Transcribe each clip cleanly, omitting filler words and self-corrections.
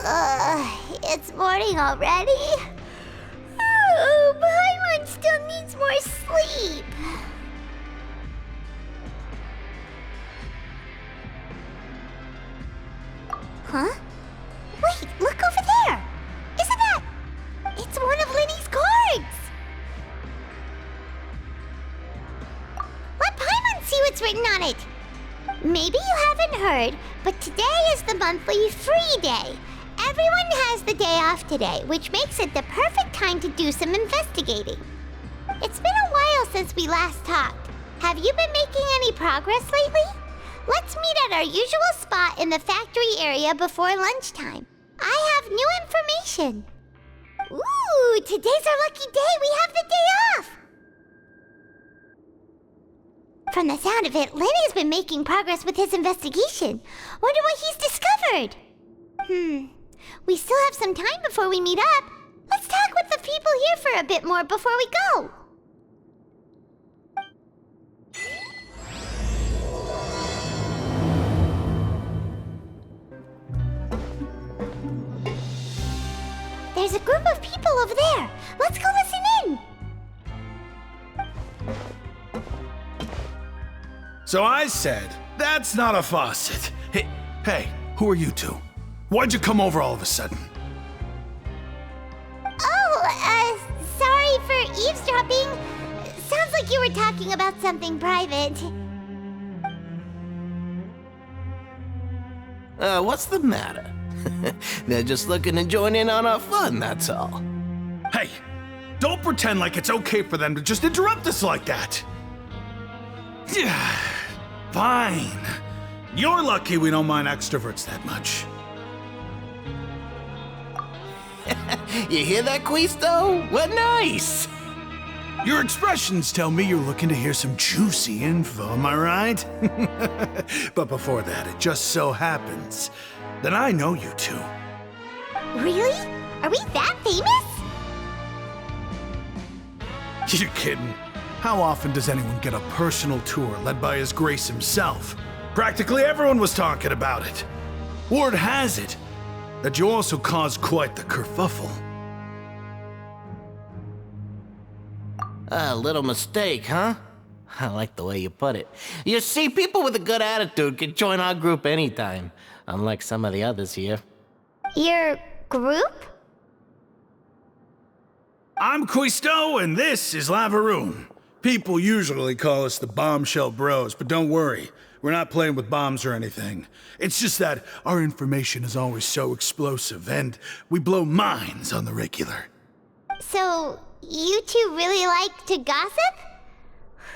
It's morning already? Oh, Paimon still needs more sleep. Huh? Wait, look over there! Isn't that... It's one of Linny's cards! Let Paimon see what's written on it! Maybe you haven't heard, but today is the monthly free day. Everyone has the day off today, which makes it the perfect time to do some investigating. It's been a while since we last talked. Have you been making any progress lately? Let's meet at our usual spot in the factory area before lunchtime. I have new information. Ooh, today's our lucky day. We have the day off. From the sound of it, Lenny's been making progress with his investigation. Wonder what he's discovered. We still have some time before we meet up. Let's talk with the people here for a bit more before we go. There's a group of people over there. Let's go listen in. So I said, that's not a faucet. Hey, who are you two? Why'd you come over all of a sudden? Oh, sorry for eavesdropping. Sounds like you were talking about something private. What's the matter? They're just looking to join in on our fun, that's all. Hey, don't pretend like it's okay for them to just interrupt us like that. Fine. You're lucky we don't mind extroverts that much. You hear that, Quisto? What nice! Your expressions tell me you're looking to hear some juicy info, am I right? But before that, it just so happens that I know you two. Really? Are we that famous? You're kidding. How often does anyone get a personal tour led by His Grace himself? Practically everyone was talking about it. Word has it that you also caused quite the kerfuffle. A little mistake, huh? I like the way you put it. You see, people with a good attitude can join our group anytime, unlike some of the others here. Your group? I'm Quisto, and this is Lavaroon. People usually call us the Bombshell Bros, but don't worry. We're not playing with bombs or anything. It's just that our information is always so explosive, and we blow minds on the regular. So, you two really like to gossip?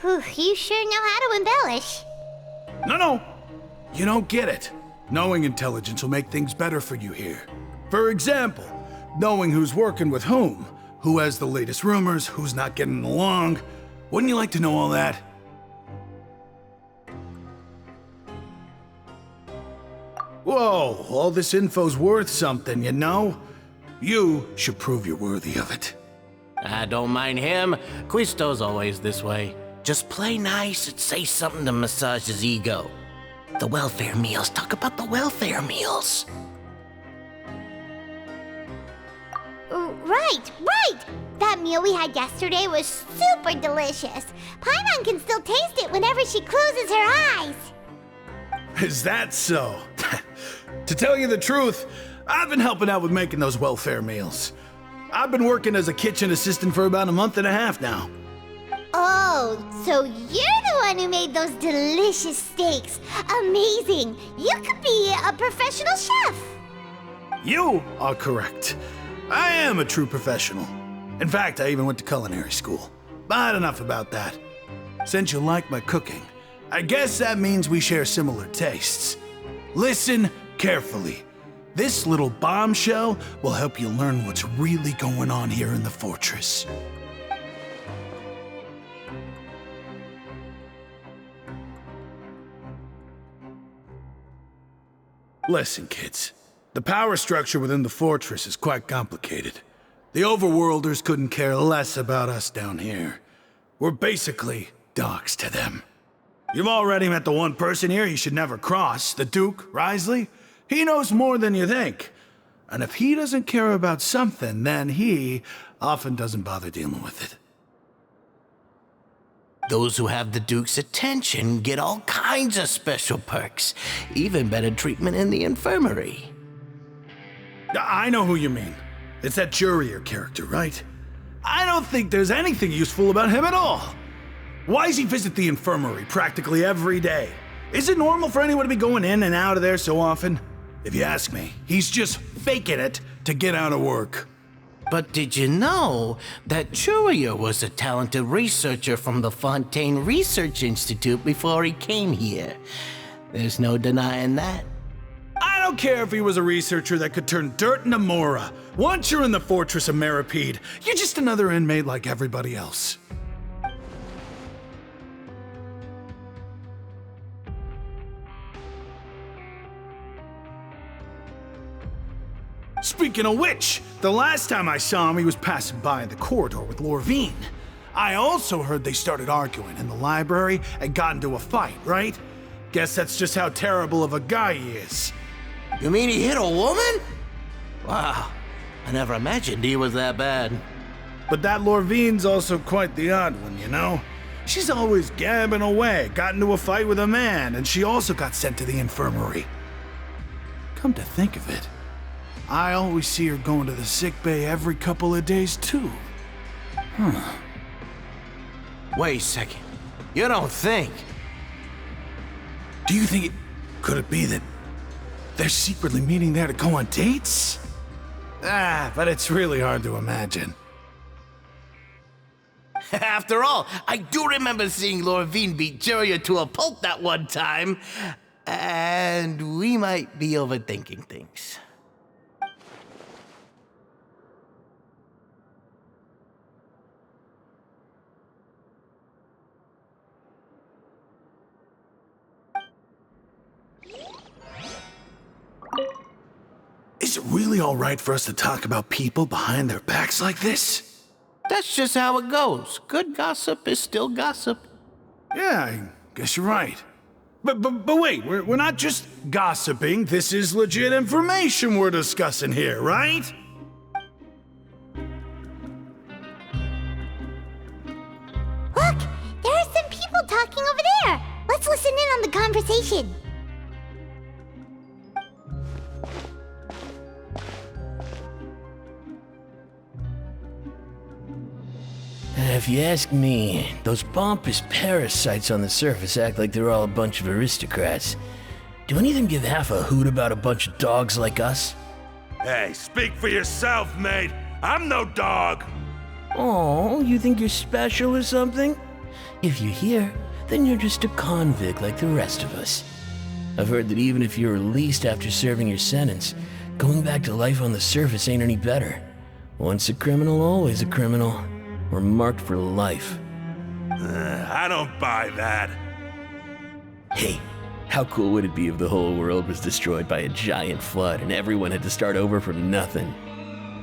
Whew, you sure know how to embellish. No. You don't get it. Knowing intelligence will make things better for you here. For example, knowing who's working with whom, who has the latest rumors, who's not getting along. Wouldn't you like to know all that? Whoa, all this info's worth something, you know? You should prove you're worthy of it. I don't mind him. Quisto's always this way. Just play nice and say something to massage his ego. The welfare meals. Talk about the welfare meals. Right! That meal we had yesterday was super delicious. Paimon can still taste it whenever she closes her eyes. Is that so? To tell you the truth, I've been helping out with making those welfare meals. I've been working as a kitchen assistant for about a month and a half now. Oh, so you're the one who made those delicious steaks. Amazing! You could be a professional chef. You are correct. I am a true professional. In fact, I even went to culinary school. But enough about that. Since you like my cooking, I guess that means we share similar tastes. Listen carefully. This little bombshell will help you learn what's really going on here in the fortress. Listen, kids. The power structure within the fortress is quite complicated. The overworlders couldn't care less about us down here. We're basically dogs to them. You've already met the one person here you should never cross, the Duke, Risley. He knows more than you think. And if he doesn't care about something, then he often doesn't bother dealing with it. Those who have the Duke's attention get all kinds of special perks, even better treatment in the infirmary. I know who you mean. It's that Jurier character, right? I don't think there's anything useful about him at all. Why does he visit the infirmary practically every day? Is it normal for anyone to be going in and out of there so often? If you ask me, he's just faking it to get out of work. But did you know that Jurier was a talented researcher from the Fontaine Research Institute before he came here? There's no denying that. I don't care if he was a researcher that could turn dirt into Mora. Once you're in the fortress of Meripede, you're just another inmate like everybody else. Speaking of which, the last time I saw him, he was passing by in the corridor with Lorvine. I also heard they started arguing in the library and got into a fight, right? Guess that's just how terrible of a guy he is. You mean he hit a woman? Wow, I never imagined he was that bad. But that Lorvine's also quite the odd one, you know? She's always gabbing away, got into a fight with a man, and she also got sent to the infirmary. Come to think of it, I always see her going to the sick bay every couple of days, too. Wait a second. You don't think? Do you think could it be that they're secretly meeting there to go on dates? But it's really hard to imagine. After all, I do remember seeing Lorvine beat Jurier to a pulp that one time. And we might be overthinking things. Is it really all right for us to talk about people behind their backs like this? That's just how it goes. Good gossip is still gossip. Yeah, I guess you're right. But wait, we're not just gossiping. This is legit information we're discussing here, right? Look, there are some people talking over there. Let's listen in on the conversation. If you ask me, those pompous parasites on the surface act like they're all a bunch of aristocrats. Do any of them give half a hoot about a bunch of dogs like us? Hey, speak for yourself, mate. I'm no dog. Oh, you think you're special or something? If you're here, then you're just a convict like the rest of us. I've heard that even if you're released after serving your sentence, going back to life on the surface ain't any better. Once a criminal, always a criminal. We're marked for life. I don't buy that. Hey, how cool would it be if the whole world was destroyed by a giant flood and everyone had to start over from nothing?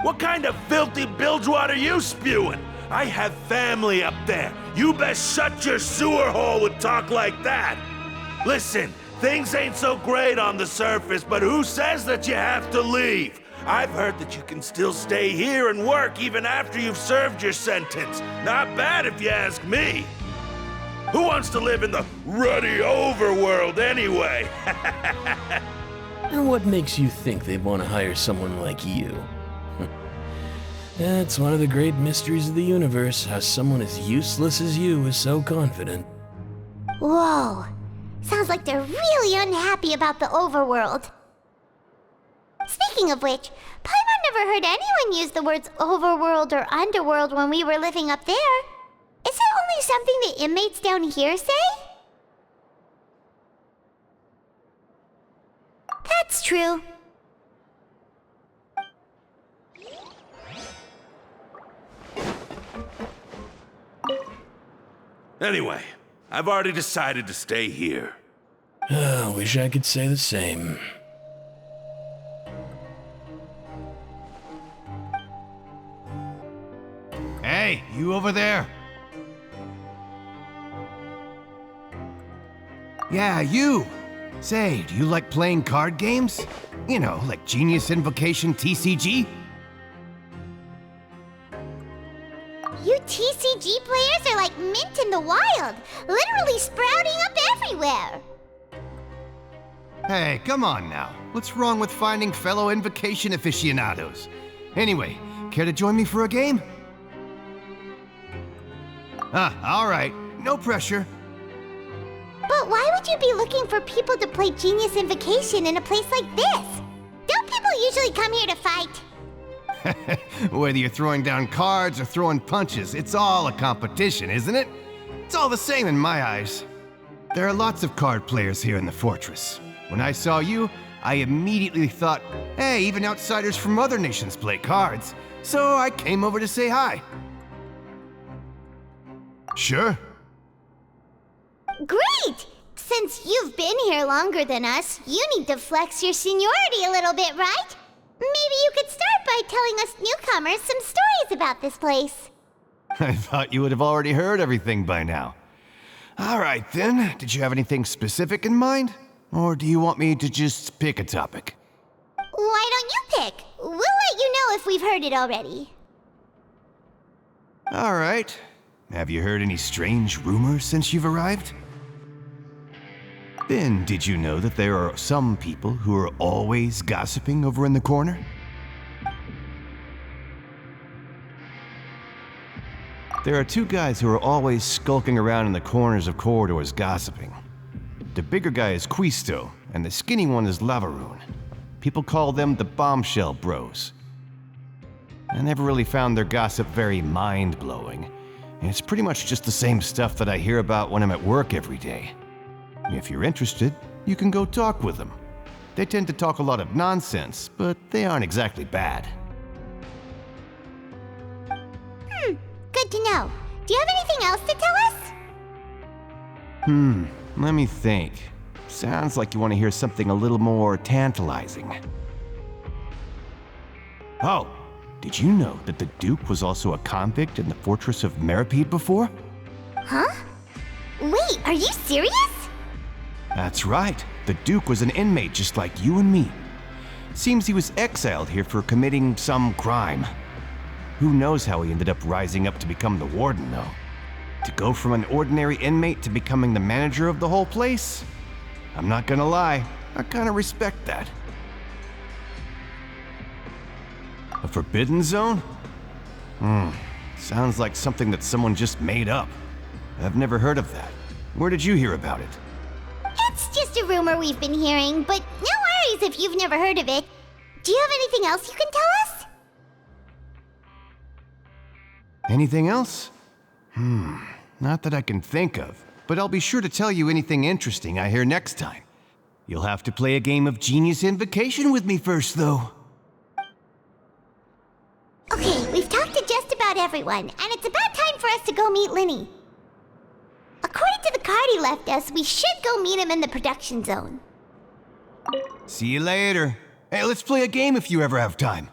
What kind of filthy bilgewater are you spewing? I have family up there. You best shut your sewer hole with talk like that. Listen, things ain't so great on the surface, but who says that you have to leave? I've heard that you can still stay here and work even after you've served your sentence. Not bad if you ask me. Who wants to live in the ruddy overworld anyway? And what makes you think they'd want to hire someone like you? That's one of the great mysteries of the universe, how someone as useless as you is so confident. Whoa. Sounds like they're really unhappy about the overworld. Speaking of which, Paimon never heard anyone use the words overworld or underworld when we were living up there. Is it only something the inmates down here say? That's true. Anyway, I've already decided to stay here. Wish I could say the same. Hey, you over there? Yeah, you. Say, do you like playing card games? You know, like Genius Invocation TCG? You TCG players are like mint in the wild, literally sprouting up everywhere. Hey, come on now. What's wrong with finding fellow Invocation aficionados? Anyway, care to join me for a game? All right. No pressure. But why would you be looking for people to play Genius Invocation in a place like this? Don't people usually come here to fight? Whether you're throwing down cards or throwing punches, it's all a competition, isn't it? It's all the same in my eyes. There are lots of card players here in the fortress. When I saw you, I immediately thought, hey, even outsiders from other nations play cards. So I came over to say hi. Sure. Great! Since you've been here longer than us, you need to flex your seniority a little bit, right? Maybe you could start by telling us newcomers some stories about this place. I thought you would have already heard everything by now. All right then, did you have anything specific in mind? Or do you want me to just pick a topic? Why don't you pick? We'll let you know if we've heard it already. All right. Have you heard any strange rumors since you've arrived? Then, did you know that there are some people who are always gossiping over in the corner? There are two guys who are always skulking around in the corners of corridors gossiping. The bigger guy is Quisto, and the skinny one is Lavaroon. People call them the Bombshell Bros. I never really found their gossip very mind-blowing. It's pretty much just the same stuff that I hear about when I'm at work every day. If you're interested, you can go talk with them. They tend to talk a lot of nonsense, but they aren't exactly bad. Good to know. Do you have anything else to tell us? Let me think. Sounds like you want to hear something a little more tantalizing. Oh, did you know that the Duke was also a convict in the fortress of Meripede before? Huh? Wait, are you serious? That's right. The Duke was an inmate just like you and me. Seems he was exiled here for committing some crime. Who knows how he ended up rising up to become the warden, though? To go from an ordinary inmate to becoming the manager of the whole place? I'm not gonna lie, I kinda respect that. A forbidden zone? Sounds like something that someone just made up. I've never heard of that. Where did you hear about it? It's just a rumor we've been hearing, but no worries if you've never heard of it. Do you have anything else you can tell us? Anything else? Not that I can think of, but I'll be sure to tell you anything interesting I hear next time. You'll have to play a game of Genius Invocation with me first, though. Okay, we've talked to just about everyone, and it's about time for us to go meet Linny. According to the card he left us, we should go meet him in the production zone. See you later. Hey, let's play a game if you ever have time.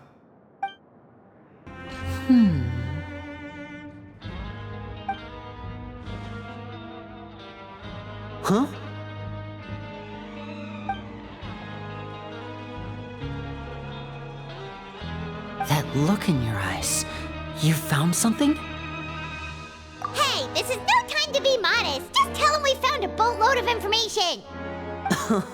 Huh? That look in your eyes. You found something? Hey, this is no time to be modest. Just tell him we found a boatload of information.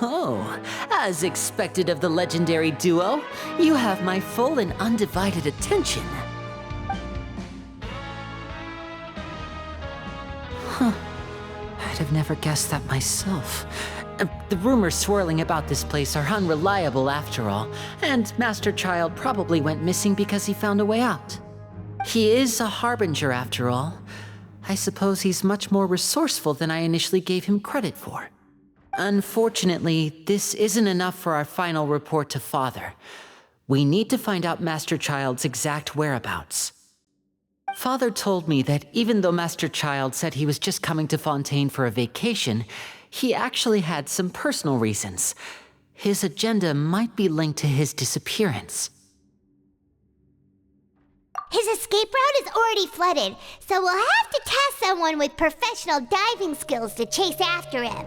Oh, as expected of the legendary duo, you have my full and undivided attention. I'd have never guessed that myself. The rumors swirling about this place are unreliable after all, and Master Child probably went missing because he found a way out. He is a harbinger after all. I suppose he's much more resourceful than I initially gave him credit for. Unfortunately, this isn't enough for our final report to Father. We need to find out Master Child's exact whereabouts. Father told me that even though Master Child said he was just coming to Fontaine for a vacation, he actually had some personal reasons. His agenda might be linked to his disappearance. His escape route is already flooded, so we'll have to task someone with professional diving skills to chase after him.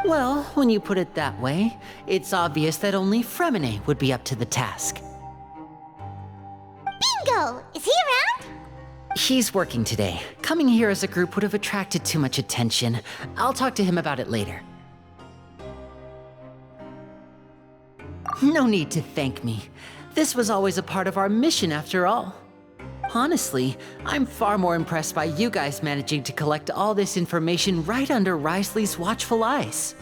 Well, when you put it that way, it's obvious that only Fremine would be up to the task. Bingo! Is he around? He's working today. Coming here as a group would have attracted too much attention. I'll talk to him about it later. No need to thank me. This was always a part of our mission after all. Honestly, I'm far more impressed by you guys managing to collect all this information right under Risley's watchful eyes.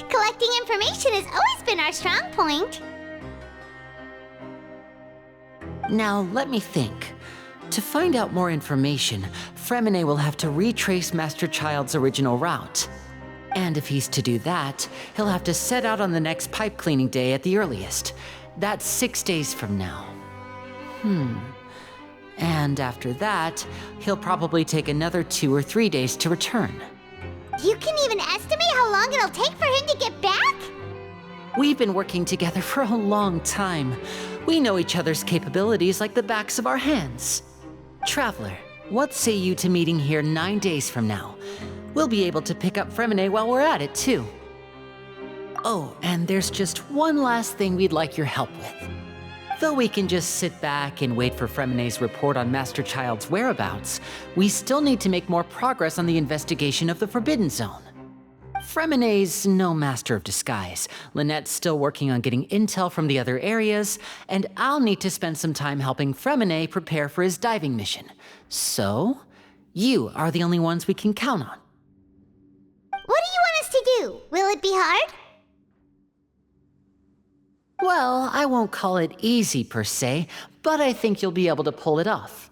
Collecting information has always been our strong point. Now, let me think. To find out more information, Fremine will have to retrace Master Child's original route. And if he's to do that, he'll have to set out on the next pipe cleaning day at the earliest. That's 6 days from now. And after that, he'll probably take another 2 or 3 days to return. You can even estimate how long it'll take for him to get back? We've been working together for a long time. We know each other's capabilities like the backs of our hands. Traveler, what say you to meeting here 9 days from now? We'll be able to pick up Fremine while we're at it, too. Oh, and there's just one last thing we'd like your help with. Though we can just sit back and wait for Fremine's report on Master Child's whereabouts, we still need to make more progress on the investigation of the Forbidden Zone. Fremine's no master of disguise, Lynette's still working on getting intel from the other areas, and I'll need to spend some time helping Fremine prepare for his diving mission. So, you are the only ones we can count on. What do you want us to do? Will it be hard? Well, I won't call it easy per se, but I think you'll be able to pull it off.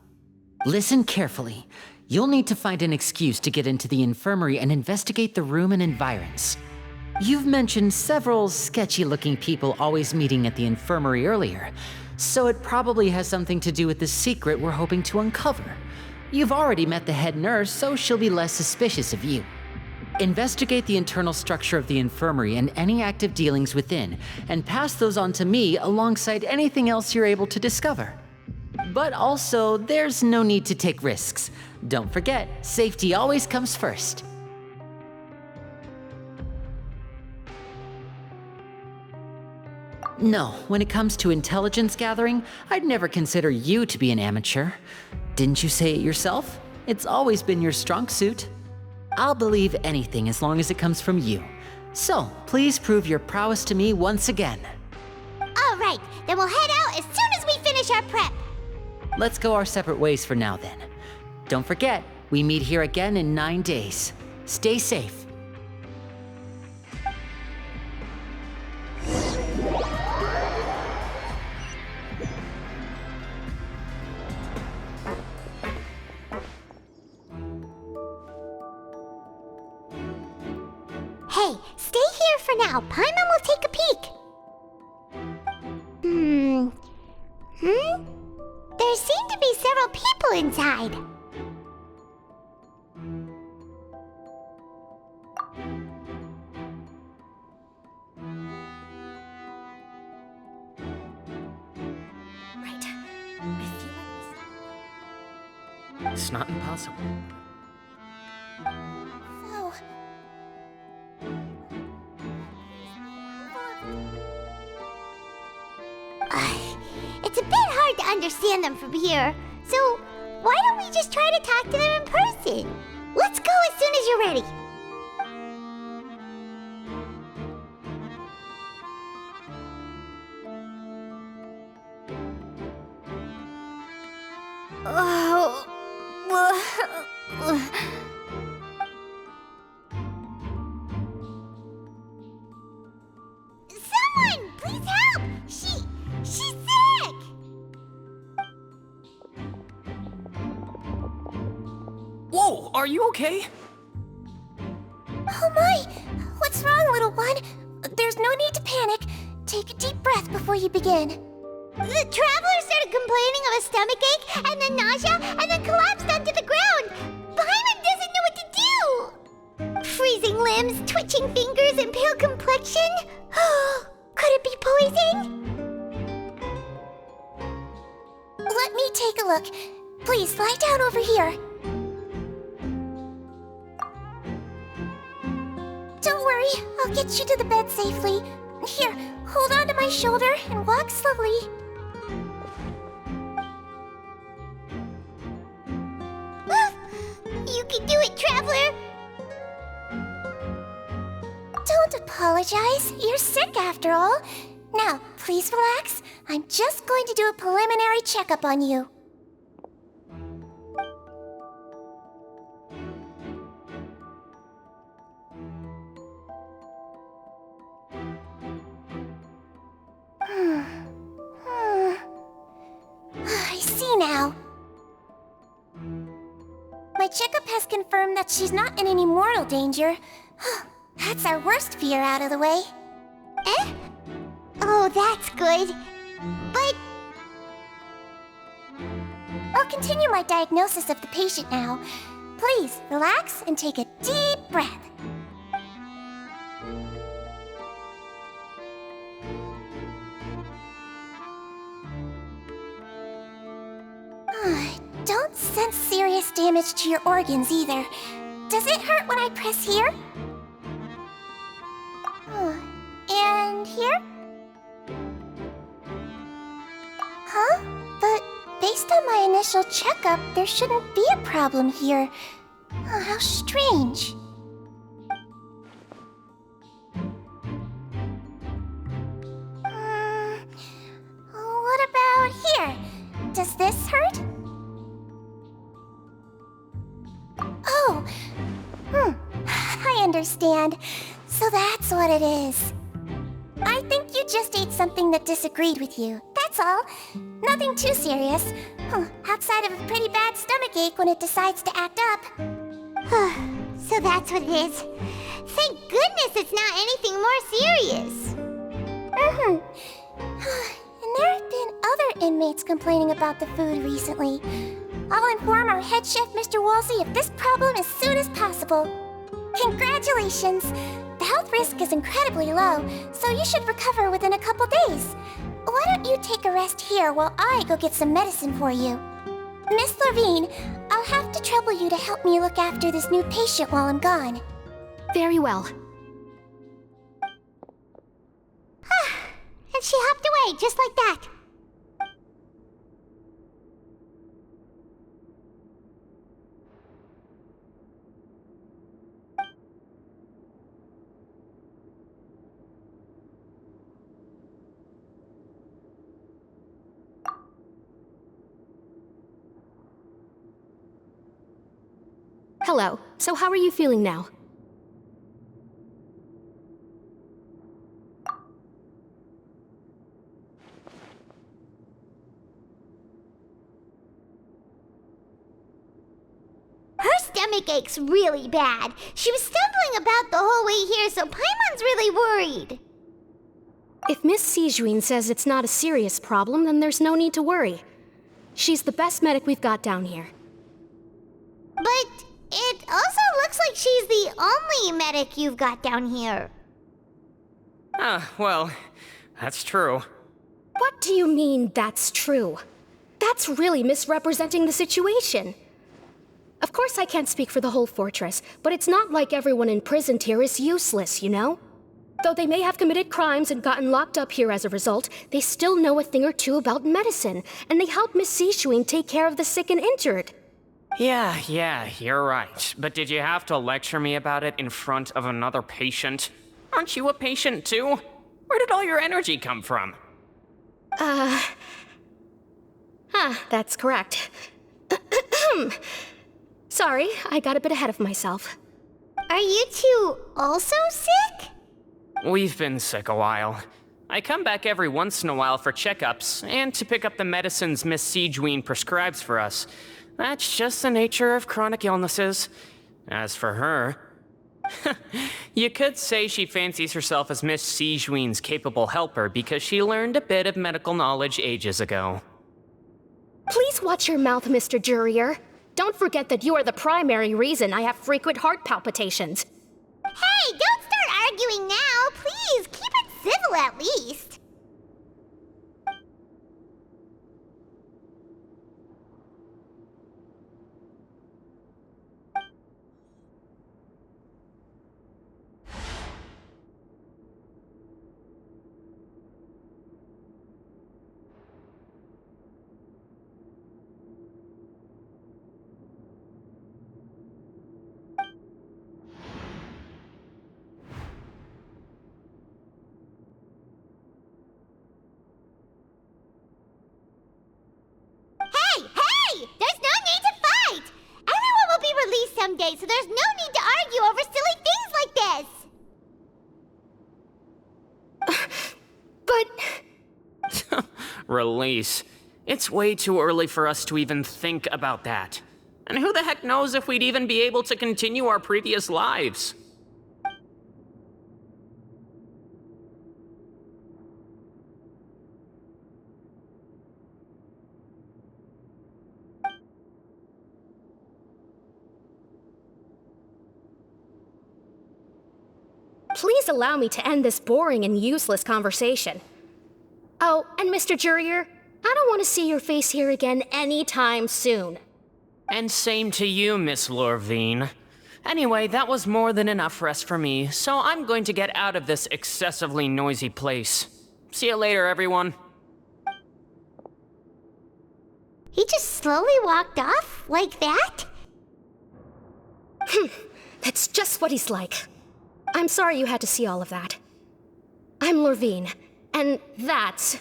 Listen carefully. You'll need to find an excuse to get into the infirmary and investigate the room and environs. You've mentioned several sketchy-looking people always meeting at the infirmary earlier, so it probably has something to do with the secret we're hoping to uncover. You've already met the head nurse, so she'll be less suspicious of you. Investigate the internal structure of the infirmary and any active dealings within, and pass those on to me alongside anything else you're able to discover. But also, there's no need to take risks. Don't forget, safety always comes first. No, when it comes to intelligence gathering, I'd never consider you to be an amateur. Didn't you say it yourself? It's always been your strong suit. I'll believe anything as long as it comes from you. So, please prove your prowess to me once again. All right, then we'll head out as soon as we finish our prep. Let's go our separate ways for now then. Don't forget, we meet here again in 9 days. Stay safe. Hey, stay here for now. Paimon will take a peek. There seem to be several people inside. Right. I feel like It's not impossible. Oh. It's a bit hard to understand them from here, so why don't we just try to talk to them in person? Let's go as soon as you're ready. Someone, please help! She's sick! Whoa, are you okay? Oh my! What's wrong, little one? There's no need to panic. Take a deep breath before you begin. The traveler started complaining of a stomachache, and then nausea, and then collapsed onto the ground. Paimon doesn't know what to do. Freezing limbs, twitching fingers, and pale complexion. Could it be poison? Let me take a look. Please lie down over here. worry, I'll get you to the bed safely. Here, hold on to my shoulder and walk slowly. You can do it, Traveler! Don't apologize. You're sick after all. Now, please relax. I'm just going to do a preliminary checkup on you. I see now. My checkup has confirmed that she's not in any mortal danger. That's our worst fear out of the way. Eh? Oh, that's good. But... I'll continue my diagnosis of the patient now. Please, relax and take a deep breath. Don't sense serious damage to your organs either. Does it hurt when I press here? And here? Huh? But based on my initial checkup, there shouldn't be a problem here. Oh, how strange. What about here? Does this hurt? Oh, I understand. So that's what it is. I think you just ate something that disagreed with you. That's all. Nothing too serious. Outside of a pretty bad stomachache when it decides to act up. So that's what it is. Thank goodness it's not anything more serious. And there have been other inmates complaining about the food recently. I'll inform our head chef, Mr. Wolsey, of this problem as soon as possible. Congratulations! The health risk is incredibly low, so you should recover within a couple days. Why don't you take a rest here while I go get some medicine for you? Miss Levine, I'll have to trouble you to help me look after this new patient while I'm gone. Very well. And she hopped away just like that. Hello. So how are you feeling now? Her stomach aches really bad. She was stumbling about the whole way here, so Paimon's really worried. If Miss Sijuin says it's not a serious problem, then there's no need to worry. She's the best medic we've got down here. But it also looks like she's the only medic you've got down here. Well, that's true. What do you mean, that's true? That's really misrepresenting the situation. Of course I can't speak for the whole fortress, but it's not like everyone imprisoned here is useless, you know? Though they may have committed crimes and gotten locked up here as a result, they still know a thing or two about medicine, and they help Miss Sijuin take care of the sick and injured. Yeah, you're right. But did you have to lecture me about it in front of another patient? Aren't you a patient too? Where did all your energy come from? That's correct. Sorry, I got a bit ahead of myself. Are you two also sick? We've been sick a while. I come back every once in a while for checkups, and to pick up the medicines Miss Sijuin prescribes for us. That's just the nature of chronic illnesses. As for her... you could say she fancies herself as Miss Sijuin's capable helper because she learned a bit of medical knowledge ages ago. Please watch your mouth, Mr. Jurier. Don't forget that you are the primary reason I have frequent heart palpitations. Hey, don't start arguing now! Please, keep it civil at least! Hey, there's no need to fight! Everyone will be released someday, so there's no need to argue over silly things like this! But... Release. It's way too early for us to even think about that. And who the heck knows if we'd even be able to continue our previous lives? Please allow me to end this boring and useless conversation. Oh, and Mr. Jurier, I don't want to see your face here again anytime soon. And same to you, Miss Lorvine. Anyway, that was more than enough rest for me, so I'm going to get out of this excessively noisy place. See you later, everyone. He just slowly walked off like that? That's just what he's like. I'm sorry you had to see all of that. I'm Lorvine, and that's...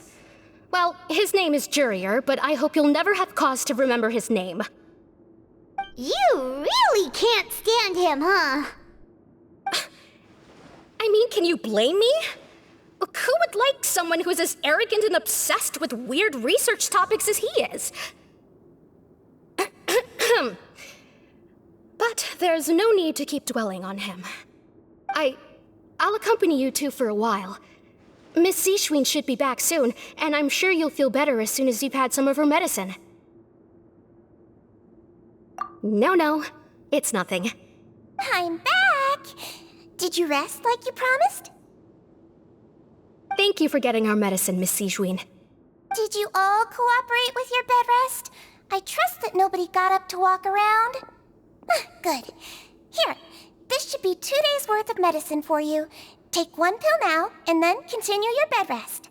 Well, his name is Jurier, but I hope you'll never have cause to remember his name. You really can't stand him, huh? I mean, can you blame me? Look, who would like someone who is as arrogant and obsessed with weird research topics as he is? But there's no need to keep dwelling on him. I'll accompany you two for a while. Miss Zishwin should be back soon, and I'm sure you'll feel better as soon as you've had some of her medicine. No, it's nothing. I'm back! Did you rest like you promised? Thank you for getting our medicine, Miss Zishwin. Did you all cooperate with your bed rest? I trust that nobody got up to walk around. Good. Here, this should be 2 days' worth of medicine for you. Take 1 pill now, and then continue your bed rest.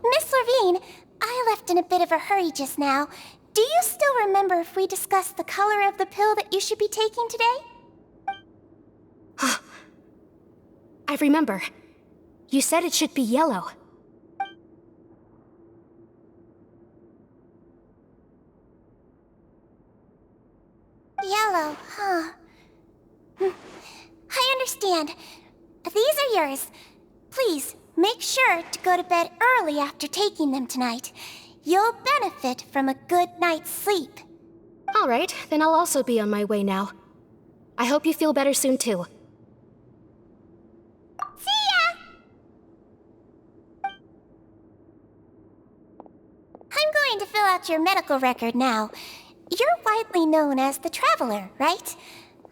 Miss Lorvine, I left in a bit of a hurry just now. Do you still remember if we discussed the color of the pill that you should be taking today? I remember. You said it should be yellow. Yellow, huh? I understand. These are yours. Please, make sure to go to bed early after taking them tonight. You'll benefit from a good night's sleep. All right, then I'll also be on my way now. I hope you feel better soon, too. See ya! I'm going to fill out your medical record now. You're widely known as the Traveler, right?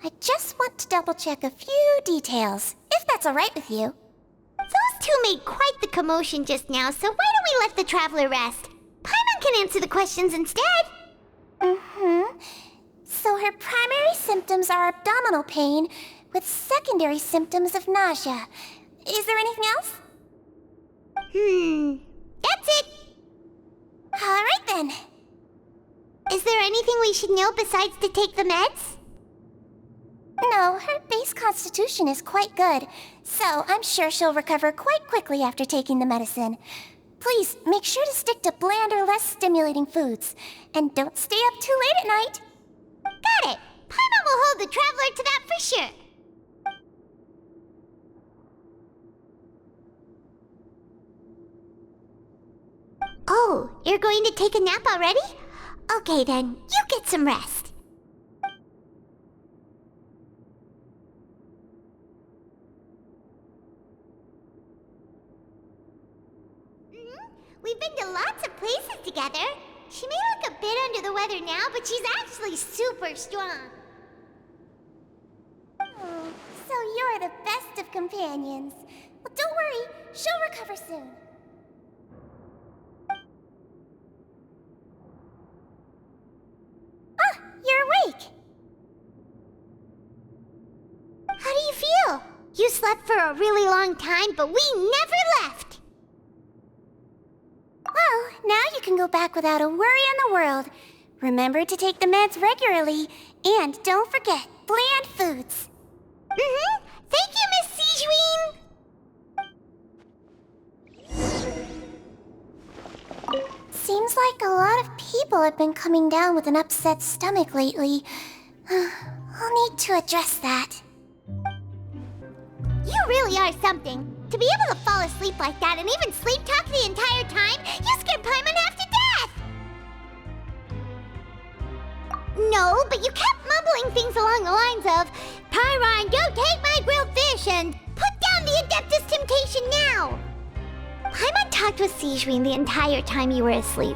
I just want to double-check a few details, if that's all right with you. Those two made quite the commotion just now, so why don't we let the Traveler rest? Paimon can answer the questions instead. So her primary symptoms are abdominal pain, with secondary symptoms of nausea. Is there anything else? That's it. All right then. Is there anything we should know besides to take the meds? No, her base constitution is quite good, so I'm sure she'll recover quite quickly after taking the medicine. Please, make sure to stick to bland or less stimulating foods, and don't stay up too late at night. Got it. Paimon will hold the Traveler to that for sure. Oh, you're going to take a nap already? Okay then, you get some rest. We've been to lots of places together. She may look a bit under the weather now, but she's actually super strong. Oh, so you're the best of companions. Well, don't worry, she'll recover soon. Ah, you're awake. How do you feel? You slept for a really long time, but we never left. Well, now you can go back without a worry in the world. Remember to take the meds regularly, and don't forget bland foods. Thank you, Miss Zishwin. like a lot of people have been coming down with an upset stomach lately. I'll need to address that. You really are something. To be able to fall asleep like that and even sleep talk the entire time, you scared Paimon half to death! No, but you kept mumbling things along the lines of, Pyron, don't take my grilled fish, and put down the Adeptus Temptation now! Paimon talked with Sigewinne the entire time you were asleep.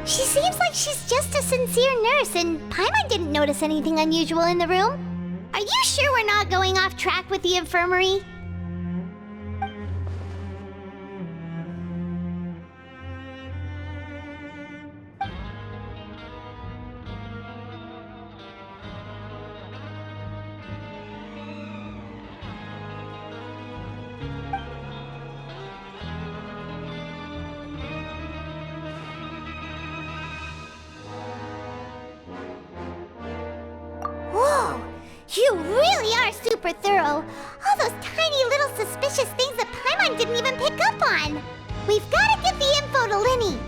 She seems like she's just a sincere nurse, and Paimon didn't notice anything unusual in the room. Are you sure we're not going off track with the infirmary? Whoa! You really are super thorough! All those tiny little suspicious things that Paimon didn't even pick up on! We've gotta get the info to Linny!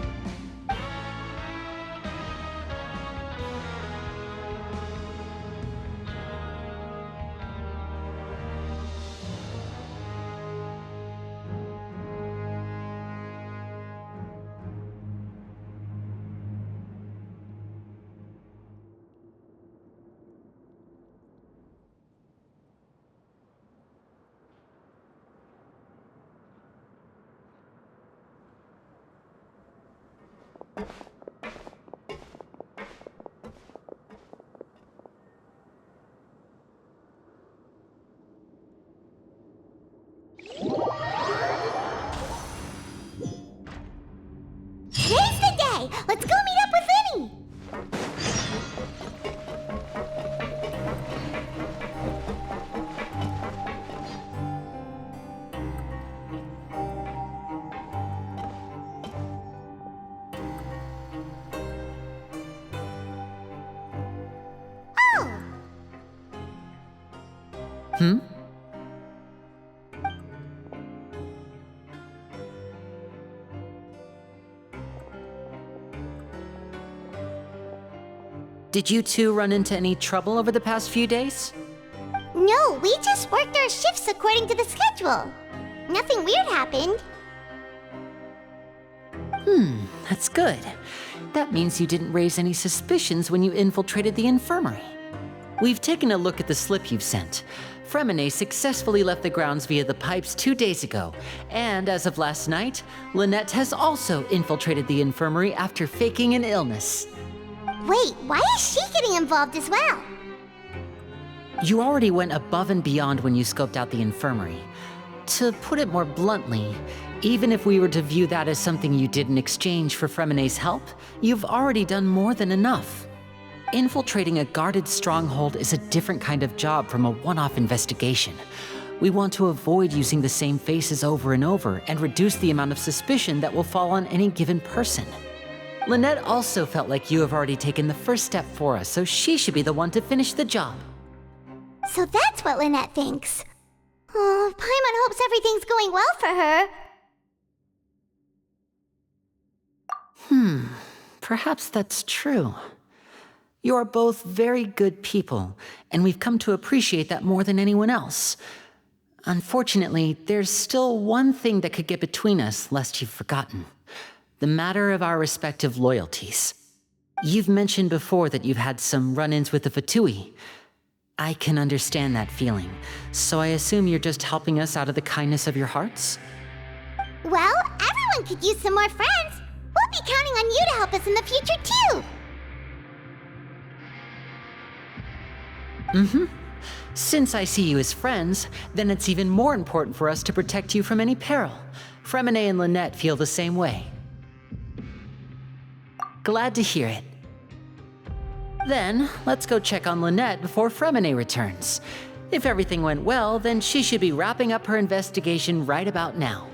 Today's the day! Let's go meet up with Linny! Oh! Did you two run into any trouble over the past few days? No, we just worked our shifts according to the schedule. Nothing weird happened. That's good. That means you didn't raise any suspicions when you infiltrated the infirmary. We've taken a look at the slip you've sent. Fremine successfully left the grounds via the pipes 2 days ago, and as of last night, Lynette has also infiltrated the infirmary after faking an illness. Wait, why is she getting involved as well? You already went above and beyond when you scoped out the infirmary. To put it more bluntly, even if we were to view that as something you did in exchange for Fremine's help, you've already done more than enough. Infiltrating a guarded stronghold is a different kind of job from a one-off investigation. We want to avoid using the same faces over and over and reduce the amount of suspicion that will fall on any given person. Lynette also felt like you have already taken the first step for us, so she should be the one to finish the job. So that's what Lynette thinks. Oh, Paimon hopes everything's going well for her. Perhaps that's true. You are both very good people, and we've come to appreciate that more than anyone else. Unfortunately, there's still one thing that could get between us, lest you've forgotten. The matter of our respective loyalties. You've mentioned before that you've had some run-ins with the Fatui. I can understand that feeling, so I assume you're just helping us out of the kindness of your hearts? Well, everyone could use some more friends. We'll be counting on you to help us in the future, too. Since I see you as friends, then it's even more important for us to protect you from any peril. Fremine and Lynette feel the same way. Glad to hear it. Then, let's go check on Lynette before Fremine returns. If everything went well, then she should be wrapping up her investigation right about now.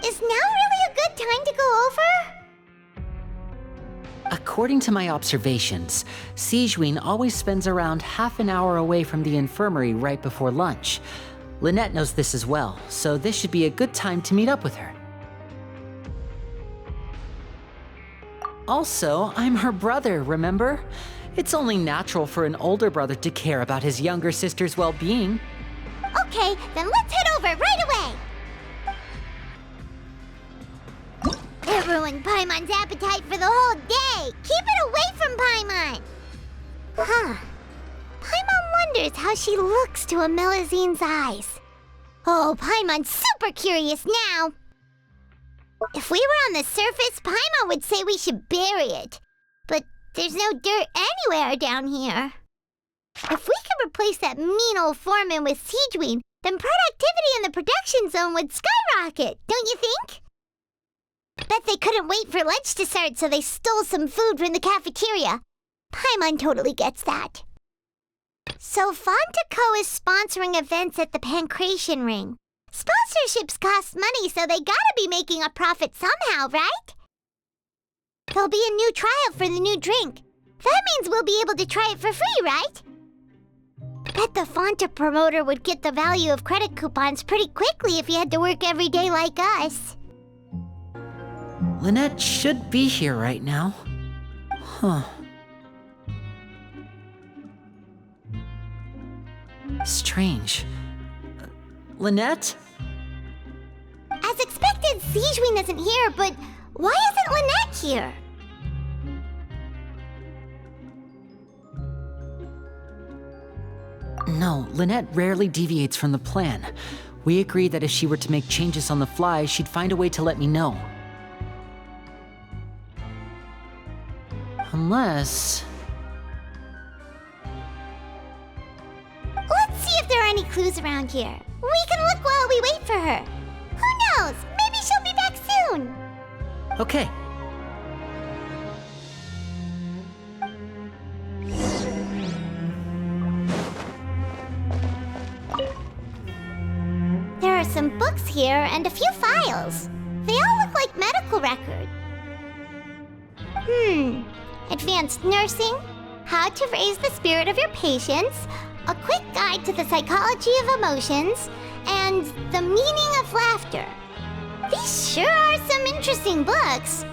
Is now really a good time to go over? According to my observations, Sigewinne always spends around half an hour away from the infirmary right before lunch. Lynette knows this as well, so this should be a good time to meet up with her. Also, I'm her brother, remember? It's only natural for an older brother to care about his younger sister's well-being. Okay, then let's head over right away. It ruined Paimon's appetite for the whole day. Keep it away from Paimon. Huh. Paimon wonders how she looks to Amelizine's eyes. Oh, Paimon's super curious now. If we were on the surface, Paimon would say we should bury it. But there's no dirt anywhere down here. If we could replace that mean old foreman with Siegeween, then productivity in the production zone would skyrocket, don't you think? Bet they couldn't wait for lunch to start, so they stole some food from the cafeteria. Paimon totally gets that. So Fontaco is sponsoring events at the Pancration Ring. Sponsorships cost money, so they gotta be making a profit somehow, right? There'll be a new trial for the new drink. That means we'll be able to try it for free, right? Bet the Fonta promoter would get the value of credit coupons pretty quickly if you had to work every day like us. Lynette should be here right now. Huh. Strange. Lynette? As expected, Siegeween isn't here, but why isn't Lynette here? No, Lynette rarely deviates from the plan. We agreed that if she were to make changes on the fly, she'd find a way to let me know. Unless... Let's see if there are any clues around here. We can look while we wait for her. Who knows? Maybe she'll be back soon. Okay. There are some books here and a few files. They all look like medical records. Advanced nursing, how to raise the spirit of your patients, a quick guide to the psychology of emotions, and the meaning of laughter. These sure are some interesting books.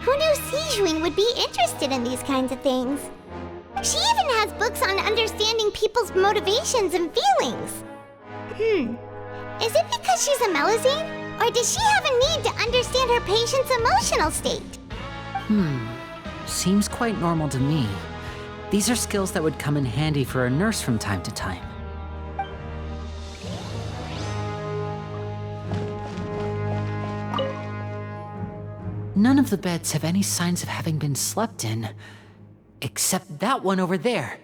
Who knew Siegeween would be interested in these kinds of things? She even has books on understanding people's motivations and feelings. Is it because she's a Melazine? Or does she have a need to understand her patient's emotional state? Seems quite normal to me. These are skills that would come in handy for a nurse from time to time. None of the beds have any signs of having been slept in, except that one over there.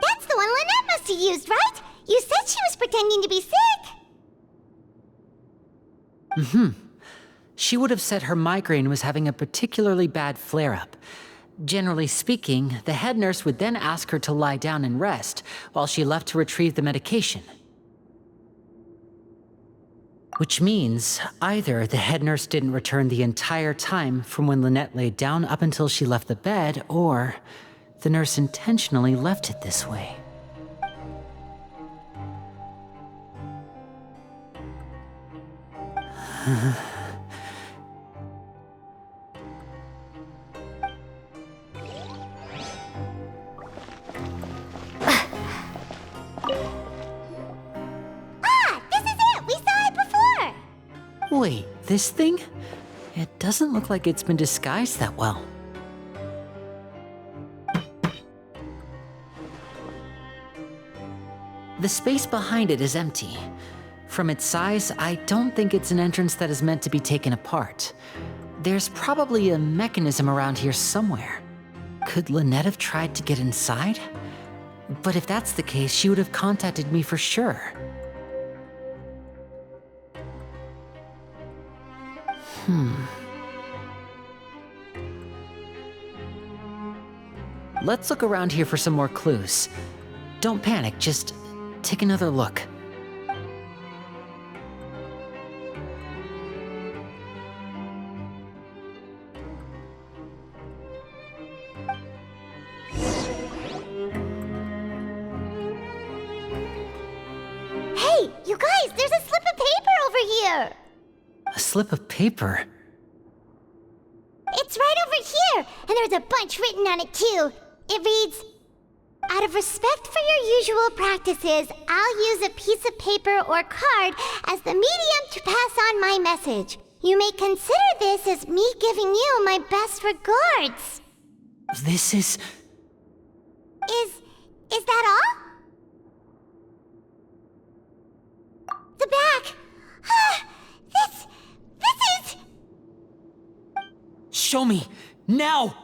That's the one Lynette must have used, right? You said she was pretending to be sick. She would have said her migraine was having a particularly bad flare-up. Generally speaking, the head nurse would then ask her to lie down and rest, while she left to retrieve the medication. Which means, either the head nurse didn't return the entire time from when Lynette laid down up until she left the bed, or the nurse intentionally left it this way. Wait, this thing? It doesn't look like it's been disguised that well. The space behind it is empty. From its size, I don't think it's an entrance that is meant to be taken apart. There's probably a mechanism around here somewhere. Could Lynette have tried to get inside? But if that's the case, she would have contacted me for sure. Let's look around here for some more clues. Don't panic, just take another look. Hey, you guys, there's a slip of paper over here. A slip of paper? It's right over here, and there's a bunch written on it too. It reads, "Out of respect for your usual practices, I'll use a piece of paper or card as the medium to pass on my message. You may consider this as me giving you my best regards." This is... Is that all? The back. This is... Show me! Now!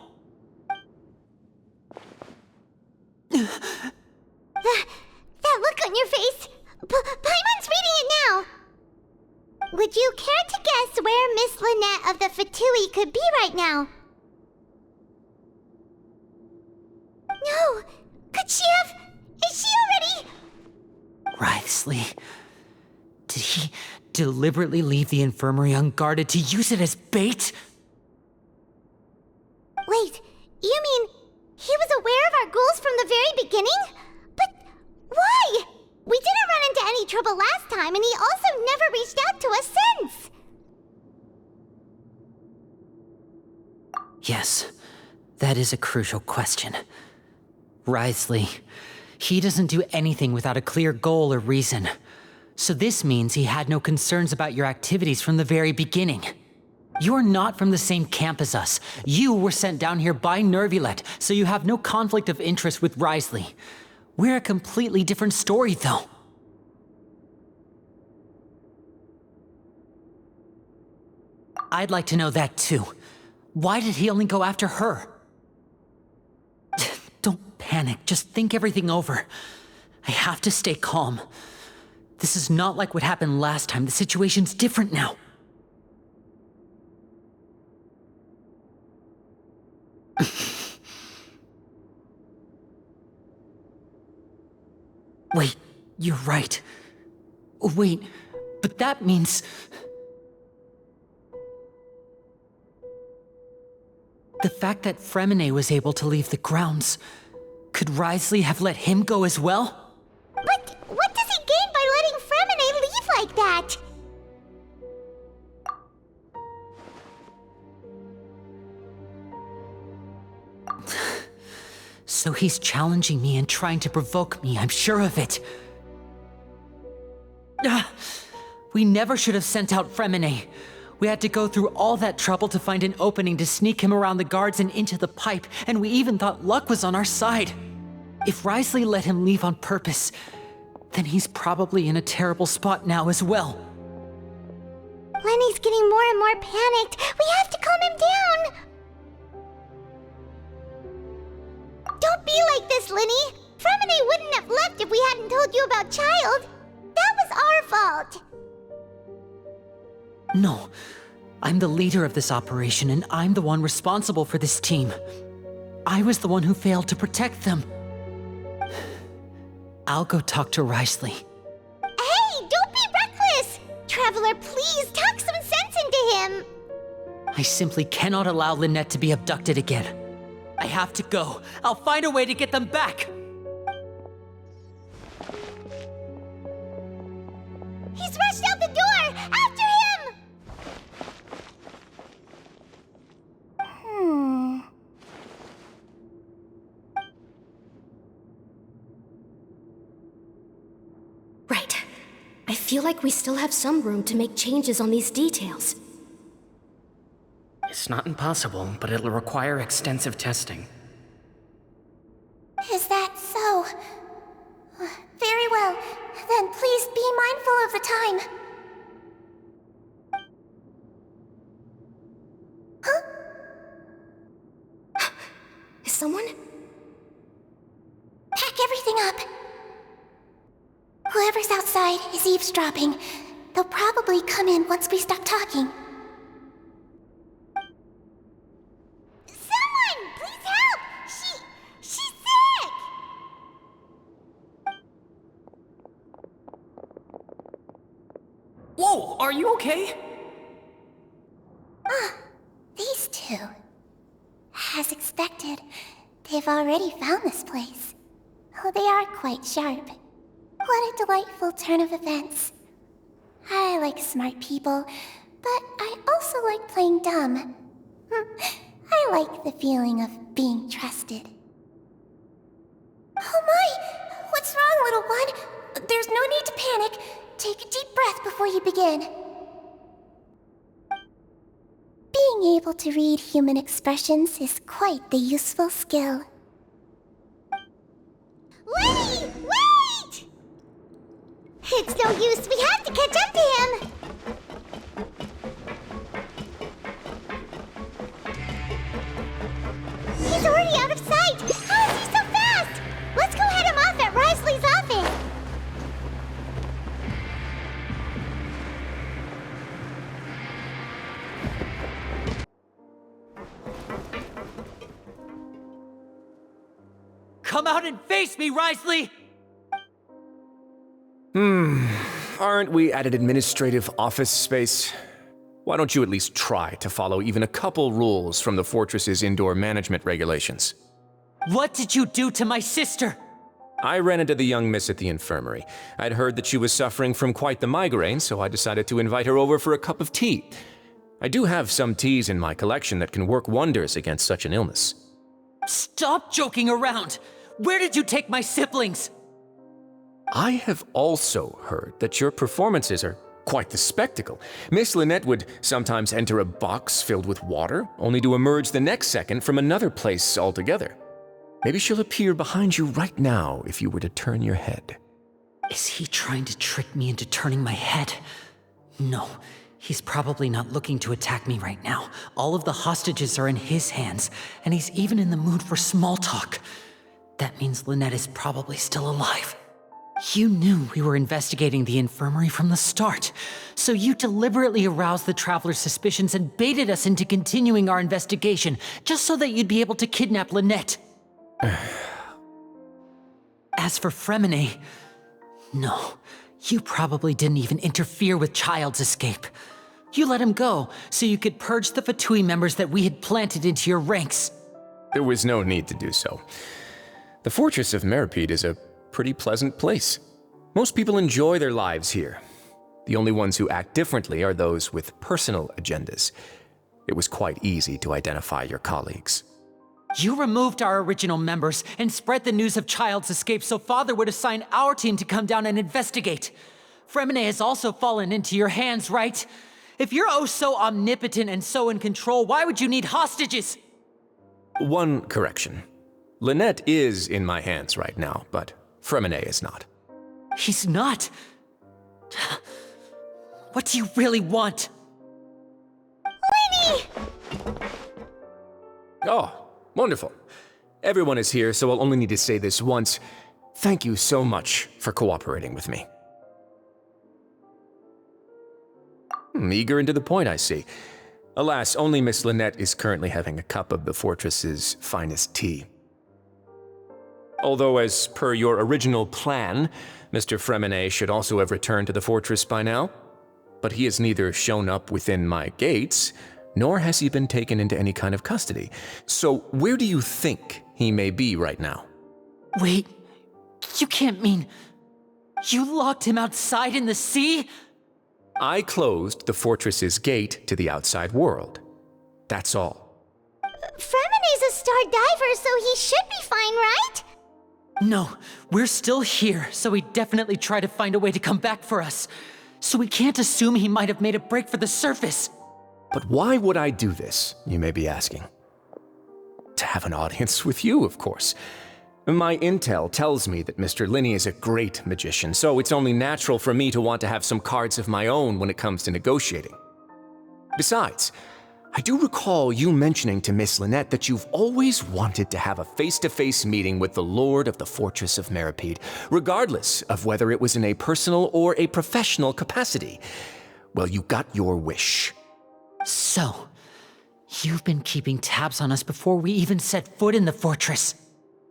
That look on your face. Paimon's reading it now. Would you care to guess where Miss Lynette of the Fatui could be right now? No. Could she have... Is she already... Wriothesley. Did he deliberately leave the infirmary unguarded to use it as bait? Wait, you mean he was aware of our goals from the very beginning? But why? We didn't run into any trouble last time, and he also never reached out to us since. Yes, that is a crucial question. Wriothesley, he doesn't do anything without a clear goal or reason. So this means he had no concerns about your activities from the very beginning. You're not from the same camp as us. You were sent down here by Nervulet, so you have no conflict of interest with Wriothesley. We're a completely different story, though. I'd like to know that, too. Why did he only go after her? Don't panic, just think everything over. I have to stay calm. This is not like what happened last time. The situation's different now. Wait, you're right. Wait, but that means... The fact that Fremine was able to leave the grounds, could Wriothesley have let him go as well? But what does he gain by letting Fremine leave like that? So he's challenging me and trying to provoke me, I'm sure of it. We never should have sent out Fremine. We had to go through all that trouble to find an opening to sneak him around the guards and into the pipe, and we even thought luck was on our side. If Wriothesley let him leave on purpose, then he's probably in a terrible spot now as well. Lenny's getting more and more panicked. We have to calm him down. Don't be like this, Lenny. Fremine wouldn't have left if we hadn't told you about Child. That was our fault. No, I'm the leader of this operation, and I'm the one responsible for this team. I was the one who failed to protect them. I'll go talk to Wriothesley. Hey, don't be reckless! Traveler, please talk some sense into him. I simply cannot allow Lynette to be abducted again. I have to go. I'll find a way to get them back. He's rushed out the door! After him! Right. I feel like we still have some room to make changes on these details. It's not impossible, but it'll require extensive testing. Is that so? Very well. Then please be mindful of the time. Huh? Is someone? Pack everything up. Whoever's outside is eavesdropping. They'll probably come in once we stop talking. Someone! Please help! She's sick! Whoa, are you okay? These two. As expected, they've already found this place. Oh, they are quite sharp. What a delightful turn of events. I like smart people, but I also like playing dumb. I I like the feeling of being trusted. Oh my! What's wrong, little one? There's no need to panic. Take a deep breath before you begin. Being able to read human expressions is quite the useful skill. Lenny, wait! It's no use. We have to catch up to him. He's already out of sight. How is he so fast? Let's go head him off at Risley's office. Come out and face me, Risley! Aren't we at an administrative office space? Why don't you at least try to follow even a couple rules from the fortress's indoor management regulations? What did you do to my sister? I ran into the young miss at the infirmary. I'd heard that she was suffering from quite the migraine, so I decided to invite her over for a cup of tea. I do have some teas in my collection that can work wonders against such an illness. Stop joking around! Where did you take my siblings? I have also heard that your performances are quite the spectacle. Miss Lynette would sometimes enter a box filled with water, only to emerge the next second from another place altogether. Maybe she'll appear behind you right now if you were to turn your head. Is he trying to trick me into turning my head? No, he's probably not looking to attack me right now. All of the hostages are in his hands, and he's even in the mood for small talk. That means Lynette is probably still alive. You knew we were investigating the infirmary from the start, so you deliberately aroused the traveler's suspicions and baited us into continuing our investigation, just so that you'd be able to kidnap Lynette. As for Fremine, no, you probably didn't even interfere with Child's escape. You let him go, so you could purge the Fatui members that we had planted into your ranks. There was no need to do so. The fortress of Meripede is a pretty pleasant place. Most people enjoy their lives here. The only ones who act differently are those with personal agendas. It was quite easy to identify your colleagues. You removed our original members and spread the news of Child's escape so Father would assign our team to come down and investigate. Fremine has also fallen into your hands, right? If you're oh so omnipotent and so in control, why would you need hostages? One correction. Lynette is in my hands right now, but Fremine is not. He's not? What do you really want? Lenny! Oh, wonderful. Everyone is here, so I'll only need to say this once. Thank you so much for cooperating with me. Eager and to the point, I see. Alas, only Miss Lynette is currently having a cup of the fortress's finest tea. Although, as per your original plan, Mr. Fremine should also have returned to the fortress by now. But he has neither shown up within my gates, nor has he been taken into any kind of custody. So where do you think he may be right now? Wait, you can't mean... You locked him outside in the sea? I closed the fortress's gate to the outside world. That's all. Fremine's a star diver, so he should be fine, right? No, we're still here, so he definitely tried to find a way to come back for us. So we can't assume he might have made a break for the surface. But why would I do this, you may be asking? To have an audience with you, of course. My intel tells me that Mr. Linney is a great magician, so it's only natural for me to want to have some cards of my own when it comes to negotiating. Besides, I do recall you mentioning to Miss Lynette that you've always wanted to have a face-to-face meeting with the Lord of the Fortress of Meripede, regardless of whether it was in a personal or a professional capacity. Well, you got your wish. So, you've been keeping tabs on us before we even set foot in the fortress.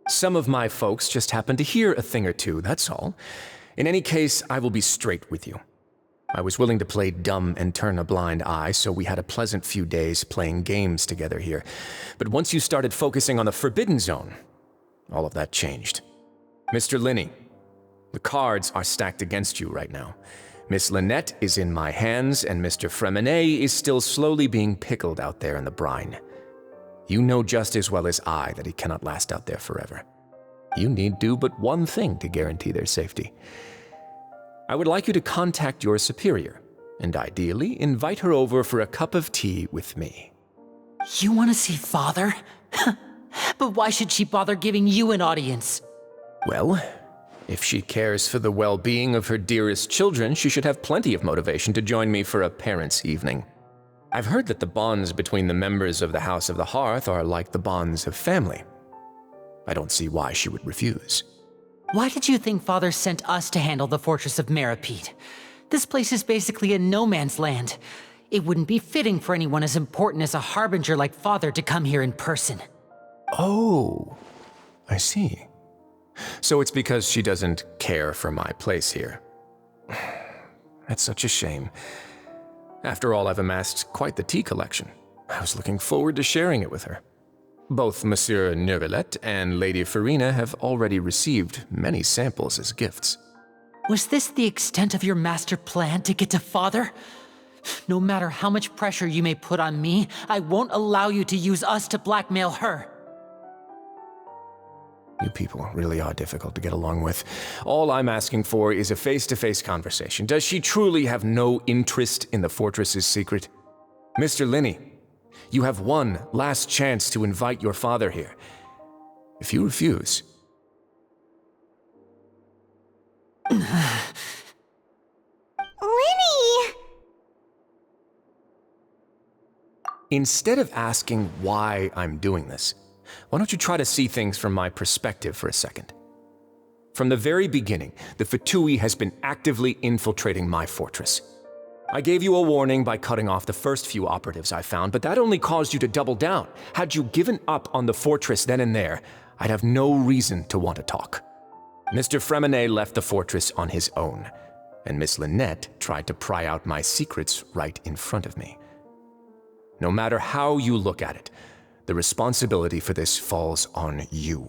Some of my folks just happened to hear a thing or two, that's all. In any case, I will be straight with you. I was willing to play dumb and turn a blind eye, so we had a pleasant few days playing games together here. But once you started focusing on the Forbidden Zone, all of that changed. Mr. Linney, the cards are stacked against you right now. Miss Lynette is in my hands, and Mr. Fremine is still slowly being pickled out there in the brine. You know just as well as I that he cannot last out there forever. You need do but one thing to guarantee their safety. I would like you to contact your superior, and ideally invite her over for a cup of tea with me. You want to see Father? But why should she bother giving you an audience? Well, if she cares for the well-being of her dearest children, she should have plenty of motivation to join me for a parents' evening. I've heard that the bonds between the members of the House of the Hearth are like the bonds of family. I don't see why she would refuse. Why did you think Father sent us to handle the Fortress of Meripede? This place is basically a no-man's land. It wouldn't be fitting for anyone as important as a harbinger like Father to come here in person. Oh, I see. So it's because she doesn't care for my place here. That's such a shame. After all, I've amassed quite the tea collection. I was looking forward to sharing it with her. Both Monsieur Neuvillette and Lady Farina have already received many samples as gifts. Was this the extent of your master plan to get to Father? No matter how much pressure you may put on me, I won't allow you to use us to blackmail her. You people really are difficult to get along with. All I'm asking for is a face-to-face conversation. Does she truly have no interest in the fortress's secret? Mr. Linney, you have one last chance to invite your father here. If you refuse... Linny! Instead of asking why I'm doing this, why don't you try to see things from my perspective for a second? From the very beginning, the Fatui has been actively infiltrating my fortress. I gave you a warning by cutting off the first few operatives I found, but that only caused you to double down. Had you given up on the fortress then and there, I'd have no reason to want to talk. Mr. Fremenet left the fortress on his own, and Miss Lynette tried to pry out my secrets right in front of me. No matter how you look at it, the responsibility for this falls on you.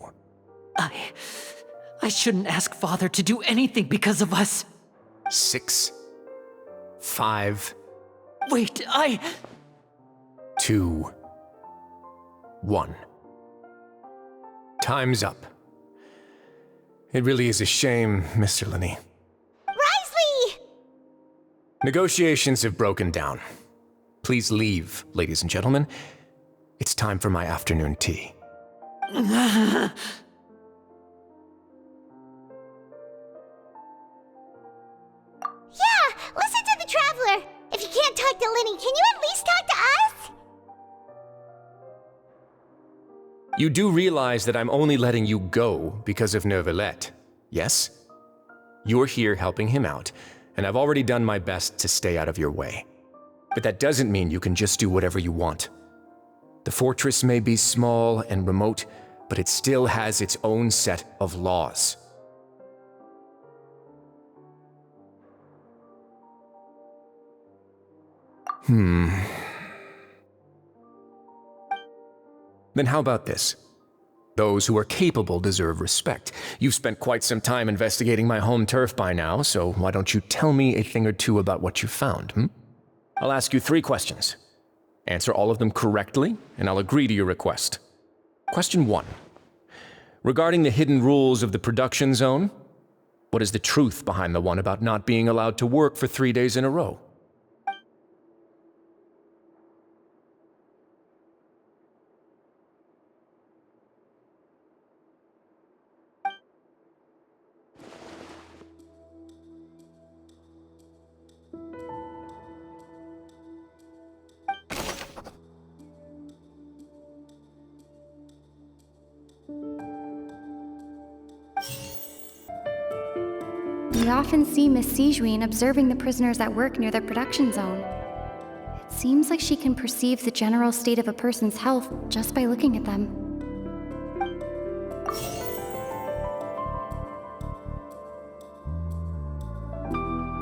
I shouldn't ask Father to do anything because of us. 6, 5... Wait, 2, 1. Time's up. It really is a shame, Mr. Linney. Risley! Negotiations have broken down. Please leave, ladies and gentlemen. It's time for my afternoon tea. Yeah, listen to the Traveler! If you can't talk to Linny, can you at least talk to us? You do realize that I'm only letting you go because of Neuvillette, yes? You're here helping him out, and I've already done my best to stay out of your way. But that doesn't mean you can just do whatever you want. The fortress may be small and remote, but it still has its own set of laws. Then how about this? Those who are capable deserve respect. You've spent quite some time investigating my home turf by now, so why don't you tell me a thing or two about what you found, I'll ask you 3 questions. Answer all of them correctly, and I'll agree to your request. Question 1. Regarding the hidden rules of the production zone, what is the truth behind the one about not being allowed to work for 3 days in a row? We often see Miss Sijuin observing the prisoners at work near the production zone. It seems like she can perceive the general state of a person's health just by looking at them.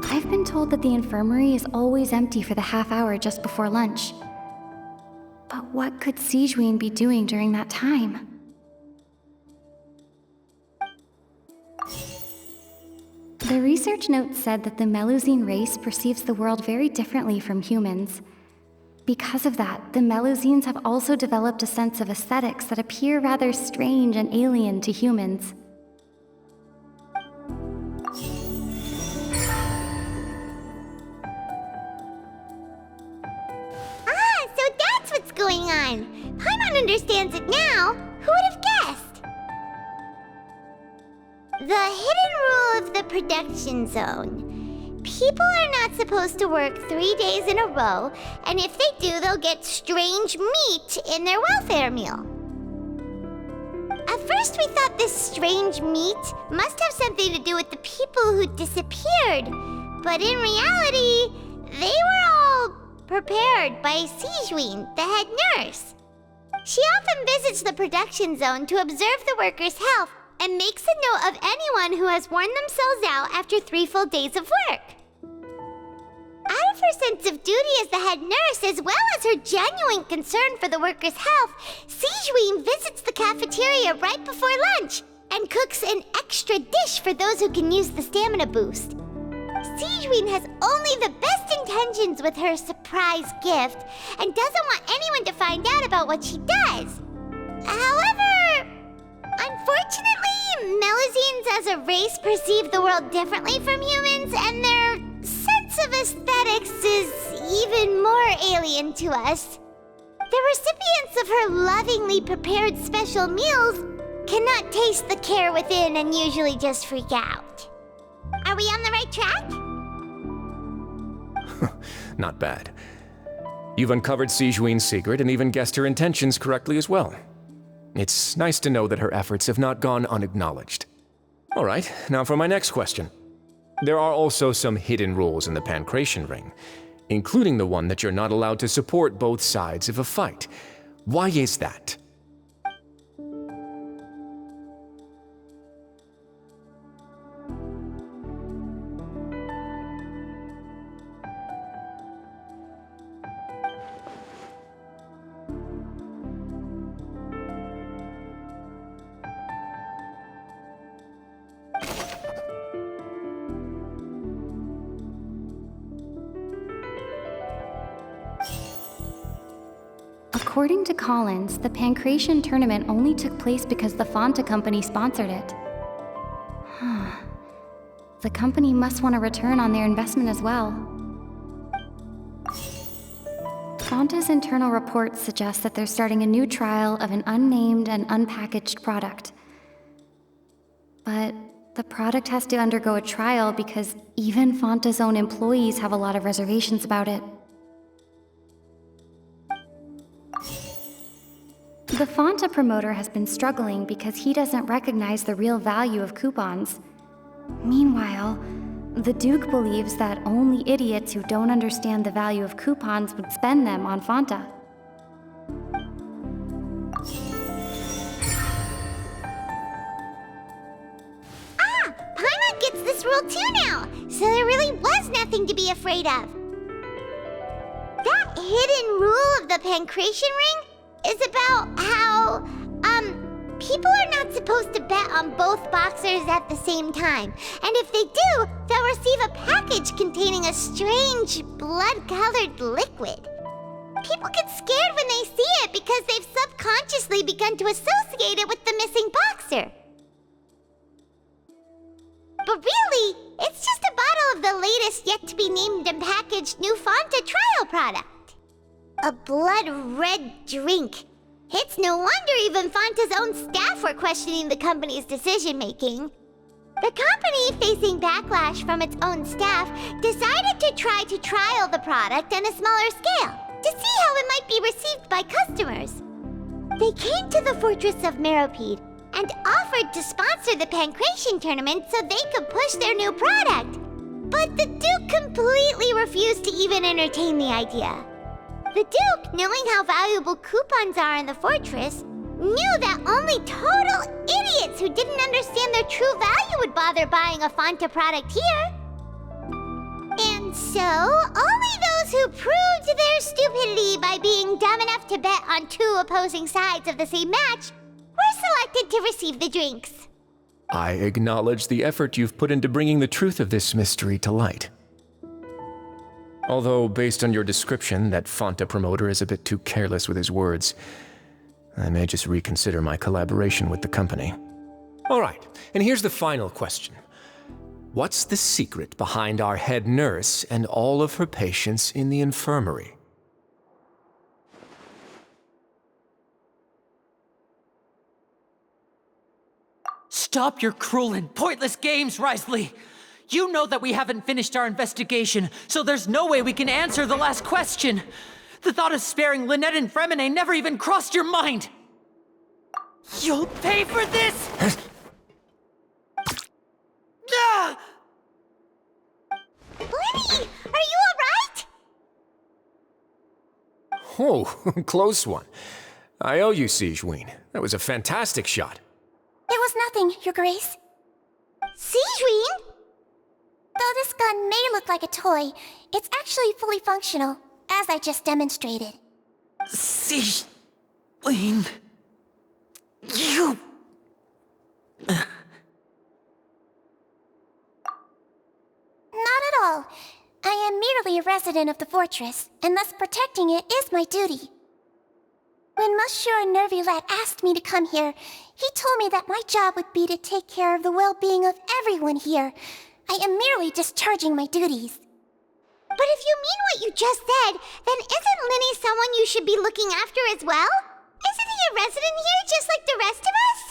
I've been told that the infirmary is always empty for the half hour just before lunch. But what could Sijuin be doing during that time? The research note said that the Melusine race perceives the world very differently from humans. Because of that, the Melusines have also developed a sense of aesthetics that appear rather strange and alien to humans. So that's what's going on. Paimon understands it now. Who would have guessed? The hidden rule of the production zone. People are not supposed to work 3 days in a row, and if they do, they'll get strange meat in their welfare meal. At first, we thought this strange meat must have something to do with the people who disappeared, but in reality, they were all prepared by Sijween, the head nurse. She often visits the production zone to observe the workers' health and makes a note of anyone who has worn themselves out after 3 full days of work. Out of her sense of duty as the head nurse, as well as her genuine concern for the workers' health, Sijween visits the cafeteria right before lunch and cooks an extra dish for those who can use the stamina boost. Sijween has only the best intentions with her surprise gift and doesn't want anyone to find out about what she does. However, unfortunately, Melusines as a race perceive the world differently from humans, and their sense of aesthetics is even more alien to us. The recipients of her lovingly prepared special meals cannot taste the care within and usually just freak out. Are we on the right track? Not bad. You've uncovered Sijween's secret and even guessed her intentions correctly as well. It's nice to know that her efforts have not gone unacknowledged. All right, now for my next question. There are also some hidden rules in the Pancration Ring, including the one that you're not allowed to support both sides of a fight. Why is that? According to Collins, the Pancration tournament only took place because the Fanta company sponsored it. The company must want a return on their investment as well. Fanta's internal reports suggest that they're starting a new trial of an unnamed and unpackaged product. But the product has to undergo a trial because even Fanta's own employees have a lot of reservations about it. The Fanta promoter has been struggling because he doesn't recognize the real value of coupons. Meanwhile, the Duke believes that only idiots who don't understand the value of coupons would spend them on Fanta. Paimon gets this rule too now, so there really was nothing to be afraid of. That hidden rule of the Pancration Ring is about how, people are not supposed to bet on both boxers at the same time. And if they do, they'll receive a package containing a strange, blood-colored liquid. People get scared when they see it because they've subconsciously begun to associate it with the missing boxer. But really, it's just a bottle of the latest yet-to-be-named and packaged new Fanta trial product. A blood-red drink. It's no wonder even Fanta's own staff were questioning the company's decision-making. The company, facing backlash from its own staff, decided to try to trial the product on a smaller scale to see how it might be received by customers. They came to the fortress of Meropide and offered to sponsor the Pancration tournament so they could push their new product. But the Duke completely refused to even entertain the idea. The Duke, knowing how valuable coupons are in the fortress, knew that only total idiots who didn't understand their true value would bother buying a Fanta product here. And so, only those who proved their stupidity by being dumb enough to bet on two opposing sides of the same match were selected to receive the drinks. I acknowledge the effort you've put into bringing the truth of this mystery to light. Although, based on your description, that Fonta promoter is a bit too careless with his words. I may just reconsider my collaboration with the company. All right, and here's the final question. What's the secret behind our head nurse and all of her patients in the infirmary? Stop your cruel and pointless games, Risley! You know that we haven't finished our investigation, so there's no way we can answer the last question! The thought of sparing Lynette and Fremine never even crossed your mind! You'll pay for this! Ah! Lenny, are you alright? Oh, close one. I owe you, Sigewinne. That was a fantastic shot. It was nothing, Your Grace. Sigewinne? Though this gun may look like a toy, it's actually fully functional, as I just demonstrated. Sigewinne... You... Not at all. I am merely a resident of the fortress, and thus protecting it is my duty. When Monsieur Nervilette asked me to come here, he told me that my job would be to take care of the well-being of everyone here. I am merely discharging my duties. But if you mean what you just said, then isn't Linny someone you should be looking after as well? Isn't he a resident here just like the rest of us?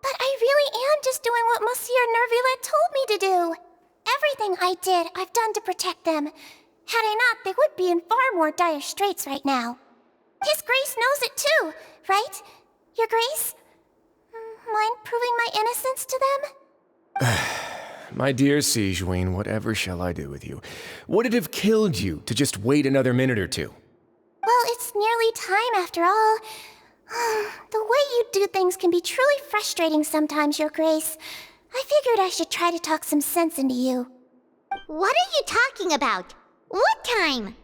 But I really am just doing what Monsieur Nervilette told me to do. Everything I did, I've done to protect them. Had I not, they would be in far more dire straits right now. His Grace knows it too, right? Your Grace? Mind proving my innocence to them? My dear Sigewinne, whatever shall I do with you? Would it have killed you to just wait another minute or two? Well, it's nearly time after all. The way you do things can be truly frustrating sometimes, Your Grace. I figured I should try to talk some sense into you. What are you talking about? What time?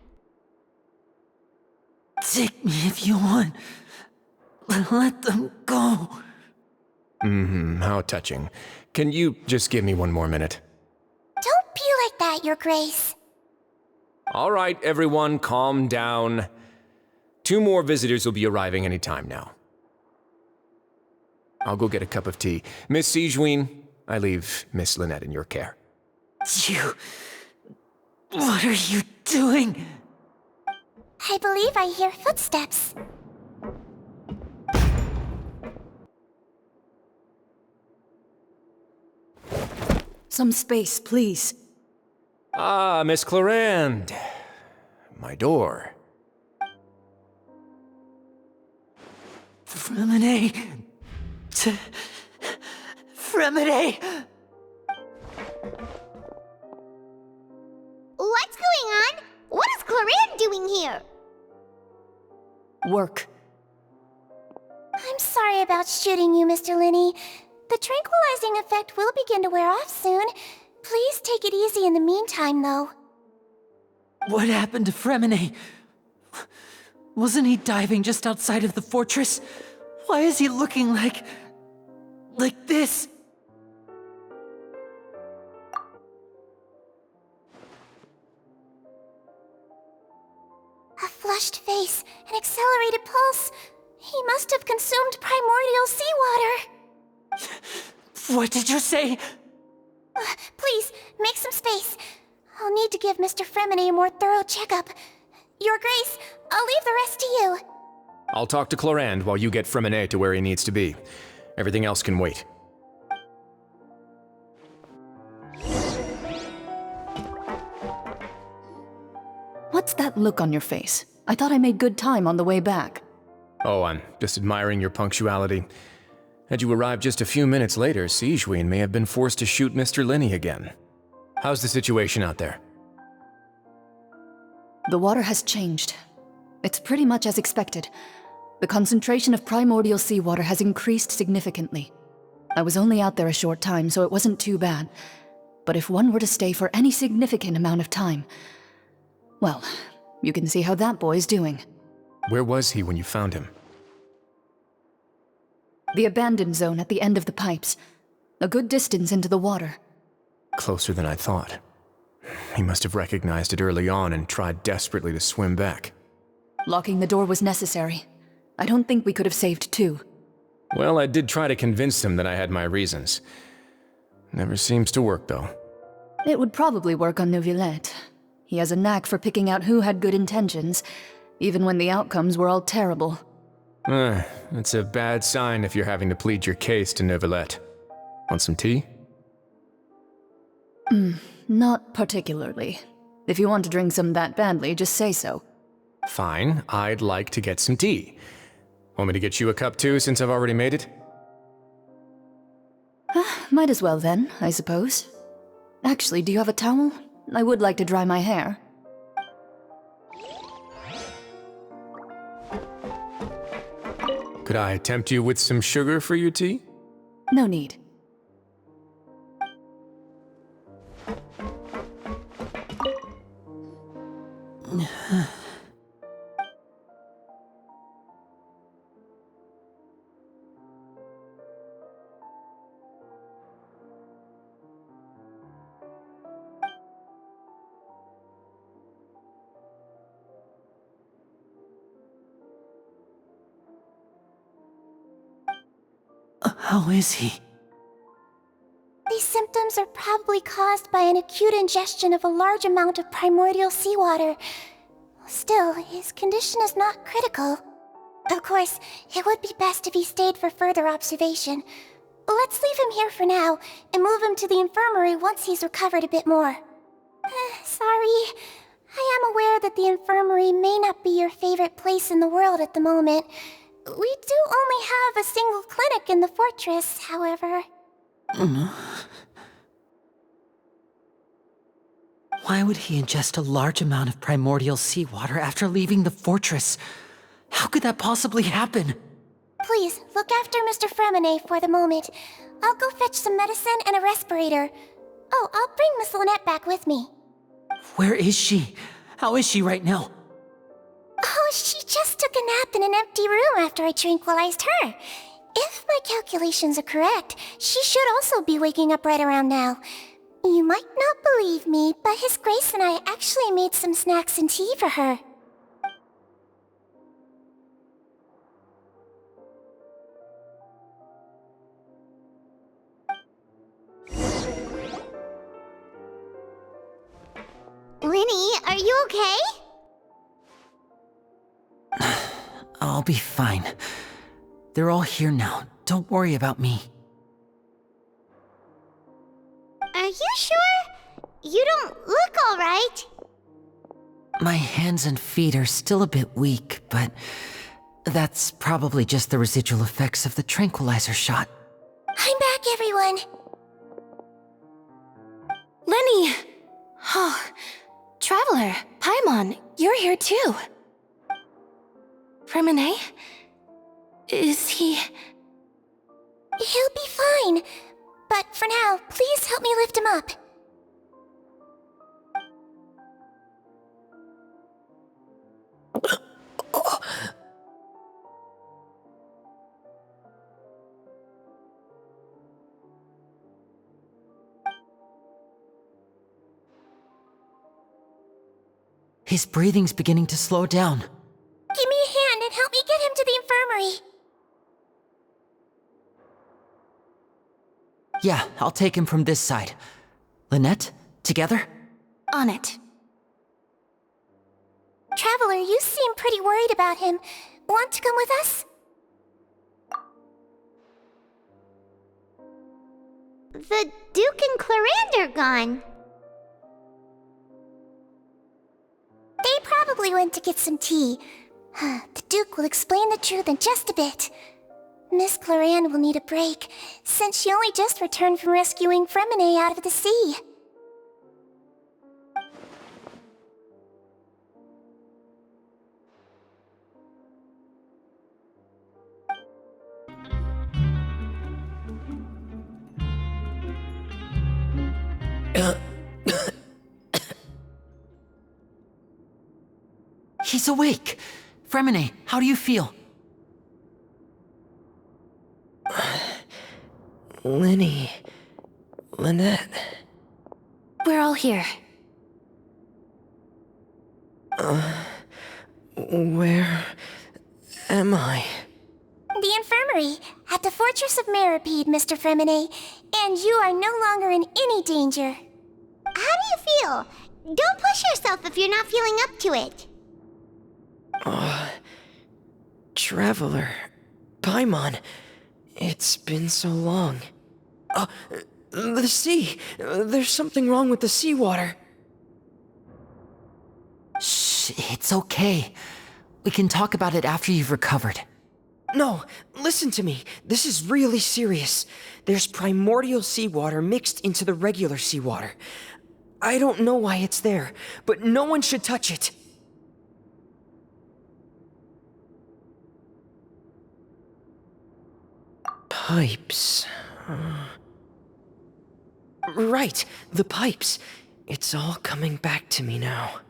Take me if you want. Let them go. How touching. Can you just give me one more minute? Don't be like that, Your Grace. All right, everyone, calm down. 2 more visitors will be arriving any time now. I'll go get a cup of tea. Miss Sigewinne, I leave Miss Lynette in your care. You... What are you doing? I believe I hear footsteps. Some space, please. Ah, Miss Clarande. My door. Fremine... Fremine... What's going on? What is Clarande doing here? Work. I'm sorry about shooting you, Mr. Linney. The tranquilizing effect will begin to wear off soon. Please take it easy in the meantime, though. What happened to Fremine? Wasn't he diving just outside of the fortress? Why is he looking like this? A flushed face, an accelerated pulse. He must have consumed primordial seawater. What did you say? Please, make some space. I'll need to give Mr. Fremine a more thorough checkup. Your Grace, I'll leave the rest to you. I'll talk to Clarande while you get Fremine to where he needs to be. Everything else can wait. What's that look on your face? I thought I made good time on the way back. Oh, I'm just admiring your punctuality. Had you arrived just a few minutes later, Sigewinne may have been forced to shoot Mr. Linney again. How's the situation out there? The water has changed. It's pretty much as expected. The concentration of primordial seawater has increased significantly. I was only out there a short time, so it wasn't too bad. But if one were to stay for any significant amount of time... well, you can see how that boy's doing. Where was he when you found him? The abandoned zone at the end of the pipes. A good distance into the water. Closer than I thought. He must have recognized it early on and tried desperately to swim back. Locking the door was necessary. I don't think we could have saved two. Well, I did try to convince him that I had my reasons. Never seems to work, though. It would probably work on Neuvillette. He has a knack for picking out who had good intentions, even when the outcomes were all terrible. It's a bad sign if you're having to plead your case to Neuvillette. Want some tea? Not particularly. If you want to drink some that badly, just say so. Fine, I'd like to get some tea. Want me to get you a cup too, since I've already made it? Might as well then, I suppose. Actually, do you have a towel? I would like to dry my hair. Could I tempt you with some sugar for your tea? No need. How is he? These symptoms are probably caused by an acute ingestion of a large amount of primordial seawater. Still, his condition is not critical. Of course, it would be best if he stayed for further observation. Let's leave him here for now, and move him to the infirmary once he's recovered a bit more. Sorry. I am aware that the infirmary may not be your favorite place in the world at the moment. We do only have a single clinic in the fortress, however. Why would he ingest a large amount of primordial seawater after leaving the fortress? How could that possibly happen? Please, look after Mr. Fremine for the moment. I'll go fetch some medicine and a respirator. Oh, I'll bring Miss Lynette back with me. Where is she? How is she right now? Oh, she just took a nap in an empty room after I tranquilized her. If my calculations are correct, she should also be waking up right around now. You might not believe me, but His Grace and I actually made some snacks and tea for her. Linny, are you okay? I'll be fine. They're all here now. Don't worry about me. Are you sure? You don't look all right. My hands and feet are still a bit weak, but that's probably just the residual effects of the tranquilizer shot. I'm back, everyone. Lenny! Oh, Traveler, Paimon, you're here too. Fremine? Is he... He'll be fine. But for now, please help me lift him up. His breathing's beginning to slow down. Give me a hand and help me get him to the infirmary. Yeah, I'll take him from this side. Lynette, together? On it. Traveler, you seem pretty worried about him. Want to come with us? The Duke and Clarande are gone. They probably went to get some tea. The Duke will explain the truth in just a bit. Miss Clarande will need a break, since she only just returned from rescuing Fremine out of the sea. He's awake! Fremine, how do you feel? Linny. Lynette. We're all here. Where am I? The infirmary, at the Fortress of Meripede, Mr. Fremine, and you are no longer in any danger. How do you feel? Don't push yourself if you're not feeling up to it. Traveler. Paimon. It's been so long. The sea. There's something wrong with the seawater. Shh, it's okay. We can talk about it after you've recovered. No, listen to me. This is really serious. There's primordial seawater mixed into the regular seawater. I don't know why it's there, but no one should touch it. Pipes. Right, the pipes. It's all coming back to me now.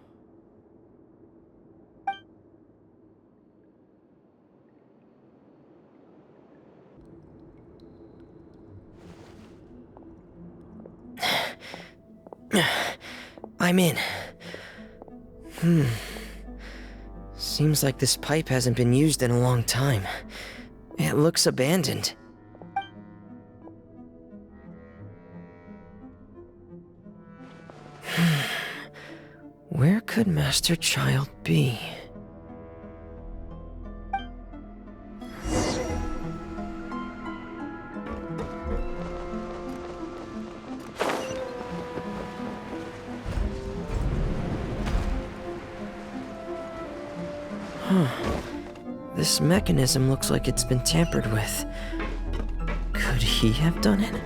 I'm in. Seems like this pipe hasn't been used in a long time. It looks abandoned. Where could Master Child be? This mechanism looks like it's been tampered with. Could he have done it?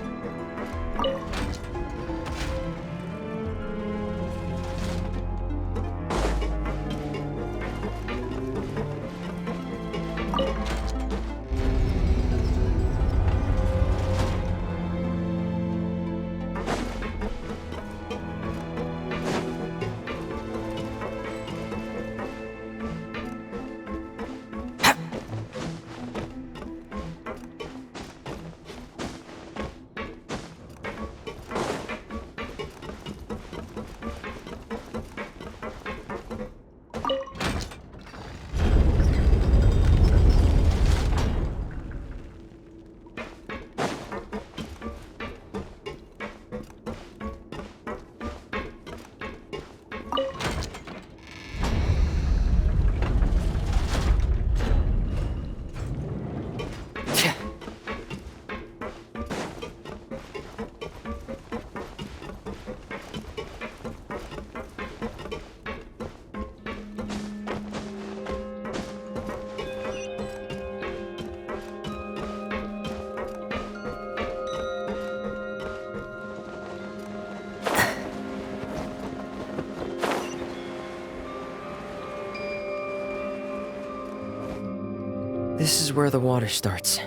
This is where the water starts.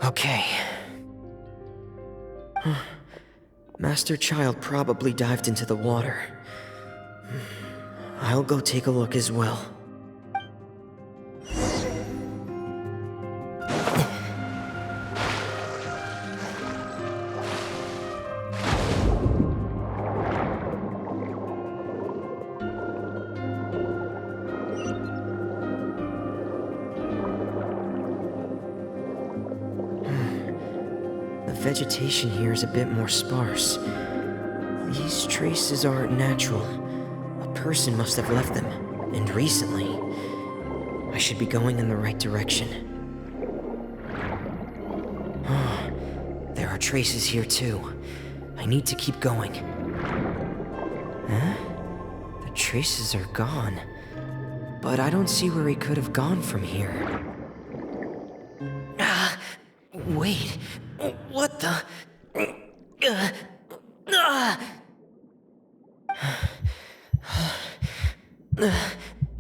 Okay. Master Child probably dived into the water. I'll go take a look as well. The vegetation here is a bit more sparse. These traces aren't natural. A person must have left them, and recently. I should be going in the right direction. There are traces here too. I need to keep going. Huh? The traces are gone. But I don't see where he could have gone from here. Wait. What the?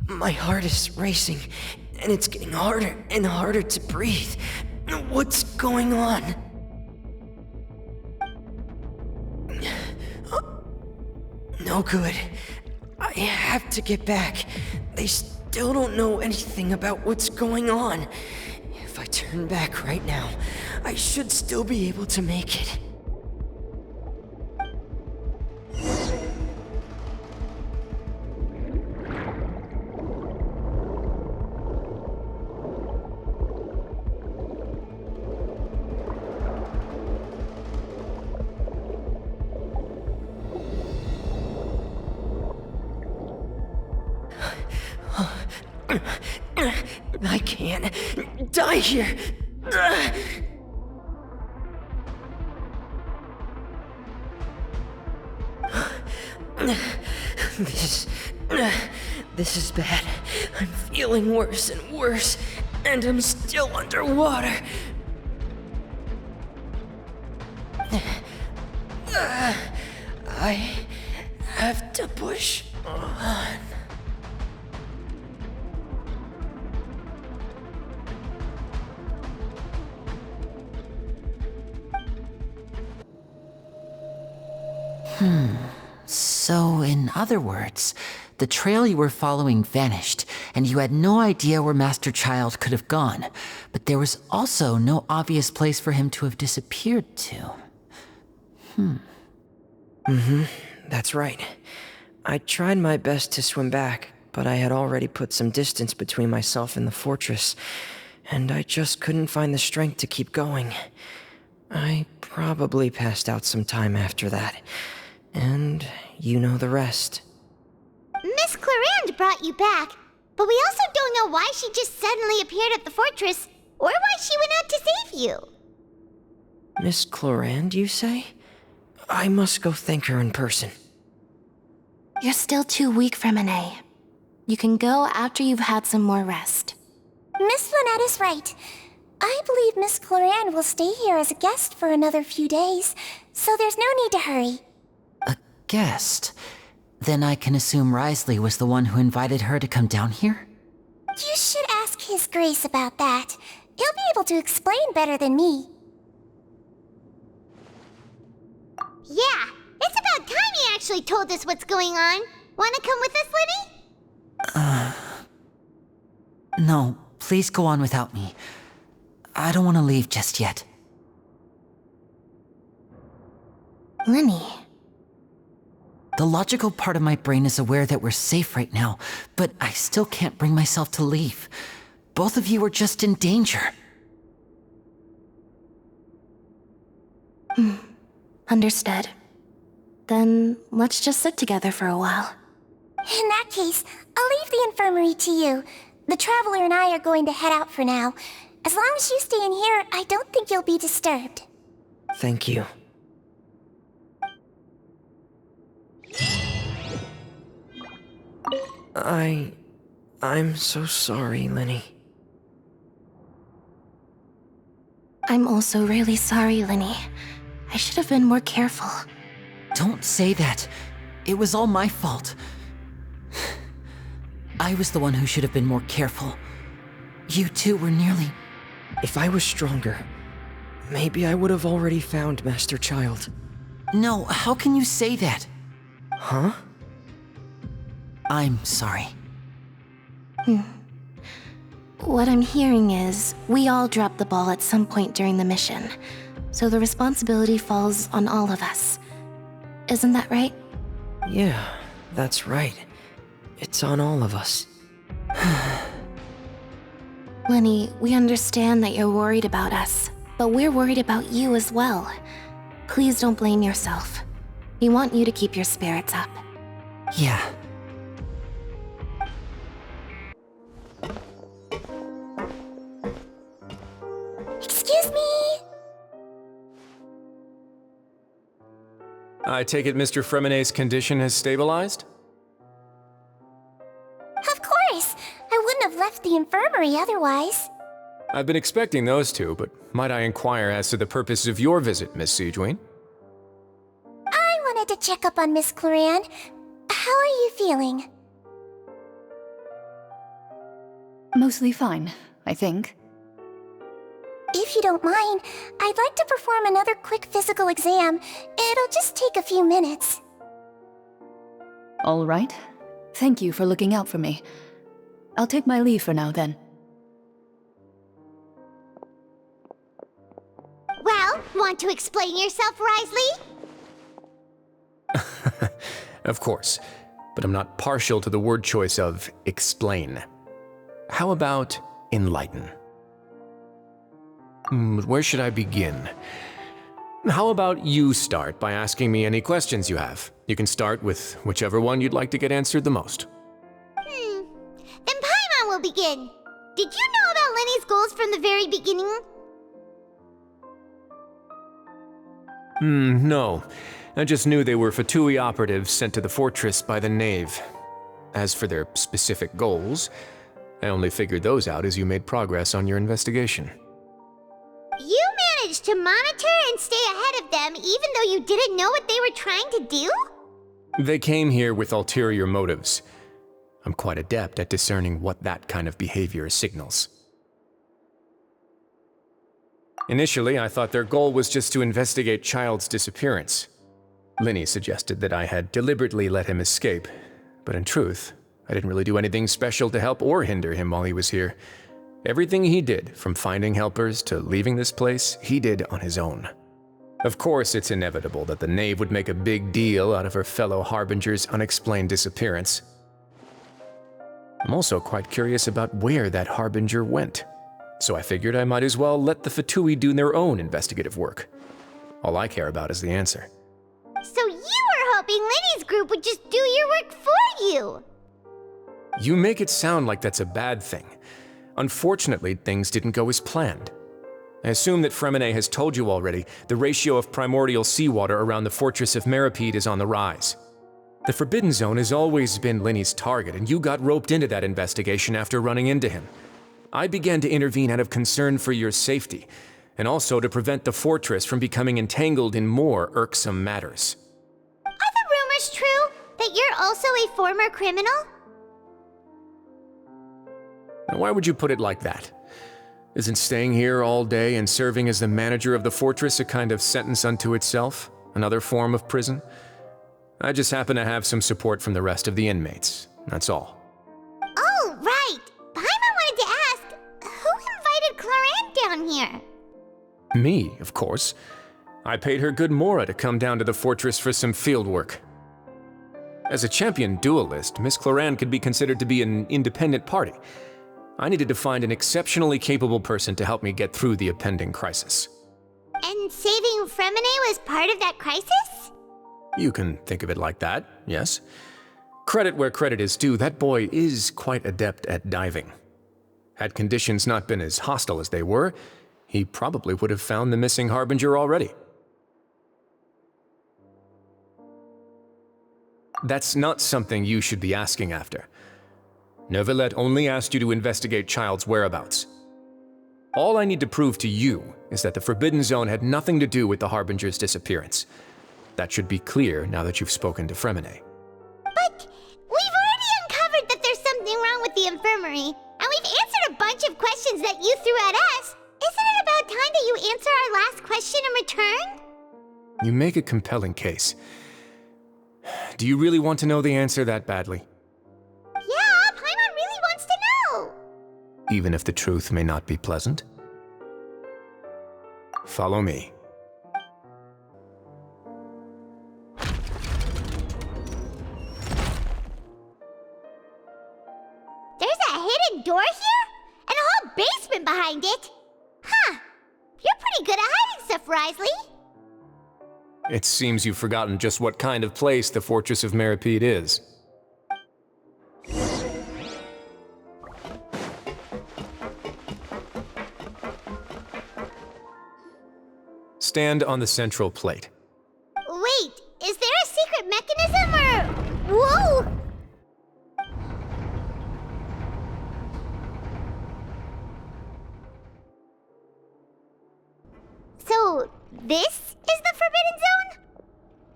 My heart is racing, and it's getting harder and harder to breathe. What's going on? No good. I have to get back. They still don't know anything about what's going on. If I turn turn back right now. I should still be able to make it. I can't die here. This is bad. I'm feeling worse and worse, and I'm still underwater. I have to push on. So, in other words, the trail you were following vanished, and you had no idea where Master Child could have gone, but there was also no obvious place for him to have disappeared to. That's right. I tried my best to swim back, but I had already put some distance between myself and the fortress, and I just couldn't find the strength to keep going. I probably passed out some time after that, and you know the rest. Miss Clarande brought you back, but we also don't know why she just suddenly appeared at the fortress, or why she went out to save you. Miss Clarande, you say? I must go thank her in person. You're still too weak, Fremine. You can go after you've had some more rest. Miss Lynette is right. I believe Miss Clarande will stay here as a guest for another few days, so there's no need to hurry. A guest? Then I can assume Risley was the one who invited her to come down here? You should ask His Grace about that. He'll be able to explain better than me. Yeah, it's about time he actually told us what's going on. Wanna come with us, Lenny? No, please go on without me. I don't want to leave just yet. Lenny. The logical part of my brain is aware that we're safe right now, but I still can't bring myself to leave. Both of you are just in danger. Understood. Then let's just sit together for a while. In that case, I'll leave the infirmary to you. The Traveler and I are going to head out for now. As long as you stay in here, I don't think you'll be disturbed. Thank you. I'm so sorry, Lenny. I'm also really sorry, Lenny. I should have been more careful. Don't say that. It was all my fault. I was the one who should have been more careful. You two were nearly... If I was stronger, maybe I would have already found Master Child. No, how can you say that? Huh? I'm sorry. What I'm hearing is, we all dropped the ball at some point during the mission, so the responsibility falls on all of us. Isn't that right? Yeah, that's right. It's on all of us. Lenny, we understand that you're worried about us, but we're worried about you as well. Please don't blame yourself. We want you to keep your spirits up. Yeah. Excuse me! I take it Mr. Fremine's condition has stabilized? Of course! I wouldn't have left the infirmary otherwise. I've been expecting those two, but might I inquire as to the purpose of your visit, Miss Siegewien? I wanted to check up on Miss Clarande. How are you feeling? Mostly fine, I think. If you don't mind, I'd like to perform another quick physical exam. It'll just take a few minutes. All right. Thank you for looking out for me. I'll take my leave for now, then. want to explain yourself, Risley? Of course, but I'm not partial to the word choice of explain. How about enlighten? Where should I begin? How about you start by asking me any questions you have? You can start with whichever one you'd like to get answered the most. Then Paimon will begin. Did you know about Lenny's goals from the very beginning? No. I just knew they were Fatui operatives sent to the fortress by the Knave. As for their specific goals, I only figured those out as you made progress on your investigation. You managed to monitor and stay ahead of them even though you didn't know what they were trying to do? They came here with ulterior motives. I'm quite adept at discerning what that kind of behavior signals. Initially, I thought their goal was just to investigate Child's disappearance. Linny suggested that I had deliberately let him escape, but in truth, I didn't really do anything special to help or hinder him while he was here. Everything he did, from finding helpers to leaving this place, he did on his own. Of course, it's inevitable that the Knave would make a big deal out of her fellow Harbinger's unexplained disappearance. I'm also quite curious about where that Harbinger went, so I figured I might as well let the Fatui do their own investigative work. All I care about is the answer. So you were hoping Lenny's group would just do your work for you! You make it sound like that's a bad thing. Unfortunately, things didn't go as planned. I assume that Fremine has told you already, the ratio of primordial seawater around the fortress of Meripede is on the rise. The Forbidden Zone has always been Lenny's target, and you got roped into that investigation after running into him. I began to intervene out of concern for your safety, and also to prevent the fortress from becoming entangled in more irksome matters. Are the rumors true? That you're also a former criminal? Now, why would you put it like that? Isn't staying here all day and serving as the manager of the fortress a kind of sentence unto itself? Another form of prison? I just happen to have some support from the rest of the inmates, that's all. Oh, right! Paimon wanted to ask, who invited Cloran down here? Me, of course. I paid her good mora to come down to the fortress for some field work. As a champion duelist, Miss Cloran could be considered to be an independent party. I needed to find an exceptionally capable person to help me get through the impending crisis. And saving Fremine was part of that crisis? You can think of it like that, yes. Credit where credit is due, that boy is quite adept at diving. Had conditions not been as hostile as they were, he probably would have found the missing Harbinger already. That's not something you should be asking after. Neuvillette only asked you to investigate Child's whereabouts. All I need to prove to you is that the Forbidden Zone had nothing to do with the Harbinger's disappearance. That should be clear now that you've spoken to Fremine. But we've already uncovered that there's something wrong with the infirmary, and we've answered a bunch of questions that you threw at us. Isn't it about time that you answer our last question in return? You make a compelling case. Do you really want to know the answer that badly? Yeah, Paimon really wants to know! Even if the truth may not be pleasant? Follow me. There's a hidden door here? And a whole basement behind it? Huh. You're pretty good at hiding stuff, Risley. It seems you've forgotten just what kind of place the Fortress of Meripede is. Stand on the central plate. Wait, is there a secret mechanism or... Whoa! So, this is the Forbidden Zone?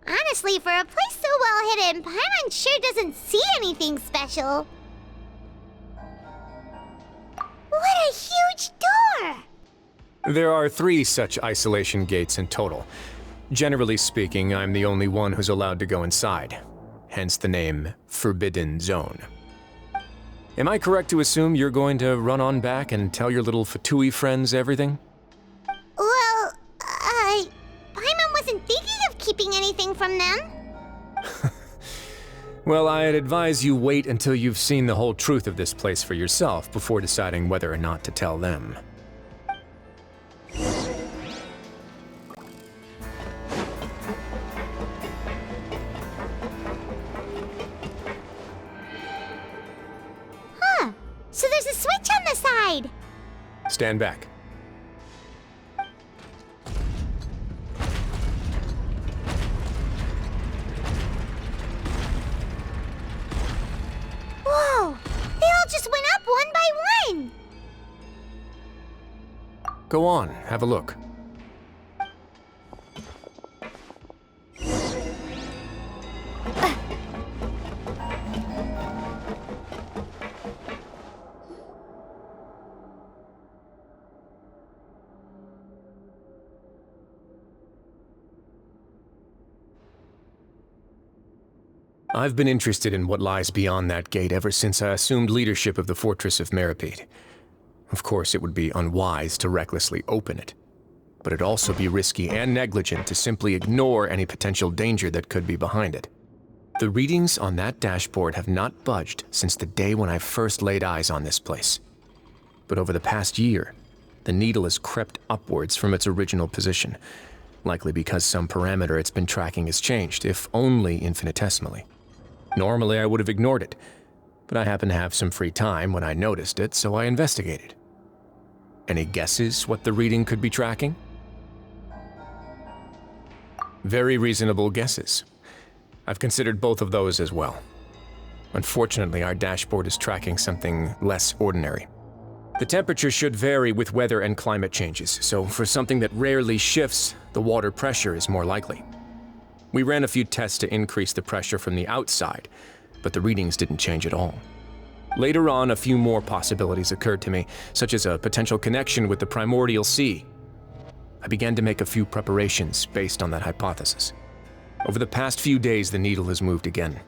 Honestly, for a place so well hidden, Paimon sure doesn't see anything special. What a huge door! There are 3 such isolation gates in total. Generally speaking, I'm the only one who's allowed to go inside. Hence the name Forbidden Zone. Am I correct to assume you're going to run on back and tell your little Fatui friends everything? Well, keeping anything from them? Well, I'd advise you wait until you've seen the whole truth of this place for yourself before deciding whether or not to tell them. Huh. So there's a switch on the side. Stand back. Whoa! They all just went up one by one! Go on, have a look. I've been interested in what lies beyond that gate ever since I assumed leadership of the Fortress of Meripede. Of course, it would be unwise to recklessly open it, but it'd also be risky and negligent to simply ignore any potential danger that could be behind it. The readings on that dashboard have not budged since the day when I first laid eyes on this place. But over the past year, the needle has crept upwards from its original position, likely because some parameter it's been tracking has changed, if only infinitesimally. Normally, I would have ignored it, but I happened to have some free time when I noticed it, so I investigated. Any guesses what the reading could be tracking? Very reasonable guesses. I've considered both of those as well. Unfortunately, our dashboard is tracking something less ordinary. The temperature should vary with weather and climate changes, so for something that rarely shifts, the water pressure is more likely. We ran a few tests to increase the pressure from the outside, but the readings didn't change at all. Later on, a few more possibilities occurred to me, such as a potential connection with the primordial sea. I began to make a few preparations based on that hypothesis. Over the past few days, the needle has moved again.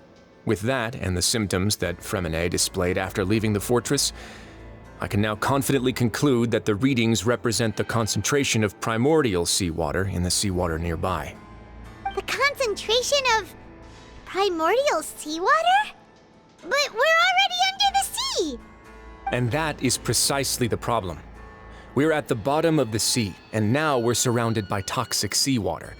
With that, and the symptoms that Fremine displayed after leaving the fortress, I can now confidently conclude that the readings represent the concentration of primordial seawater in the seawater nearby. The concentration of primordial seawater? But we're already under the sea! And that is precisely the problem. We're at the bottom of the sea, and now we're surrounded by toxic seawater.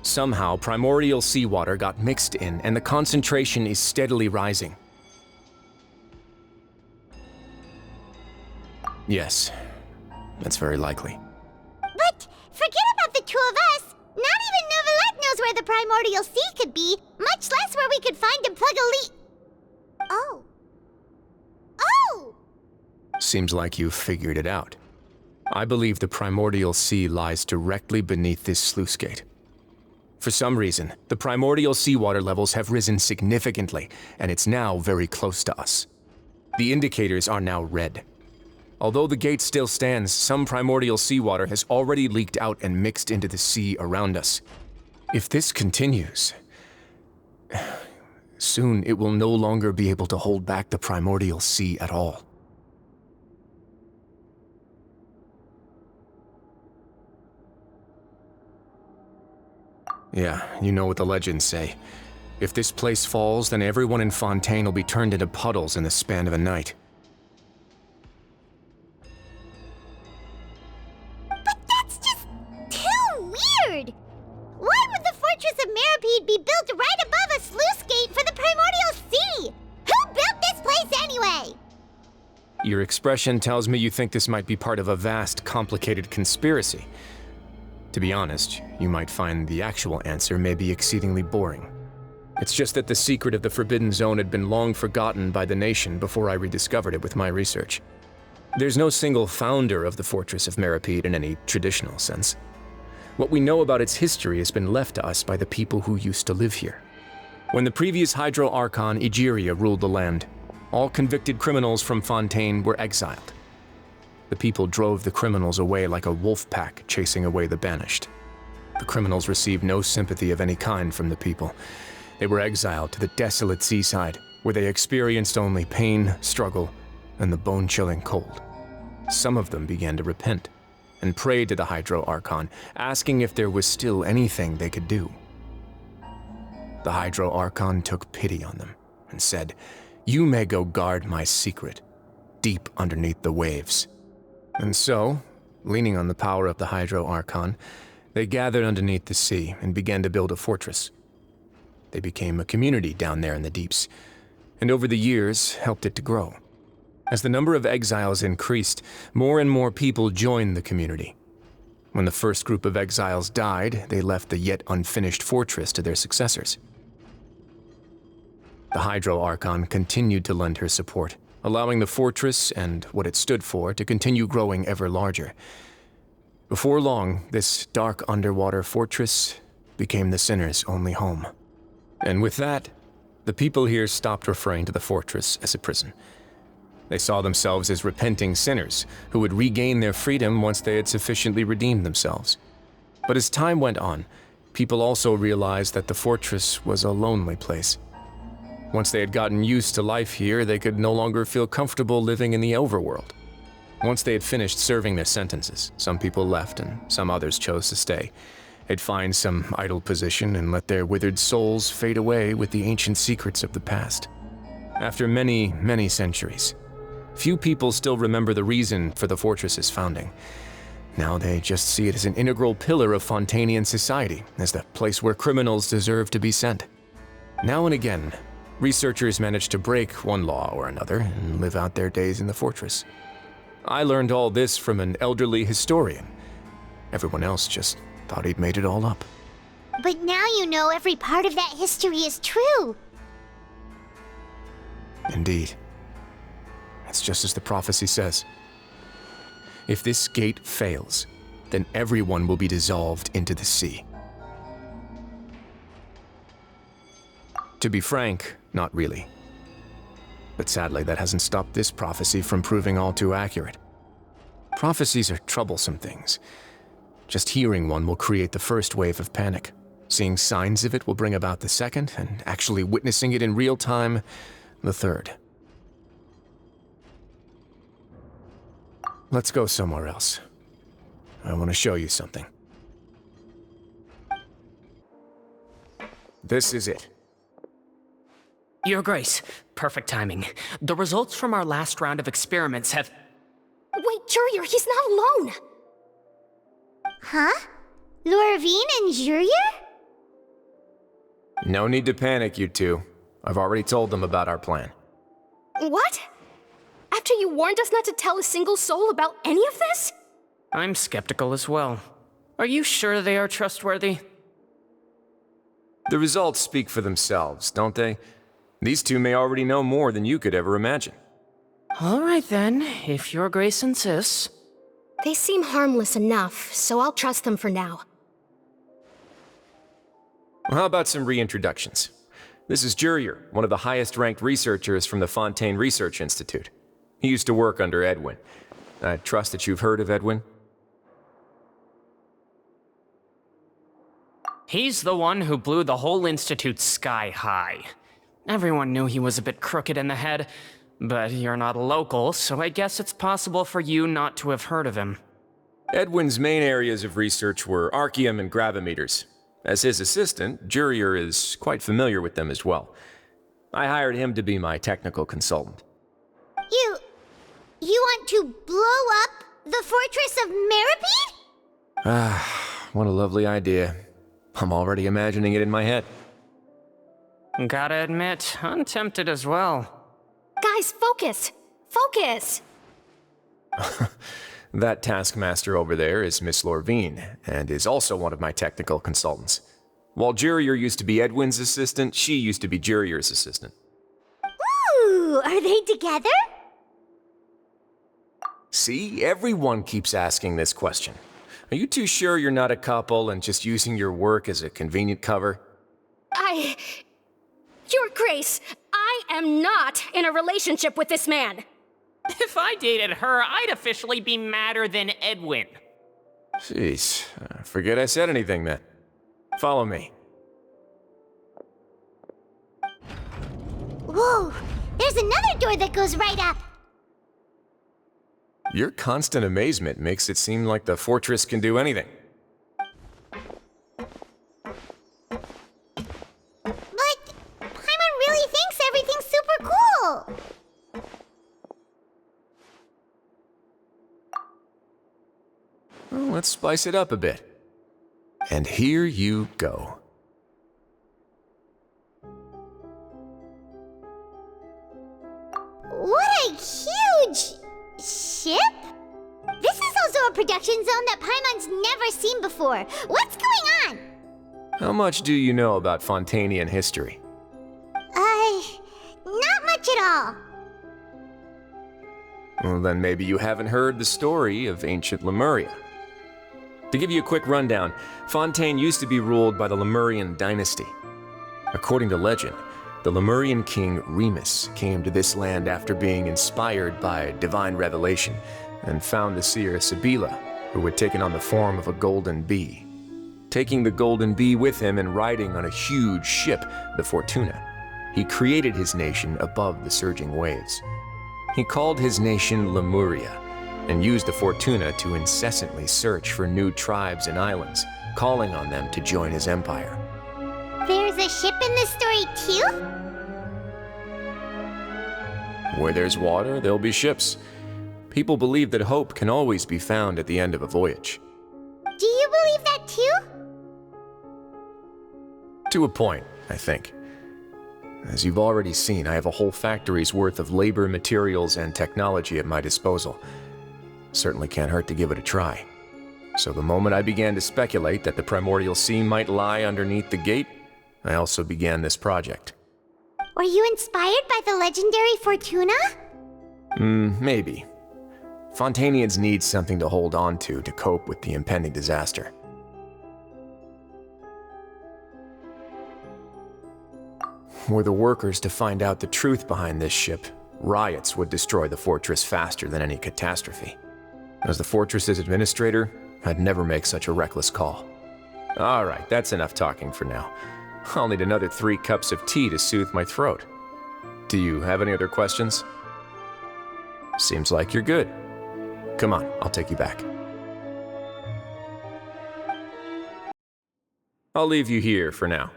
Somehow, primordial seawater got mixed in, and the concentration is steadily rising. Yes, that's very likely. But forget about the two of us! Not even Novelette knows where the primordial sea could be, much less where we could find and plug a leak. Oh. Oh! Seems like you've figured it out. I believe the primordial sea lies directly beneath this sluice gate. For some reason, the primordial seawater levels have risen significantly, and it's now very close to us. The indicators are now red. Although the gate still stands, some primordial seawater has already leaked out and mixed into the sea around us. If this continues, soon it will no longer be able to hold back the primordial sea at all. Yeah, you know what the legends say. If this place falls, then everyone in Fontaine will be turned into puddles in the span of a night. But that's just too weird! Why would the Fortress of Meripede be built right above a sluice gate for the primordial sea? Who built this place anyway? Your expression tells me you think this might be part of a vast, complicated conspiracy. To be honest, you might find the actual answer may be exceedingly boring. It's just that the secret of the Forbidden Zone had been long forgotten by the nation before I rediscovered it with my research. There's no single founder of the Fortress of Meripede in any traditional sense. What we know about its history has been left to us by the people who used to live here. When the previous Hydro Archon Egeria ruled the land, all convicted criminals from Fontaine were exiled. The people drove the criminals away like a wolf pack chasing away the banished. The criminals received no sympathy of any kind from the people. They were exiled to the desolate seaside, where they experienced only pain, struggle, and the bone-chilling cold. Some of them began to repent, and prayed to the Hydro Archon, asking if there was still anything they could do. the Hydro Archon took pity on them and said, "You may go guard my secret, deep underneath the waves." And so, leaning on the power of the Hydro Archon, they gathered underneath the sea and began to build a fortress. They became a community down there in the deeps, and over the years helped it to grow. As the number of exiles increased, more and more people joined the community. When the first group of exiles died, they left the yet unfinished fortress to their successors. The Hydro Archon continued to lend her support, allowing the fortress and what it stood for to continue growing ever larger. Before long, this dark underwater fortress became the Sinner's only home. And with that, the people here stopped referring to the fortress as a prison. They saw themselves as repenting sinners who would regain their freedom once they had sufficiently redeemed themselves. But as time went on, people also realized that the fortress was a lonely place. Once they had gotten used to life here, they could no longer feel comfortable living in the overworld. Once they had finished serving their sentences, some people left and some others chose to stay. They'd find some idle position and let their withered souls fade away with the ancient secrets of the past. After many, many centuries, few people still remember the reason for the fortress's founding. Now they just see it as an integral pillar of Fontanian society, as the place where criminals deserve to be sent. Now and again, researchers manage to break one law or another and live out their days in the fortress. I learned all this from an elderly historian. Everyone else just thought he'd made it all up. But now you know every part of that history is true. Indeed. It's just as the prophecy says. If this gate fails, then everyone will be dissolved into the sea. To be frank, not really. But sadly, that hasn't stopped this prophecy from proving all too accurate. Prophecies are troublesome things. Just hearing one will create the first wave of panic. Seeing signs of it will bring about the second, and actually witnessing it in real time, the third. Let's go somewhere else. I want to show you something. This is it. Your Grace, perfect timing. The results from our last round of experiments have... Wait, Jurier, he's not alone! Huh? Lorvine and Jurier? No need to panic, you two. I've already told them about our plan. What? After you warned us not to tell a single soul about any of this? I'm skeptical as well. Are you sure they are trustworthy? The results speak for themselves, don't they? These two may already know more than you could ever imagine. All right then, if Your Grace insists. They seem harmless enough, so I'll trust them for now. Well, how about some reintroductions? This is Jurier, one of the highest-ranked researchers from the Fontaine Research Institute. He used to work under Edwin. I trust that you've heard of Edwin? He's the one who blew the whole institute sky high. Everyone knew he was a bit crooked in the head, but you're not a local, so I guess it's possible for you not to have heard of him. Edwin's main areas of research were archaeum and gravimeters. As his assistant, Jurier is quite familiar with them as well. I hired him to be my technical consultant. You want to blow up the fortress of Meripede? Ah, what a lovely idea. I'm already imagining it in my head. Gotta admit, I'm tempted as well. Guys, focus! Focus! That taskmaster over there is Miss Lorvine, and is also one of my technical consultants. While Jurier used to be Edwin's assistant, she used to be Jurier's assistant. Ooh, are they together? See, everyone keeps asking this question. Are you too sure you're not a couple and just using your work as a convenient cover? Your Grace, I am not in a relationship with this man. If I dated her, I'd officially be madder than Edwin. Jeez, forget I said anything then. Follow me. Whoa, there's another door that goes right up. Your constant amazement makes it seem like the fortress can do anything. But Let's spice it up a bit. And here you go. What a huge ship! This is also a production zone that Paimon's never seen before. What's going on? How much do you know about Fontanian history? Not much at all. Well, then maybe you haven't heard the story of ancient Lemuria. To give you a quick rundown, Fontaine used to be ruled by the Lemurian dynasty. According to legend, the Lemurian king Remus came to this land after being inspired by divine revelation and found the seer Sibila, who had taken on the form of a golden bee. Taking the golden bee with him and riding on a huge ship, the Fortuna, he created his nation above the surging waves. He called his nation Lemuria and used the Fortuna to incessantly search for new tribes and islands, calling on them to join his empire. There's a ship in this story too? Where there's water, there'll be ships. People believe that hope can always be found at the end of a voyage. Do you believe that too? To a point, I think. As you've already seen, I have a whole factory's worth of labor, materials, and technology at my disposal. Certainly can't hurt to give it a try. So the moment I began to speculate that the primordial sea might lie underneath the gate, I also began this project. Were you inspired by the legendary Fortuna? Maybe. Fontanians need something to hold on to cope with the impending disaster. Were the workers to find out the truth behind this ship, riots would destroy the fortress faster than any catastrophe. As the fortress's administrator, I'd never make such a reckless call. All right, that's enough talking for now. I'll need another 3 cups of tea to soothe my throat. Do you have any other questions? Seems like you're good. Come on, I'll take you back. I'll leave you here for now.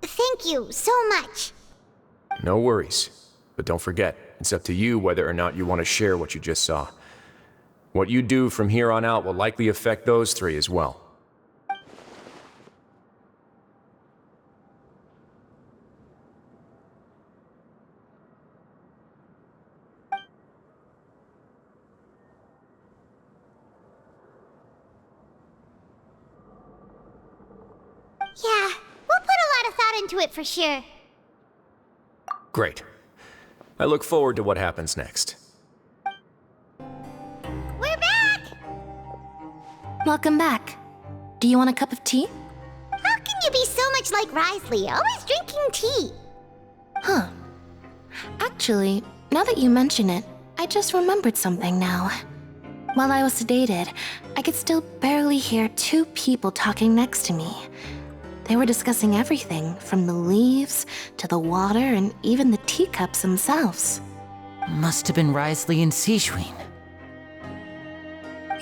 Thank you so much. No worries. But don't forget, it's up to you whether or not you want to share what you just saw. What you do from here on out will likely affect those 3 as well. Yeah, we'll put a lot of thought into it for sure. Great. I look forward to what happens next. We're back! Welcome back. Do you want a cup of tea? How can you be so much like Risley, always drinking tea? Huh. Actually, now that you mention it, I just remembered something now. While I was sedated, I could still barely hear 2 people talking next to me. They were discussing everything, from the leaves to the water and even the teacups themselves. Must have been Risley and Sijween.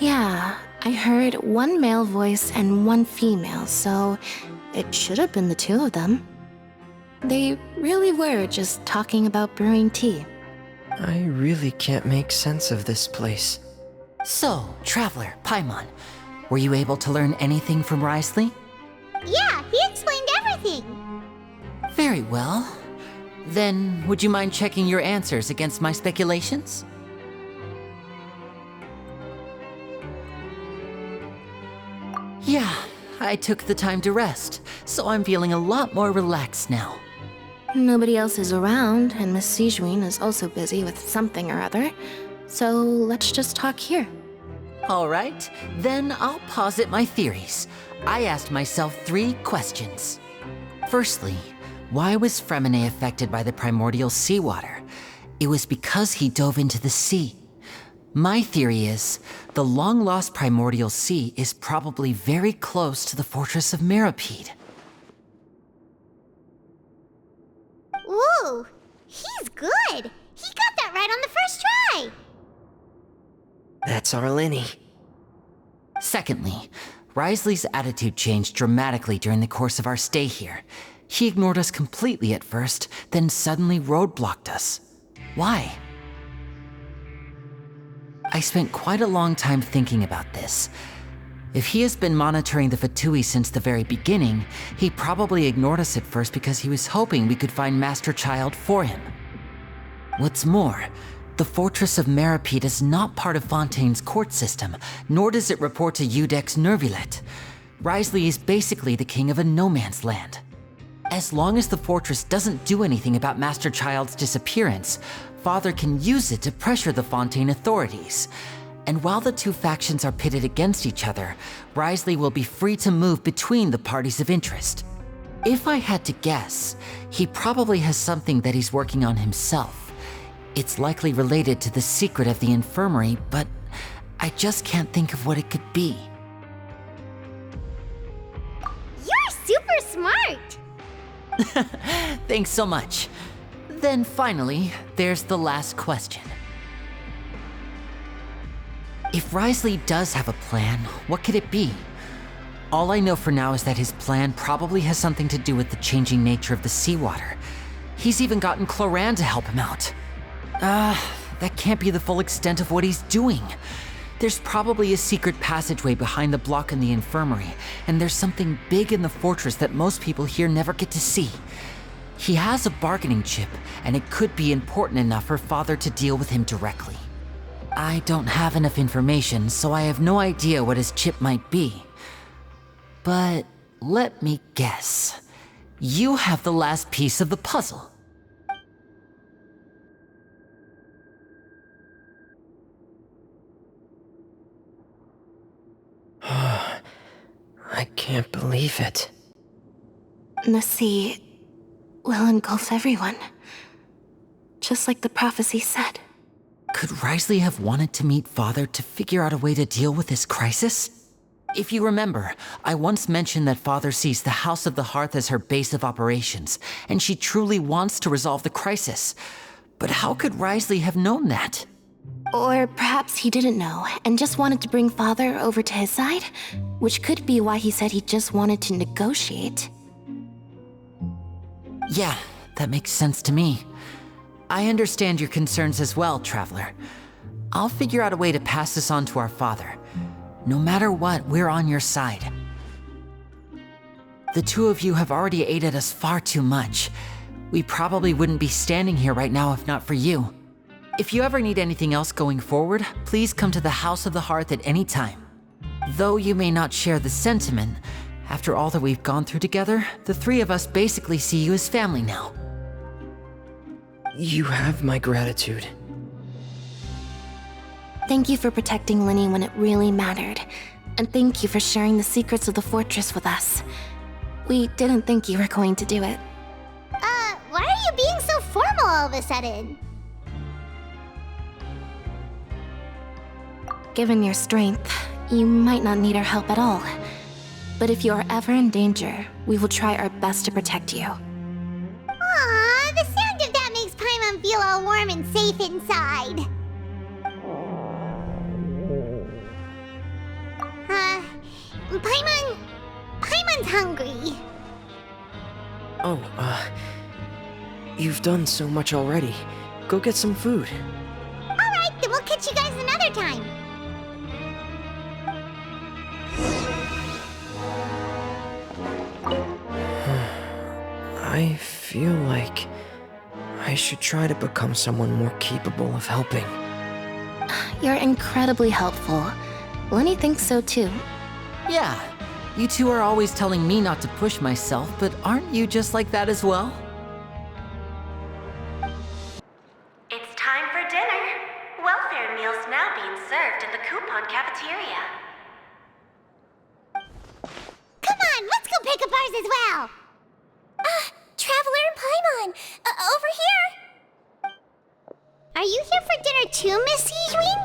Yeah, I heard 1 male voice and 1 female, so it should have been the 2 of them. They really were just talking about brewing tea. I really can't make sense of this place. So, Traveler, Paimon, were you able to learn anything from Risley? Yeah, he explained everything. Very well. Then, would you mind checking your answers against my speculations? Yeah, I took the time to rest, so I'm feeling a lot more relaxed now. Nobody else is around, and Miss Sijween is also busy with something or other, so let's just talk here. All right, then I'll posit my theories. I asked myself 3 questions. Firstly, why was Fremine affected by the primordial seawater? It was because he dove into the sea. My theory is, the long-lost primordial sea is probably very close to the fortress of Mirapede. Whoa, he's good. He got that right on the first try. That's our Linny. Secondly, Risley's attitude changed dramatically during the course of our stay here. He ignored us completely at first, then suddenly roadblocked us. Why? I spent quite a long time thinking about this. If he has been monitoring the Fatui since the very beginning, he probably ignored us at first because he was hoping we could find Master Child for him. What's more, the Fortress of Meripede is not part of Fontaine's court system, nor does it report to Iudex Nervulet. Wriothesley is basically the king of a no-man's land. As long as the fortress doesn't do anything about Master Child's disappearance, Father can use it to pressure the Fontaine authorities. And while the two factions are pitted against each other, Wriothesley will be free to move between the parties of interest. If I had to guess, he probably has something that he's working on himself. It's likely related to the secret of the infirmary, but I just can't think of what it could be. You're super smart! Thanks so much. Then finally, there's the last question. If Wriothesley does have a plan, what could it be? All I know for now is that his plan probably has something to do with the changing nature of the seawater. He's even gotten Cloran to help him out. That can't be the full extent of what he's doing. There's probably a secret passageway behind the block in the infirmary, and there's something big in the fortress that most people here never get to see. He has a bargaining chip, and it could be important enough for Father to deal with him directly. I don't have enough information, so I have no idea what his chip might be. But let me guess. You have the last piece of the puzzle. I can't believe it. The sea will engulf everyone. Just like the prophecy said. Could Wriothesley have wanted to meet Father to figure out a way to deal with this crisis? If you remember, I once mentioned that Father sees the House of the Hearth as her base of operations, and she truly wants to resolve the crisis. But how could Wriothesley have known that? Or perhaps he didn't know and just wanted to bring Father over to his side, which could be why he said he just wanted to negotiate. Yeah, that makes sense to me. I understand your concerns as well, Traveler. I'll figure out a way to pass this on to our father. No matter what, we're on your side. The two of you have already aided us far too much. We probably wouldn't be standing here right now if not for you. If you ever need anything else going forward, please come to the House of the Hearth at any time. Though you may not share the sentiment, after all that we've gone through together, the three of us basically see you as family now. You have my gratitude. Thank you for protecting Linny when it really mattered. And thank you for sharing the secrets of the fortress with us. We didn't think you were going to do it. Why are you being so formal all of a sudden? Given your strength, you might not need our help at all. But if you are ever in danger, we will try our best to protect you. Aww, the sound of that makes Paimon feel all warm and safe inside. Paimon's hungry. Oh, you've done so much already. Go get some food. Alright, then we'll catch you guys another time. I feel like I should try to become someone more capable of helping. You're incredibly helpful. Lenny thinks so too. Yeah, you two are always telling me not to push myself, but aren't you just like that as well? It's time for dinner. Welfare meals now being served in the coupon cafeteria. Come on, let's go pick up ours as well. Traveler and Paimon, over here. Are you here for dinner too, Miss Sijween?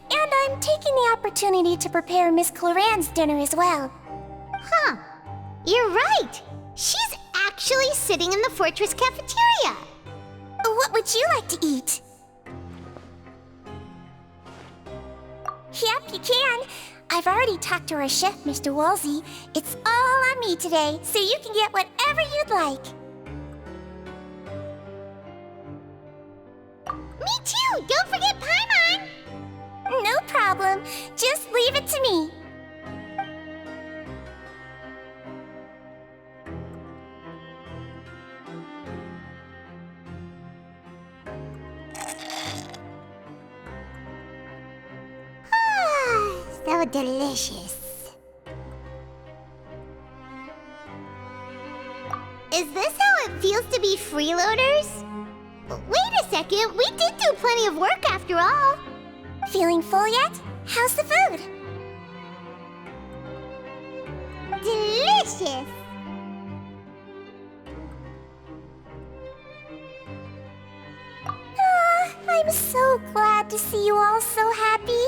And I'm taking the opportunity to prepare Miss Cloran's dinner as well. Huh. You're right. She's actually sitting in the fortress cafeteria. What would you like to eat? Yep, you can. I've already talked to our chef, Mr. Wolsey. It's all on me today, so you can get whatever you'd like. Me too! Don't forget Paimon! no problem. Just leave it to me. So delicious. Is this how it feels to be freeloaders? Wait a second, we did do plenty of work after all. Feeling full yet? How's the food? Delicious! I'm so glad to see you all so happy.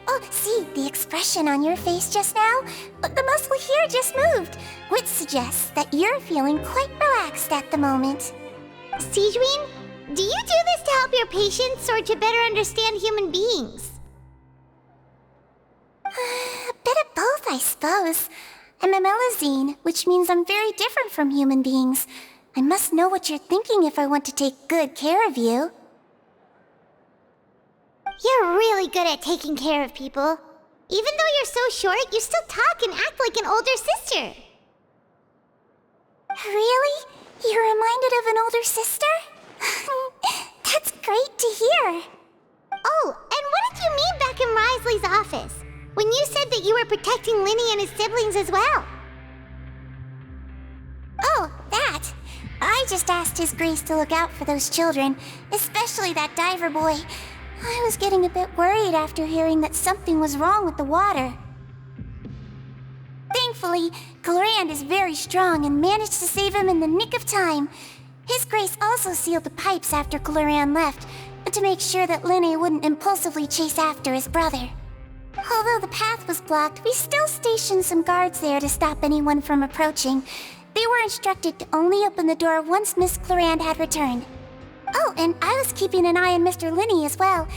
Oh, see, the expression on your face just now? The muscle here just moved, which suggests that you're feeling quite relaxed at the moment. Sijuin, do you do this to help your patients or to better understand human beings? A bit of both, I suppose. I'm a Melazine, which means I'm very different from human beings. I must know what you're thinking if I want to take good care of you. You're really good at taking care of people. Even though you're so short, you still talk and act like an older sister. Really? You're reminded of an older sister? That's great to hear. Oh, and what did you mean back in Risley's office? When you said that you were protecting Linny and his siblings as well? Oh, that. I just asked His Grace to look out for those children, especially that diver boy. I was getting a bit worried after hearing that something was wrong with the water. Thankfully, Glorand is very strong and managed to save him in the nick of time. His Grace also sealed the pipes after Glorand left, to make sure that Linny wouldn't impulsively chase after his brother. Although the path was blocked, we still stationed some guards there to stop anyone from approaching. They were instructed to only open the door once Miss Glorand had returned. Oh, and I was keeping an eye on Mr. Linny as well.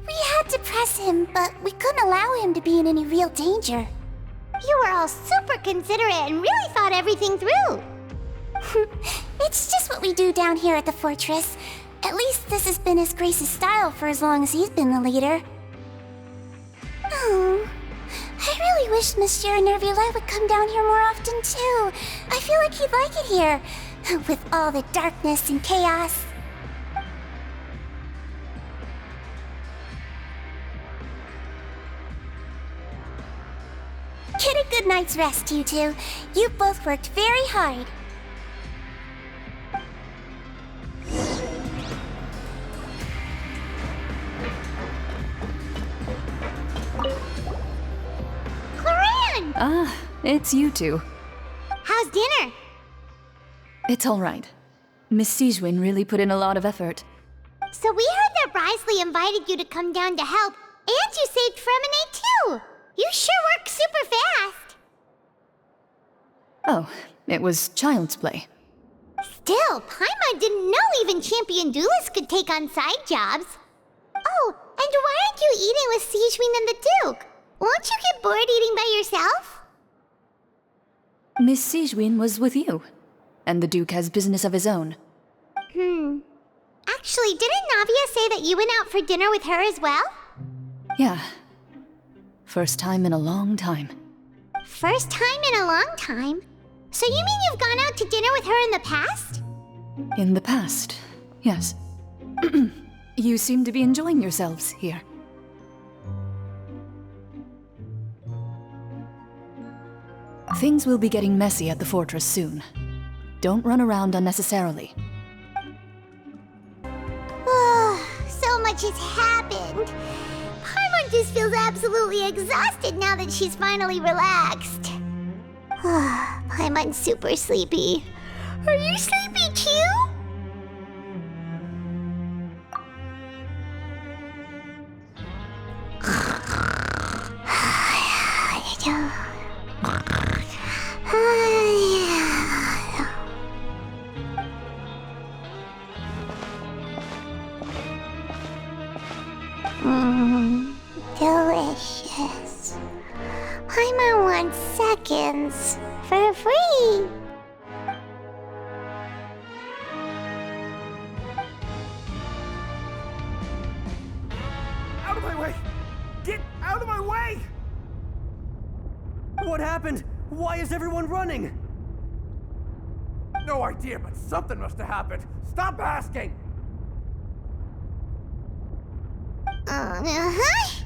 We had to press him, but we couldn't allow him to be in any real danger. You were all super considerate and really thought everything through. It's just what we do down here at the fortress. At least this has been His Grace's style for as long as he's been the leader. Oh, I really wish Monsieur Nervula would come down here more often too. I feel like he'd like it here, with all the darkness and chaos. Get a good night's rest, you two. You both worked very hard. Glorand! Ah, it's you two. How's dinner? It's all right. Miss Sijuin really put in a lot of effort. So we heard that Risley invited you to come down to help, and you saved Fremonade too! You sure work super fast! Oh, it was child's play. Still, Paimon didn't know even champion duelists could take on side jobs. Oh, and why aren't you eating with Sijuin and the Duke? Won't you get bored eating by yourself? Miss Sijuin was with you, and the Duke has business of his own. Actually, didn't Navia say that you went out for dinner with her as well? Yeah. First time in a long time. First time in a long time? So you mean you've gone out to dinner with her in the past? In the past, yes. You seem to be enjoying yourselves here. Things will be getting messy at the fortress soon. Don't run around unnecessarily. So much has happened. Paimon just feels absolutely exhausted now that she's finally relaxed. Paimon's super sleepy. Are you sleepy too? Delicious. Paimon wants seconds for free. Out of my way! Get happened? Why is everyone running? No idea, but something must have happened. Stop asking! Who's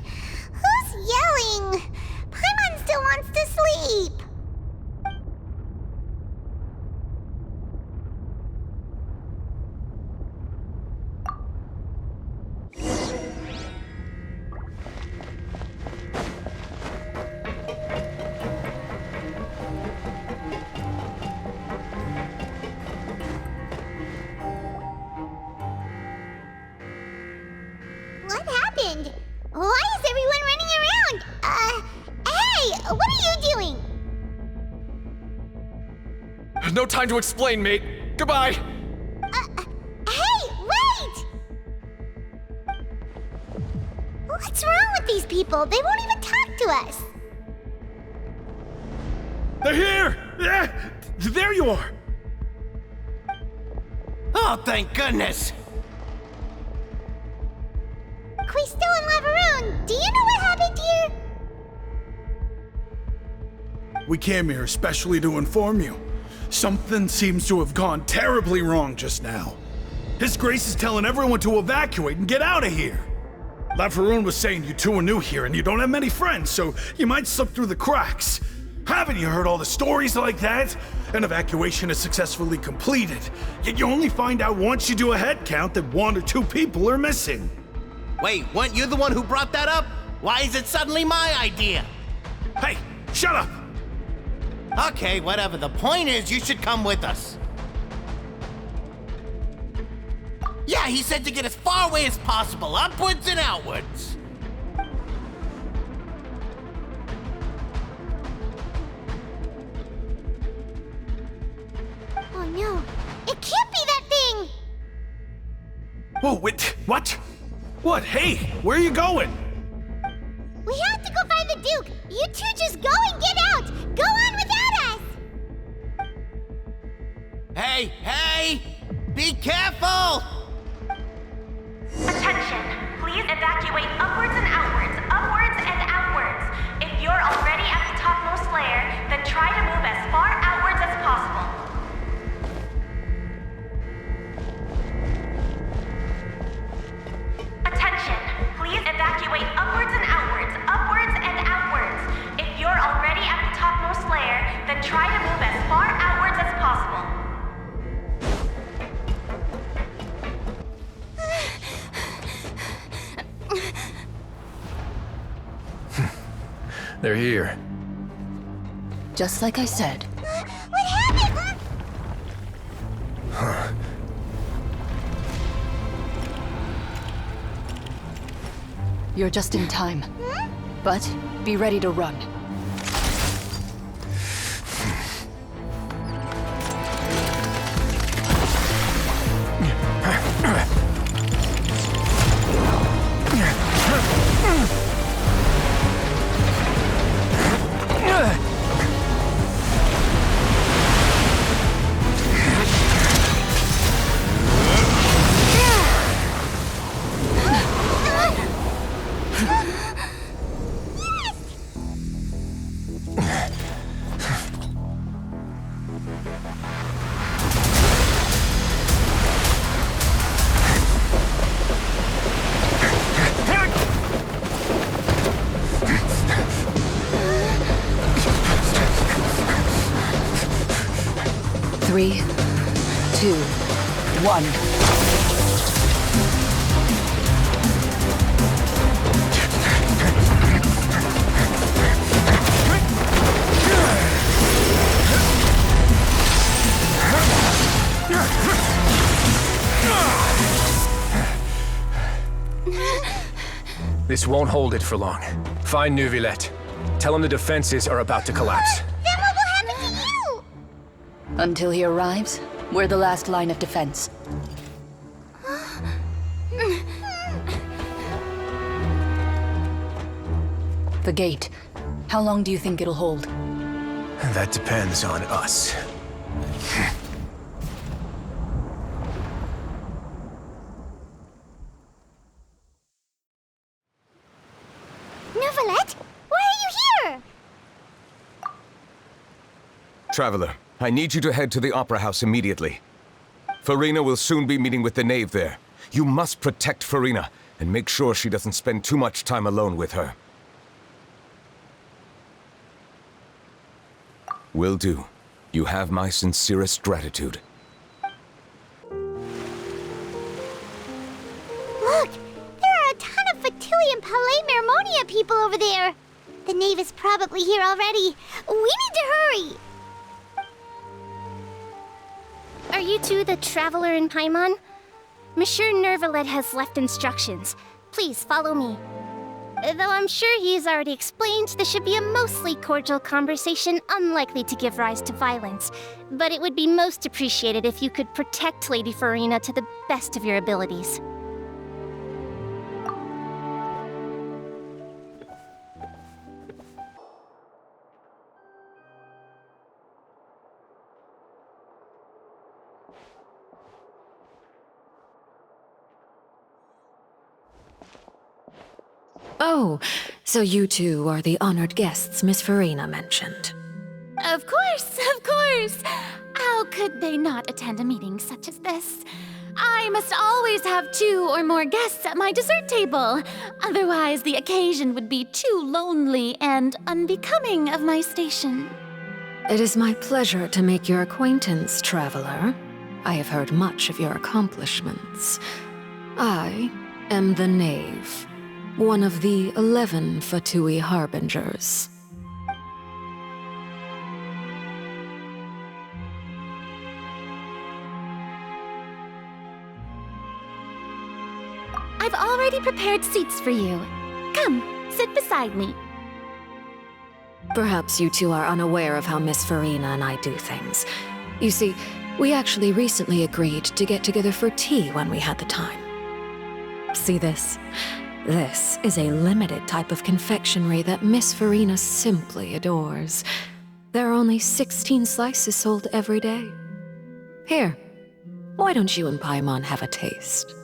yelling? Paimon still wants to sleep. What happened? Why is everyone running around? Hey, what are you doing? No time to explain, mate. Goodbye. Hey, wait! What's wrong with these people? They won't even talk to us. They're here! There you are! Oh, thank goodness! Quisto and Lavaroon, do you know what happened here? We came here especially to inform you. Something seems to have gone terribly wrong just now. His Grace is telling everyone to evacuate and get out of here. Lavaroon was saying you two are new here and you don't have many friends, so you might slip through the cracks. Haven't you heard all the stories like that? An evacuation is successfully completed, yet you only find out once you do a head count that 1 or 2 people are missing. Wait, weren't you the one who brought that up? Why is it suddenly my idea? Hey, shut up! Okay, whatever. The point is, you should come with us. Yeah, he said to get as far away as possible, upwards and outwards. Oh no, it can't be that thing! Whoa, wait, what? What? Hey, where are you going? We have to go find the Duke! You two just go and get out! Go on without us! Hey! Be careful! Attention! Please evacuate upwards and outwards, upwards and outwards. If you're already at the topmost layer, then try to move as far outwards as possible. Attention! Please evacuate upwards and outwards, upwards and outwards. If you're already at the topmost layer, then try to move as far outwards as possible. They're here. Just like I said. What happened? Huh. You're just in time. But be ready to run. Three, 2, 1. This won't hold it for long. Find Neuvillette. Tell him the defenses are about to collapse. Then what will happen to you? Until he arrives, we're the last line of defense. The gate. How long do you think it'll hold? That depends on us. Neuvillette? Why are you here? Traveler, I need you to head to the Opera House immediately. Farina will soon be meeting with the knave there. You must protect Farina, and make sure she doesn't spend too much time alone with her. Will do. You have my sincerest gratitude. Look! There are a ton of Fatui and Palais Mermonia people over there! The knave is probably here already. We need to hurry! Are you two the Traveler in Paimon? Monsieur Nervalet has left instructions. Please follow me. Though I'm sure he's already explained, this should be a mostly cordial conversation, unlikely to give rise to violence. But it would be most appreciated if you could protect Lady Farina to the best of your abilities. Oh, so you two are the honored guests Miss Farina mentioned. Of course, of course! How could they not attend a meeting such as this? I must always have 2 or more guests at my dessert table. Otherwise, the occasion would be too lonely and unbecoming of my station. It is my pleasure to make your acquaintance, Traveler. I have heard much of your accomplishments. I am the Knave, one of the 11 Fatui Harbingers. I've already prepared seats for you. Come, sit beside me. Perhaps you two are unaware of how Miss Farina and I do things. You see, we actually recently agreed to get together for tea when we had the time. See this? This is a limited type of confectionery that Miss Farina simply adores. There are only 16 slices sold every day. Here, why don't you and Paimon have a taste?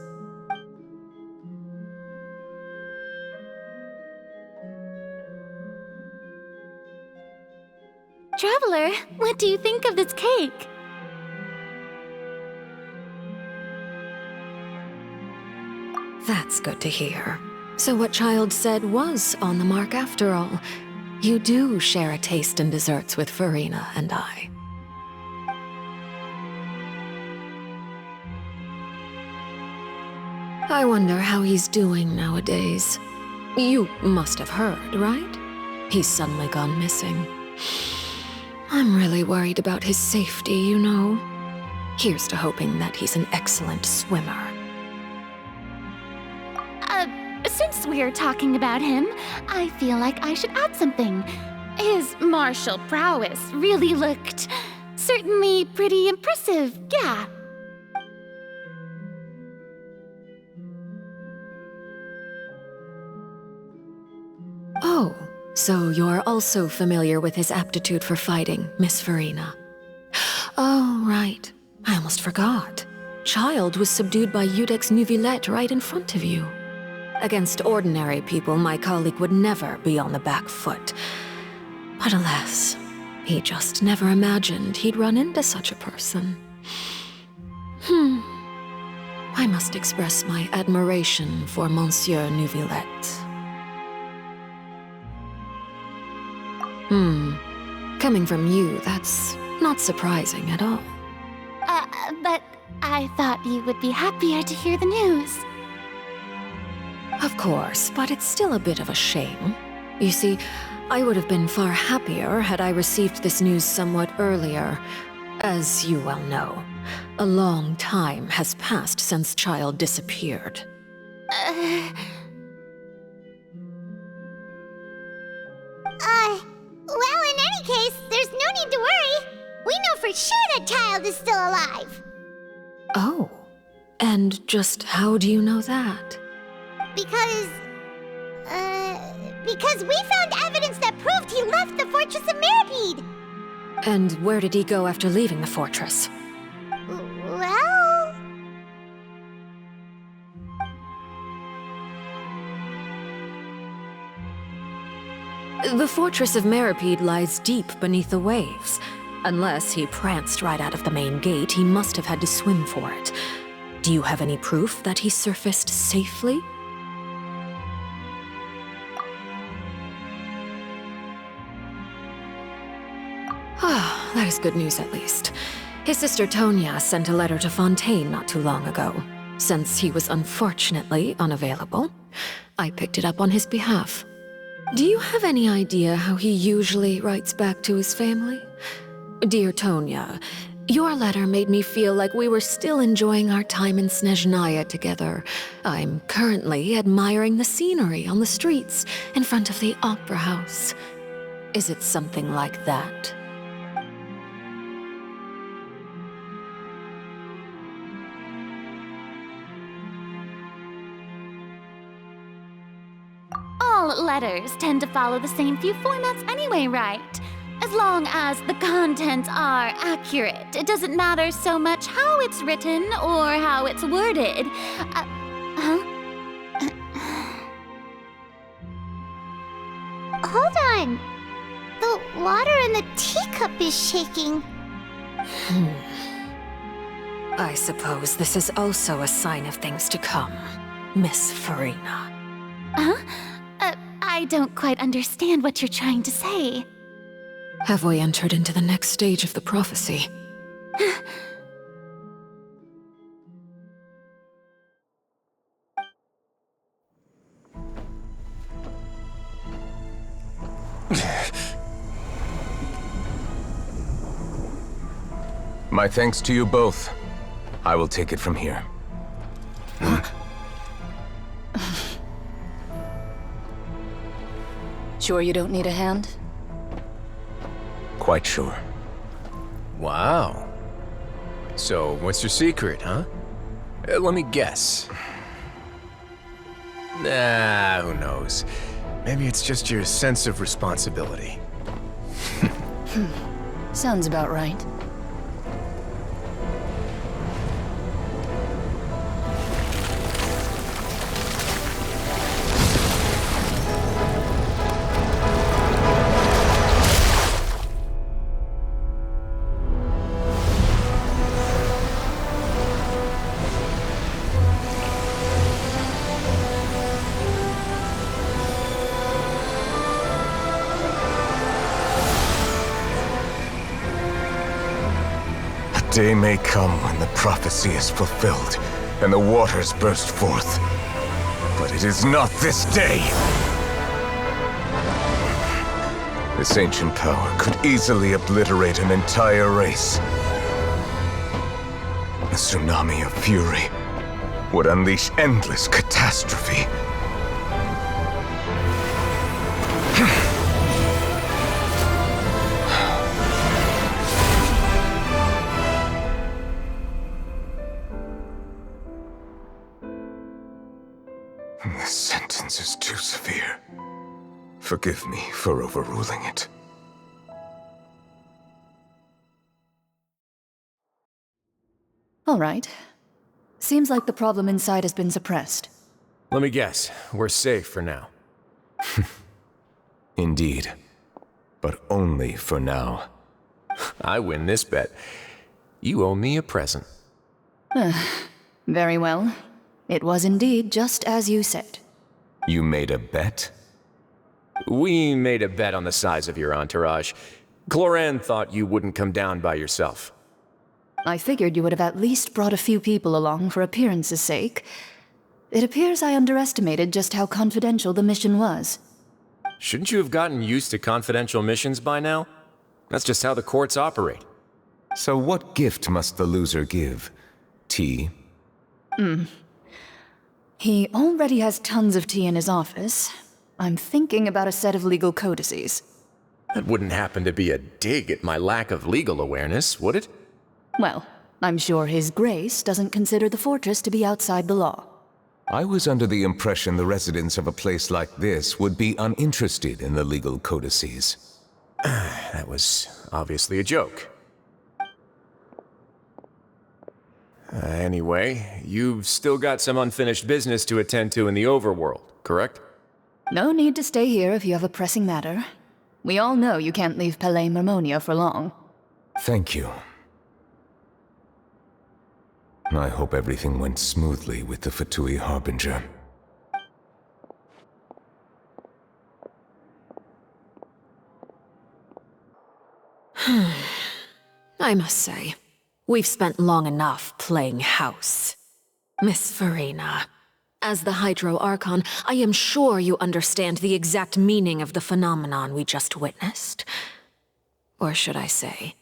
Traveler, what do you think of this cake? That's good to hear. So what Child said was on the mark after all. You do share a taste in desserts with Farina and I. I wonder how he's doing nowadays. You must have heard, right? He's suddenly gone missing. I'm really worried about his safety, you know. Here's to hoping that he's an excellent swimmer. Since we're talking about him, I feel like I should add something. His martial prowess really looked certainly pretty impressive, yeah. Oh, so you're also familiar with his aptitude for fighting, Miss Farina. Oh, right. I almost forgot. Child was subdued by Iudex Neuvillette right in front of you. Against ordinary people, my colleague would never be on the back foot. But alas, he just never imagined he'd run into such a person. I must express my admiration for Monsieur Neuvillette. Coming from you, that's not surprising at all. But I thought you would be happier to hear the news. Of course, but it's still a bit of a shame. You see, I would have been far happier had I received this news somewhat earlier. As you well know, a long time has passed since Child disappeared. Well, in any case, there's no need to worry. We know for sure that Child is still alive. Oh, and just how do you know that? Because we found evidence that proved he left the Fortress of Meripede. And where did he go after leaving the fortress? Well... The Fortress of Meripede lies deep beneath the waves. Unless he pranced right out of the main gate, he must have had to swim for it. Do you have any proof that he surfaced safely? Ah, that is good news at least. His sister Tonya sent a letter to Fontaine not too long ago. Since he was unfortunately unavailable, I picked it up on his behalf. Do you have any idea how he usually writes back to his family? Dear Tonya, your letter made me feel like we were still enjoying our time in Snezhnaya together. I'm currently admiring the scenery on the streets in front of the opera house. Is it something like that? All letters tend to follow the same few formats anyway, right? As long as the contents are accurate, it doesn't matter so much how it's written or how it's worded. Hold on. The water in the teacup is shaking. I suppose this is also a sign of things to come, Miss Farina. I don't quite understand what you're trying to say. Have we entered into the next stage of the prophecy? My thanks to you both. I will take it from here. Sure you don't need a hand? Quite sure. Wow. So, what's your secret, huh? Let me guess. Nah, who knows? Maybe it's just your sense of responsibility. Sounds about right. A day may come when the prophecy is fulfilled and the waters burst forth. But it is not this day! This ancient power could easily obliterate an entire race. A tsunami of fury would unleash endless catastrophe. This sentence is too severe. Forgive me for overruling it. All right. Seems like the problem inside has been suppressed. Let me guess, we're safe for now. Indeed. But only for now. I win this bet. You owe me a present. Very well. It was indeed just as you said. You made a bet? We made a bet on the size of your entourage. Cloran thought you wouldn't come down by yourself. I figured you would have at least brought a few people along for appearance's sake. It appears I underestimated just how confidential the mission was. Shouldn't you have gotten used to confidential missions by now? That's just how the courts operate. So what gift must the loser give? Tea? He already has tons of tea in his office. I'm thinking about a set of legal codices. That wouldn't happen to be a dig at my lack of legal awareness, would it? Well, I'm sure His Grace doesn't consider the fortress to be outside the law. I was under the impression the residents of a place like this would be uninterested in the legal codices. That was obviously a joke. Anyway, you've still got some unfinished business to attend to in the overworld, correct? No need to stay here if you have a pressing matter. We all know you can't leave Palais Mermonia for long. Thank you. I hope everything went smoothly with the Fatui Harbinger. I must say, we've spent long enough playing house. Miss Farina, as the Hydro Archon, I am sure you understand the exact meaning of the phenomenon we just witnessed. Or should I say,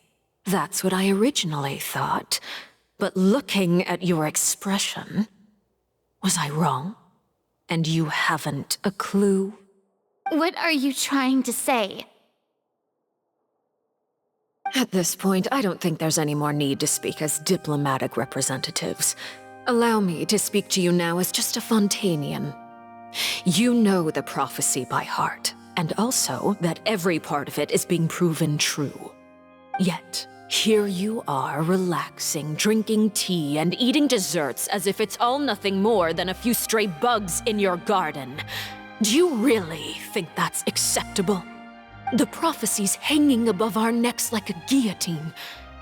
that's what I originally thought. But looking at your expression, was I wrong? And you haven't a clue? What are you trying to say? At this point, I don't think there's any more need to speak as diplomatic representatives. Allow me to speak to you now as just a Fontanian. You know the prophecy by heart, and also that every part of it is being proven true. Yet, here you are, relaxing, drinking tea, and eating desserts as if it's all nothing more than a few stray bugs in your garden. Do you really think that's acceptable? The prophecy's hanging above our necks like a guillotine.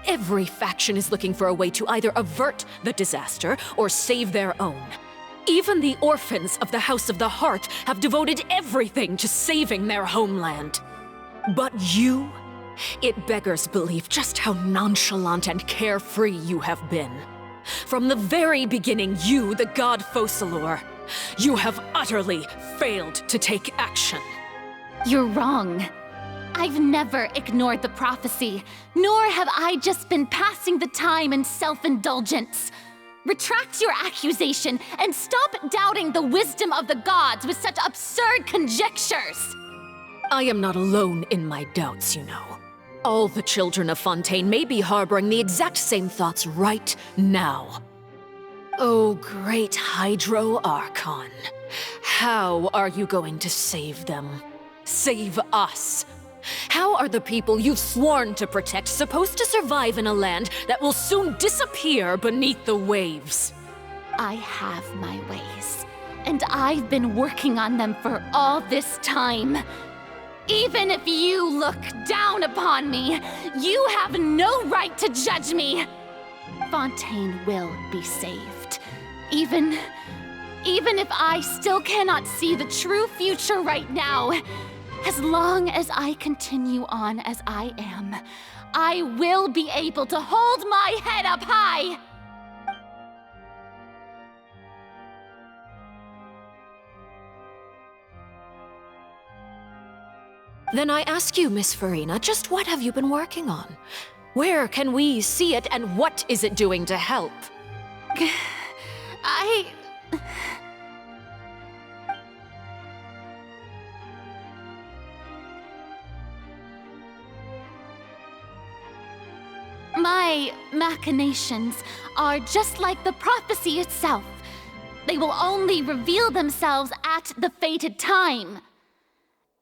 Every faction is looking for a way to either avert the disaster or save their own. Even the orphans of the House of the Hearth have devoted everything to saving their homeland. But you? It beggars belief just how nonchalant and carefree you have been. From the very beginning, you, the god Focalor, you have utterly failed to take action. You're wrong. I've never ignored the prophecy, nor have I just been passing the time in self-indulgence. Retract your accusation and stop doubting the wisdom of the gods with such absurd conjectures! I am not alone in my doubts, you know. All the children of Fontaine may be harboring the exact same thoughts right now. Oh, great Hydro Archon. How are you going to save them? Save us? How are the people you've sworn to protect supposed to survive in a land that will soon disappear beneath the waves? I have my ways, and I've been working on them for all this time. Even if you look down upon me, you have no right to judge me. Fontaine will be saved. Even if I still cannot see the true future right now, as long as I continue on as I am, I will be able to hold my head up high! Then I ask you, Miss Farina, just what have you been working on? Where can we see it, and what is it doing to help? My machinations are just like the prophecy itself. They will only reveal themselves at the fated time.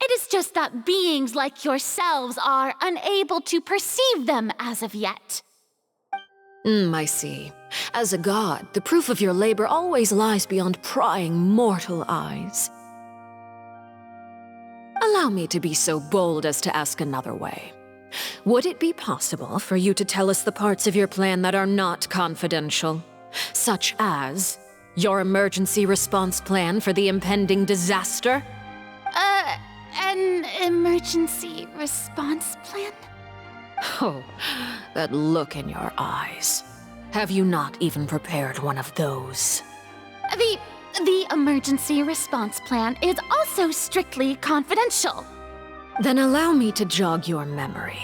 It is just that beings like yourselves are unable to perceive them as of yet. I see. As a god, the proof of your labor always lies beyond prying mortal eyes. Allow me to be so bold as to ask another way. Would it be possible for you to tell us the parts of your plan that are not confidential? Such as your emergency response plan for the impending disaster? An emergency response plan? Oh, that look in your eyes. Have you not even prepared one of those? The emergency response plan is also strictly confidential. Then allow me to jog your memory.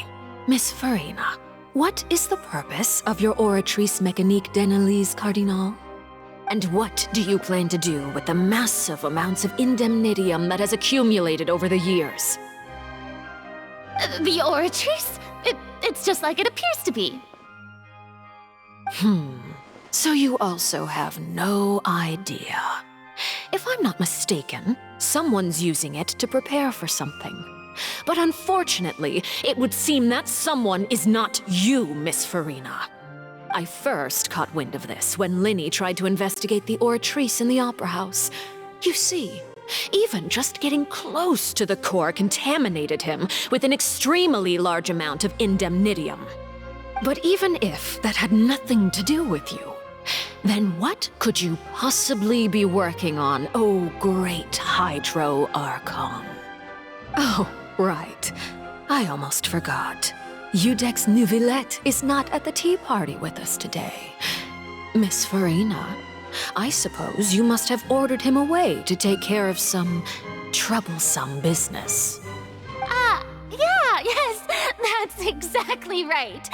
Miss Farina, what is the purpose of your Oratrice Mécanique d'Analyse, Cardinal? And what do you plan to do with the massive amounts of indemnitium that has accumulated over the years? The Oratrice? It's just like it appears to be. So you also have no idea. If I'm not mistaken, someone's using it to prepare for something. But unfortunately, it would seem that someone is not you, Miss Farina. I first caught wind of this when Linny tried to investigate the Oratrice in the Opera House. You see, even just getting close to the core contaminated him with an extremely large amount of indemnitium. But even if that had nothing to do with you, then what could you possibly be working on, oh great Hydro Archon? Oh, right. I almost forgot. Eudex Neuvillette is not at the tea party with us today. Miss Farina, I suppose you must have ordered him away to take care of some troublesome business. Yeah, yes, that's exactly right.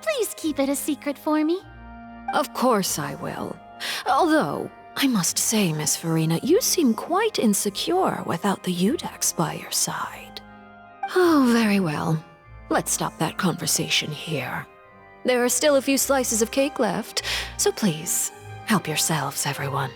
Please keep it a secret for me. Of course I will. Although, I must say, Miss Farina, you seem quite insecure without the Eudex by your side. Oh, very well. Let's stop that conversation here. There are still a few slices of cake left, so please, help yourselves, everyone.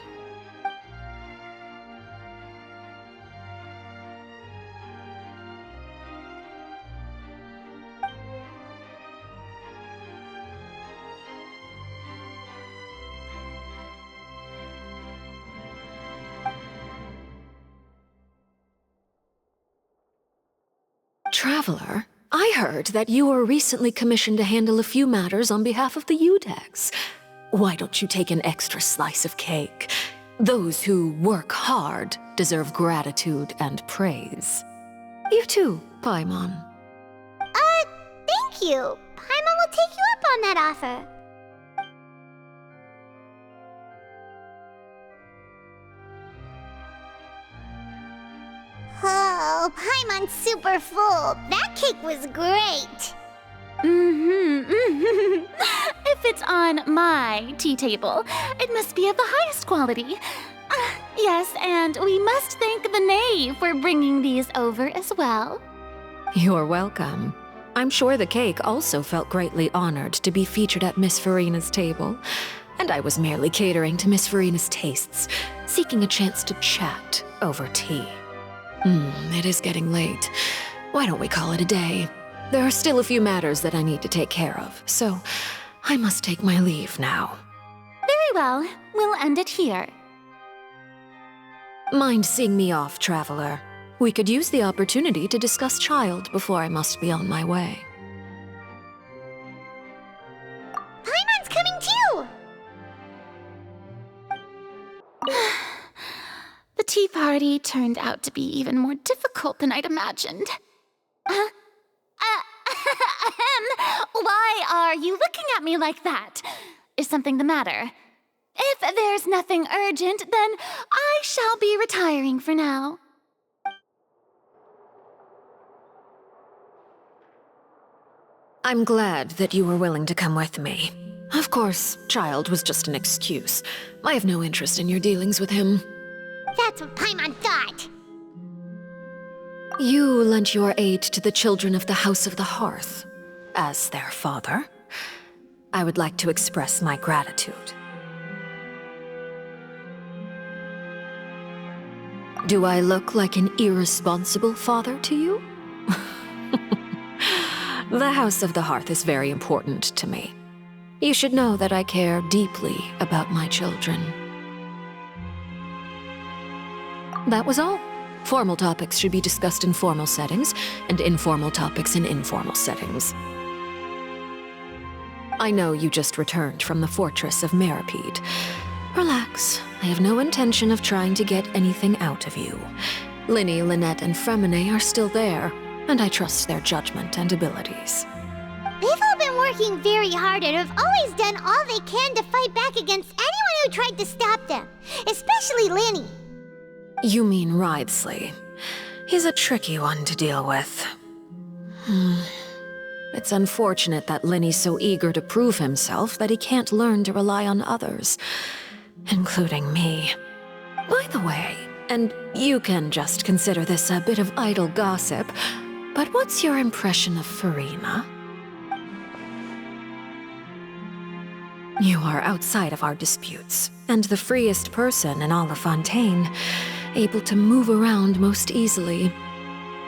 Traveler, I heard that you were recently commissioned to handle a few matters on behalf of the Eudex. Why don't you take an extra slice of cake? Those who work hard deserve gratitude and praise. You too, Paimon. Thank you. Paimon will take you up on that offer. Oh, Paimon's super full. That cake was great. If it's on my tea table, it must be of the highest quality. Yes, and we must thank the knave for bringing these over as well. You're welcome. I'm sure the cake also felt greatly honored to be featured at Miss Farina's table, and I was merely catering to Miss Farina's tastes, seeking a chance to chat over tea. It is getting late. Why don't we call it a day? There are still a few matters that I need to take care of, so I must take my leave now. Very well. We'll end it here. Mind seeing me off, Traveler? We could use the opportunity to discuss Child before I must be on my way. Paimon's coming too! The tea party turned out to be even more difficult than I'd imagined. Why are you looking at me like that? Is something the matter? If there's nothing urgent, then I shall be retiring for now. I'm glad that you were willing to come with me. Of course, Child was just an excuse. I have no interest in your dealings with him. That's what Paimon thought. You lent your aid to the children of the House of the Hearth. As their father, I would like to express my gratitude. Do I look like an irresponsible father to you? The House of the Hearth is very important to me. You should know that I care deeply about my children. That was all. Formal topics should be discussed in formal settings, and informal topics in informal settings. I know you just returned from the fortress of Meripede. Relax. I have no intention of trying to get anything out of you. Linny, Lynette, and Fremine are still there, and I trust their judgment and abilities. They've all been working very hard and have always done all they can to fight back against anyone who tried to stop them, especially Linny. You mean Wriothesley. He's a tricky one to deal with. It's unfortunate that Linny's so eager to prove himself that he can't learn to rely on others, including me. By the way, and you can just consider this a bit of idle gossip, but what's your impression of Farina? You are outside of our disputes, and the freest person in all of Fontaine, able to move around most easily.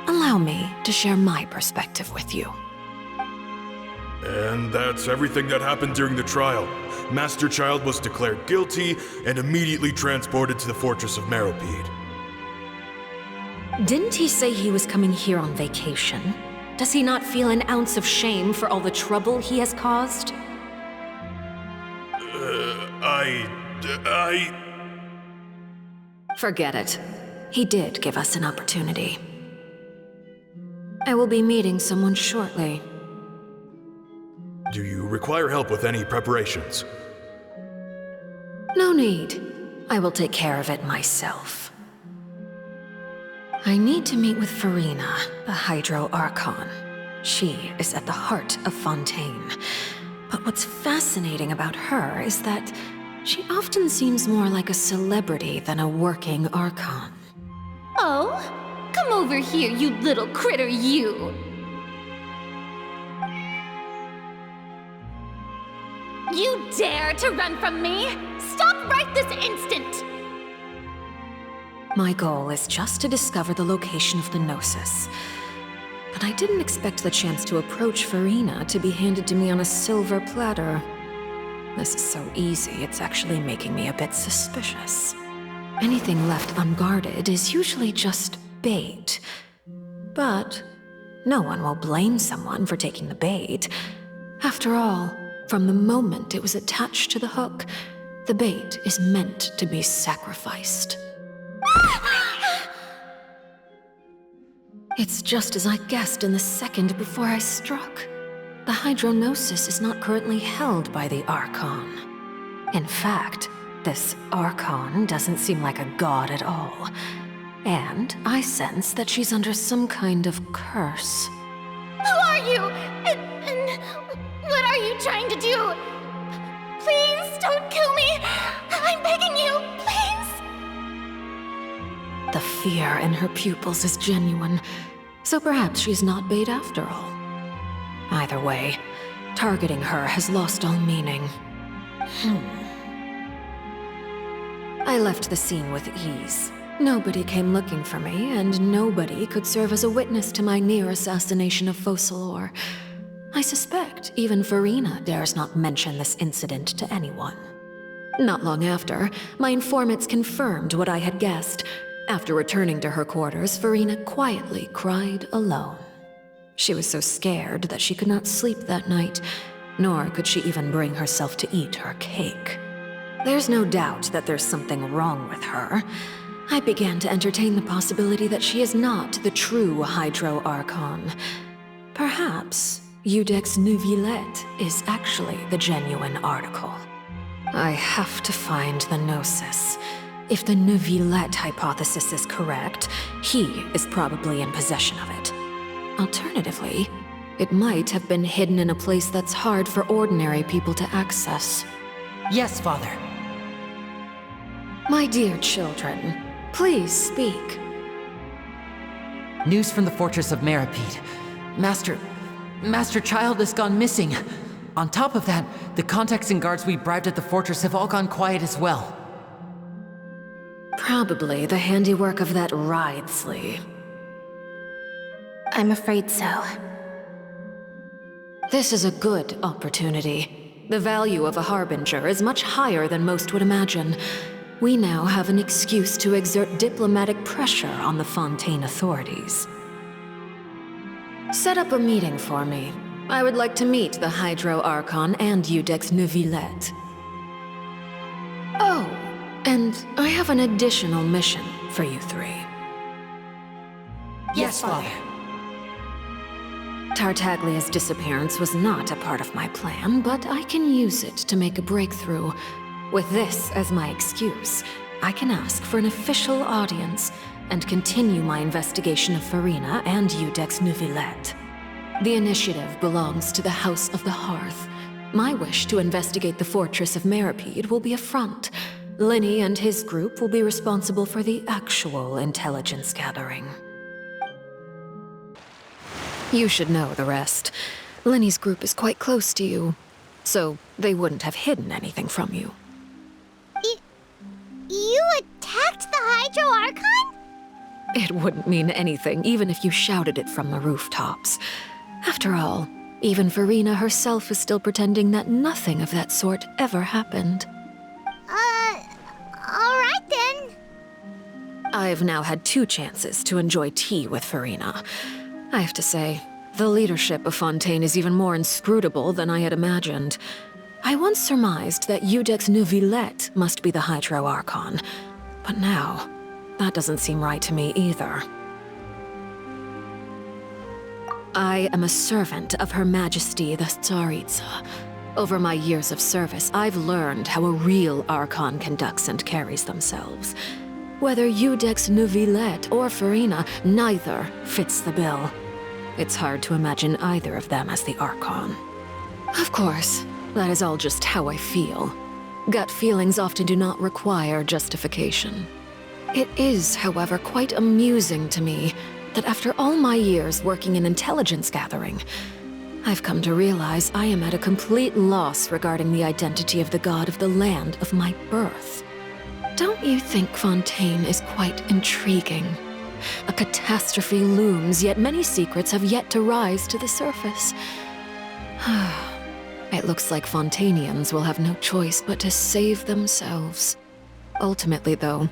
Allow me to share my perspective with you. And that's everything that happened during the trial. Master Child was declared guilty and immediately transported to the fortress of Meripede. Didn't he say he was coming here on vacation? Does he not feel an ounce of shame for all the trouble he has caused? Forget it. He did give us an opportunity. I will be meeting someone shortly. Do you require help with any preparations? No need. I will take care of it myself. I need to meet with Farina, the Hydro Archon. She is at the heart of Fontaine. But what's fascinating about her is that she often seems more like a celebrity than a working Archon. Oh? Come over here, you little critter, you! You dare to run from me? Stop right this instant! My goal is just to discover the location of the Gnosis. But I didn't expect the chance to approach Farina to be handed to me on a silver platter. This is so easy, it's actually making me a bit suspicious. Anything left unguarded is usually just bait. But no one will blame someone for taking the bait. After all, from the moment it was attached to the hook, the bait is meant to be sacrificed. It's just as I guessed in the second before I struck. The Hydronosis is not currently held by the Archon. In fact, this Archon doesn't seem like a god at all. And I sense that she's under some kind of curse. Who are you? And what are you trying to do? Please don't kill me! I'm begging you, please! The fear in her pupils is genuine, so perhaps she's not bait after all. Either way, targeting her has lost all meaning. I left the scene with ease. Nobody came looking for me, and nobody could serve as a witness to my near assassination of Focalor. I suspect even Farina dares not mention this incident to anyone. Not long after, my informants confirmed what I had guessed. After returning to her quarters, Farina quietly cried alone. She was so scared that she could not sleep that night, nor could she even bring herself to eat her cake. There's no doubt that there's something wrong with her. I began to entertain the possibility that she is not the true Hydro Archon. Perhaps Iudex Neuvillette is actually the genuine article. I have to find the Gnosis. If the Neuvillette hypothesis is correct, he is probably in possession of it. Alternatively, it might have been hidden in a place that's hard for ordinary people to access. Yes, Father. My dear children, please speak. News from the fortress of Meripede. Master Child has gone missing. On top of that, the contacts and guards we bribed at the fortress have all gone quiet as well. Probably the handiwork of that Wriothesley. I'm afraid so. This is a good opportunity. The value of a Harbinger is much higher than most would imagine. We now have an excuse to exert diplomatic pressure on the Fontaine authorities. Set up a meeting for me. I would like to meet the Hydro Archon and Iudex Neuvillette. Oh, and I have an additional mission for you three. Yes, Father. Tartaglia's disappearance was not a part of my plan, but I can use it to make a breakthrough. With this as my excuse, I can ask for an official audience and continue my investigation of Farina and Iudex Neuvillette. The initiative belongs to the House of the Hearth. My wish to investigate the fortress of Meripede will be a front. Linny and his group will be responsible for the actual intelligence gathering. You should know the rest. Linny's group is quite close to you, so they wouldn't have hidden anything from you. You attacked the Hydro Archon? It wouldn't mean anything, even if you shouted it from the rooftops. After all, even Farina herself is still pretending that nothing of that sort ever happened. Alright then. I've now had 2 chances to enjoy tea with Farina. I have to say, The leadership of Fontaine is even more inscrutable than I had imagined. I once surmised that Iudex Neuvillette must be the Hydro Archon, but now, that doesn't seem right to me either. I am a servant of Her Majesty the Tsaritsa. Over my years of service, I've learned how a real Archon conducts and carries themselves. Whether Iudex Neuvillette or Farina, neither fits the bill. It's hard to imagine either of them as the Archon. Of course, that is all just how I feel. Gut feelings often do not require justification. It is, however, quite amusing to me that after all my years working in intelligence gathering, I've come to realize I am at a complete loss regarding the identity of the god of the land of my birth. Don't you think Fontaine is quite intriguing? A catastrophe looms, yet many secrets have yet to rise to the surface. It looks like Fontainians will have no choice but to save themselves. Ultimately, though,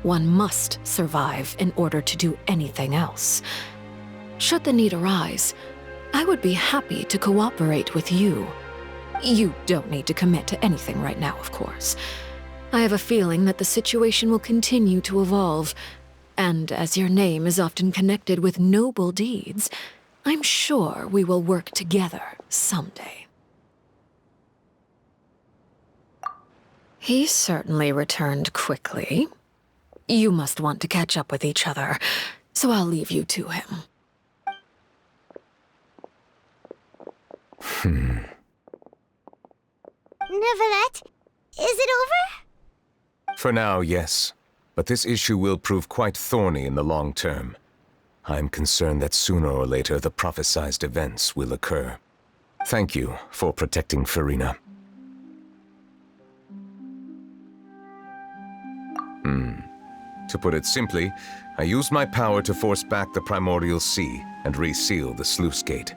one must survive in order to do anything else. Should the need arise, I would be happy to cooperate with you. You don't need to commit to anything right now, of course. I have a feeling that the situation will continue to evolve, and as your name is often connected with noble deeds, I'm sure we will work together someday. He certainly returned quickly. You must want to catch up with each other, so I'll leave you to him. Neuvillette, is it over? For now, yes. But this issue will prove quite thorny in the long term. I'm concerned that sooner or later the prophesized events will occur. Thank you for protecting Farina. To put it simply, I used my power to force back the primordial sea and reseal the sluice gate.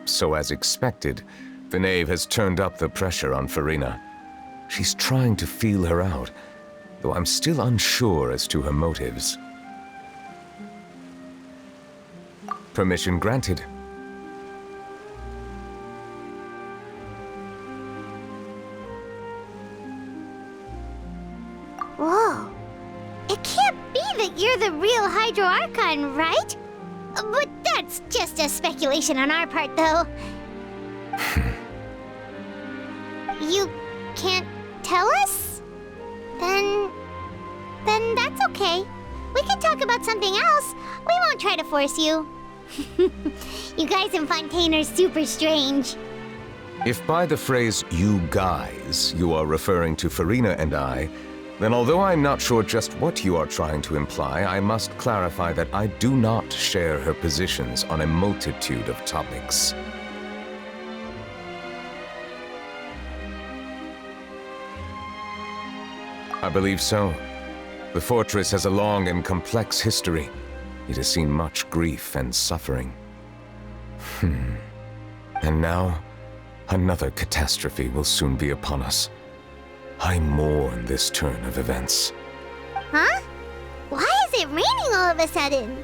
So as expected, the knave has turned up the pressure on Farina. She's trying to feel her out, though I'm still unsure as to her motives. Permission granted. Whoa. It can't be that you're the real Hydro Archon, right? But that's just a speculation on our part, though. You can't tell us? Then that's okay. We can talk about something else. We won't try to force you. You guys in Fontaine are super strange. If by the phrase, "you guys," you are referring to Farina and I, then although I'm not sure just what you are trying to imply, I must clarify that I do not share her positions on a multitude of topics. I believe so. The fortress has a long and complex history. It has seen much grief and suffering. And now, another catastrophe will soon be upon us. I mourn this turn of events. Huh? Why is it raining all of a sudden?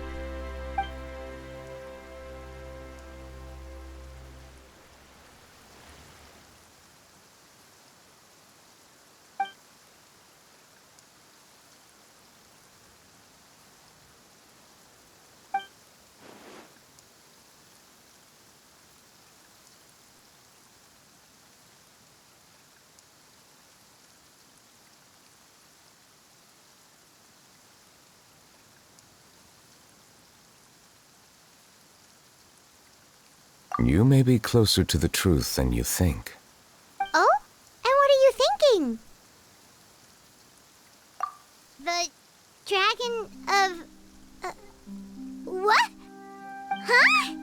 You may be closer to the truth than you think. Oh? And what are you thinking? The dragon of... what? Huh?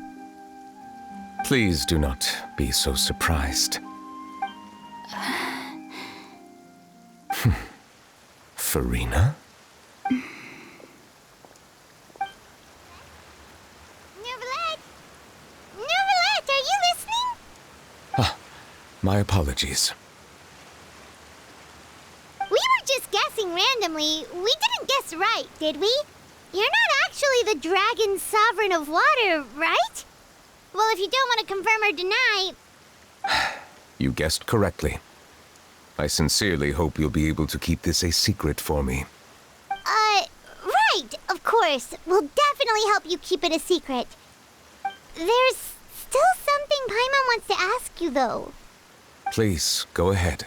Please do not be so surprised. Farina? My apologies. We were just randomly, we didn't guess right, did we? You're not actually the Dragon Sovereign of Water, right? Well, if you don't want to confirm or deny... You guessed correctly. I sincerely hope you'll be able to keep this a secret for me. Right, of course. We'll definitely help you keep it a secret. There's still something Paimon wants to ask you, though. Please, go ahead.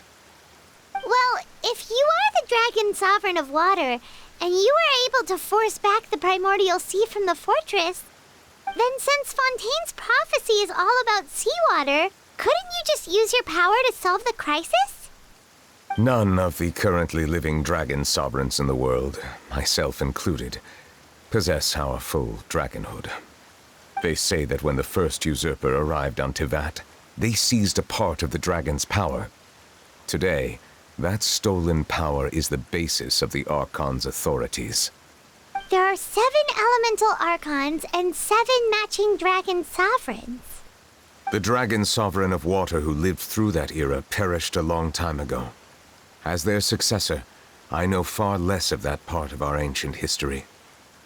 Well, if you are the Dragon Sovereign of Water, and you were able to force back the primordial sea from the fortress, then since Fontaine's prophecy is all about seawater, couldn't you just use your power to solve the crisis? None of the currently living dragon sovereigns in the world, myself included, possess our full dragonhood. They say that when the first usurper arrived on Tivat, they seized a part of the dragon's power. Today, that stolen power is the basis of the Archon's authorities. There are 7 elemental Archons and 7 matching dragon sovereigns. The dragon sovereign of water who lived through that era perished a long time ago. As their successor, I know far less of that part of our ancient history.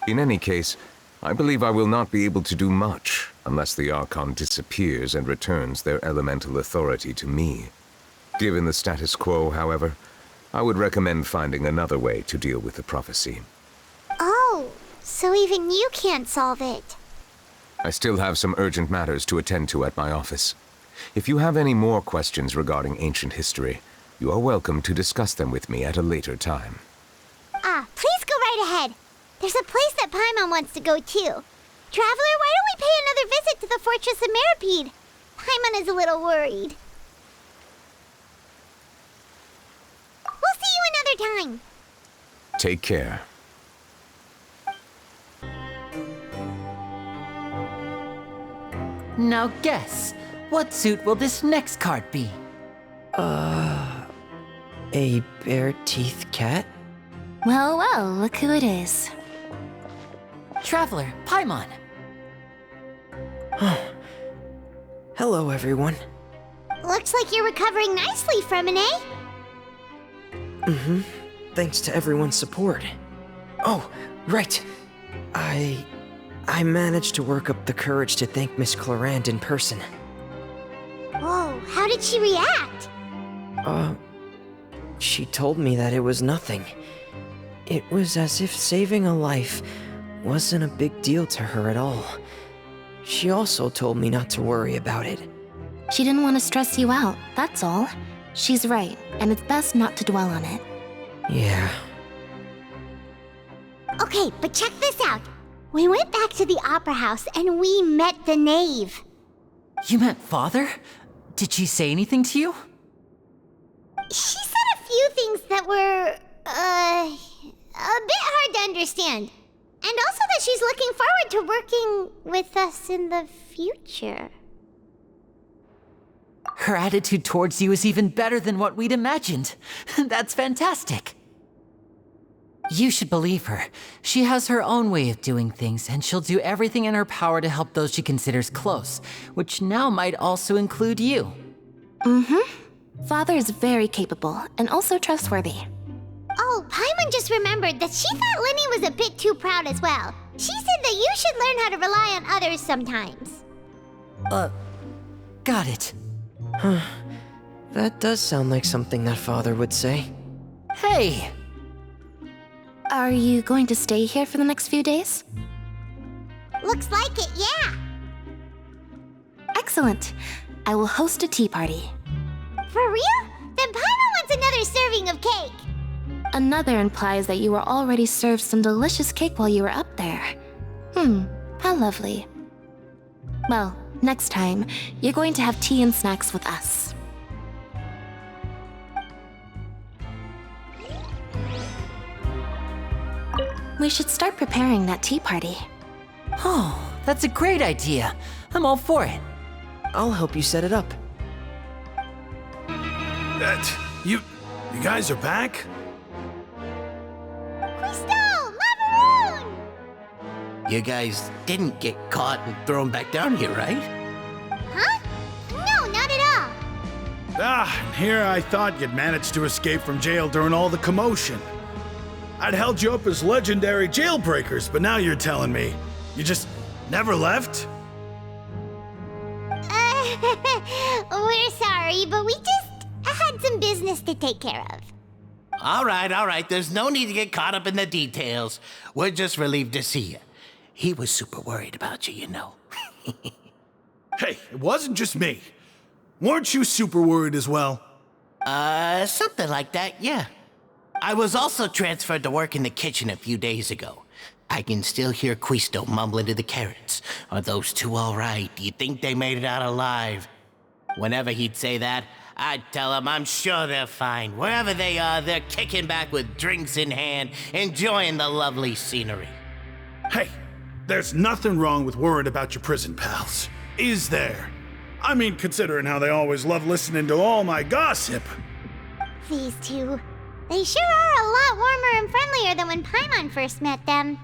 In any case, I believe I will not be able to do much unless the Archon disappears and returns their elemental authority to me. Given the status quo, however, I would recommend finding another way to deal with the prophecy. Oh, so even you can't solve it. I still have some urgent matters to attend to at my office. If you have any more questions regarding ancient history, you are welcome to discuss them with me at a later time. Please go right ahead. There's a place that Paimon wants to go too. Traveler, why don't we pay another visit to the Fortress of Meripede? Paimon is a little worried. We'll see you another time. Take care. Now guess, what suit will this next card be? A bare-teeth cat? Well, well, look who it is. Traveler, Paimon. Hello, everyone. Looks like you're recovering nicely from it, eh? Mm-hmm. Thanks to everyone's support. Oh, right. I managed to work up the courage to thank Miss Clarant in person. Whoa, how did she react? She told me that it was nothing. It was as if saving a life wasn't a big deal to her at all. She also told me not to worry about it. She didn't want to stress you out, that's all. She's right, and it's best not to dwell on it. Yeah. Okay, but check this out. We went back to the Opera House and we met the knave. You met Father? Did she say anything to you? She said a few things that were, a bit hard to understand. And also that she's looking forward to working with us in the future. Her attitude towards you is even better than what we'd imagined. That's fantastic. You should believe her. She has her own way of doing things, and she'll do everything in her power to help those she considers close, which now might also include you. Mm-hmm. Father is very capable, and also trustworthy. Oh, Paimon just remembered that she thought Linny was a bit too proud as well. She said that you should learn how to rely on others sometimes. Got it. Huh. That does sound like something that Father would say. Hey! Are you going to stay here for the next few days? Looks like it, yeah. Excellent. I will host a tea party. For real? Then Paimon wants another serving of cake. Another implies that you were already served some delicious cake while you were up there. How lovely. Well, next time, you're going to have tea and snacks with us. We should start preparing that tea party. Oh, that's a great idea. I'm all for it. I'll help you set it up. You guys are back? You guys didn't get caught and thrown back down here, right? Huh? No, not at all. And here I thought you'd managed to escape from jail during all the commotion. I'd held you up as legendary jailbreakers, but now you're telling me you just never left? We're sorry, but we just had some business to take care of. All right. There's no need to get caught up in the details. We're just relieved to see you. He was super worried about you, you know. Hey, it wasn't just me. Weren't you super worried as well? Something like that, yeah. I was also transferred to work in the kitchen a few days ago. I can still hear Quisto mumbling to the carrots. Are those two all right? Do you think they made it out alive? Whenever he'd say that, I'd tell him I'm sure they're fine. Wherever they are, they're kicking back with drinks in hand, enjoying the lovely scenery. Hey, there's nothing wrong with worrying about your prison pals, is there? I mean, considering how they always love listening to all my gossip. These two, they sure are a lot warmer and friendlier than when Paimon first met them.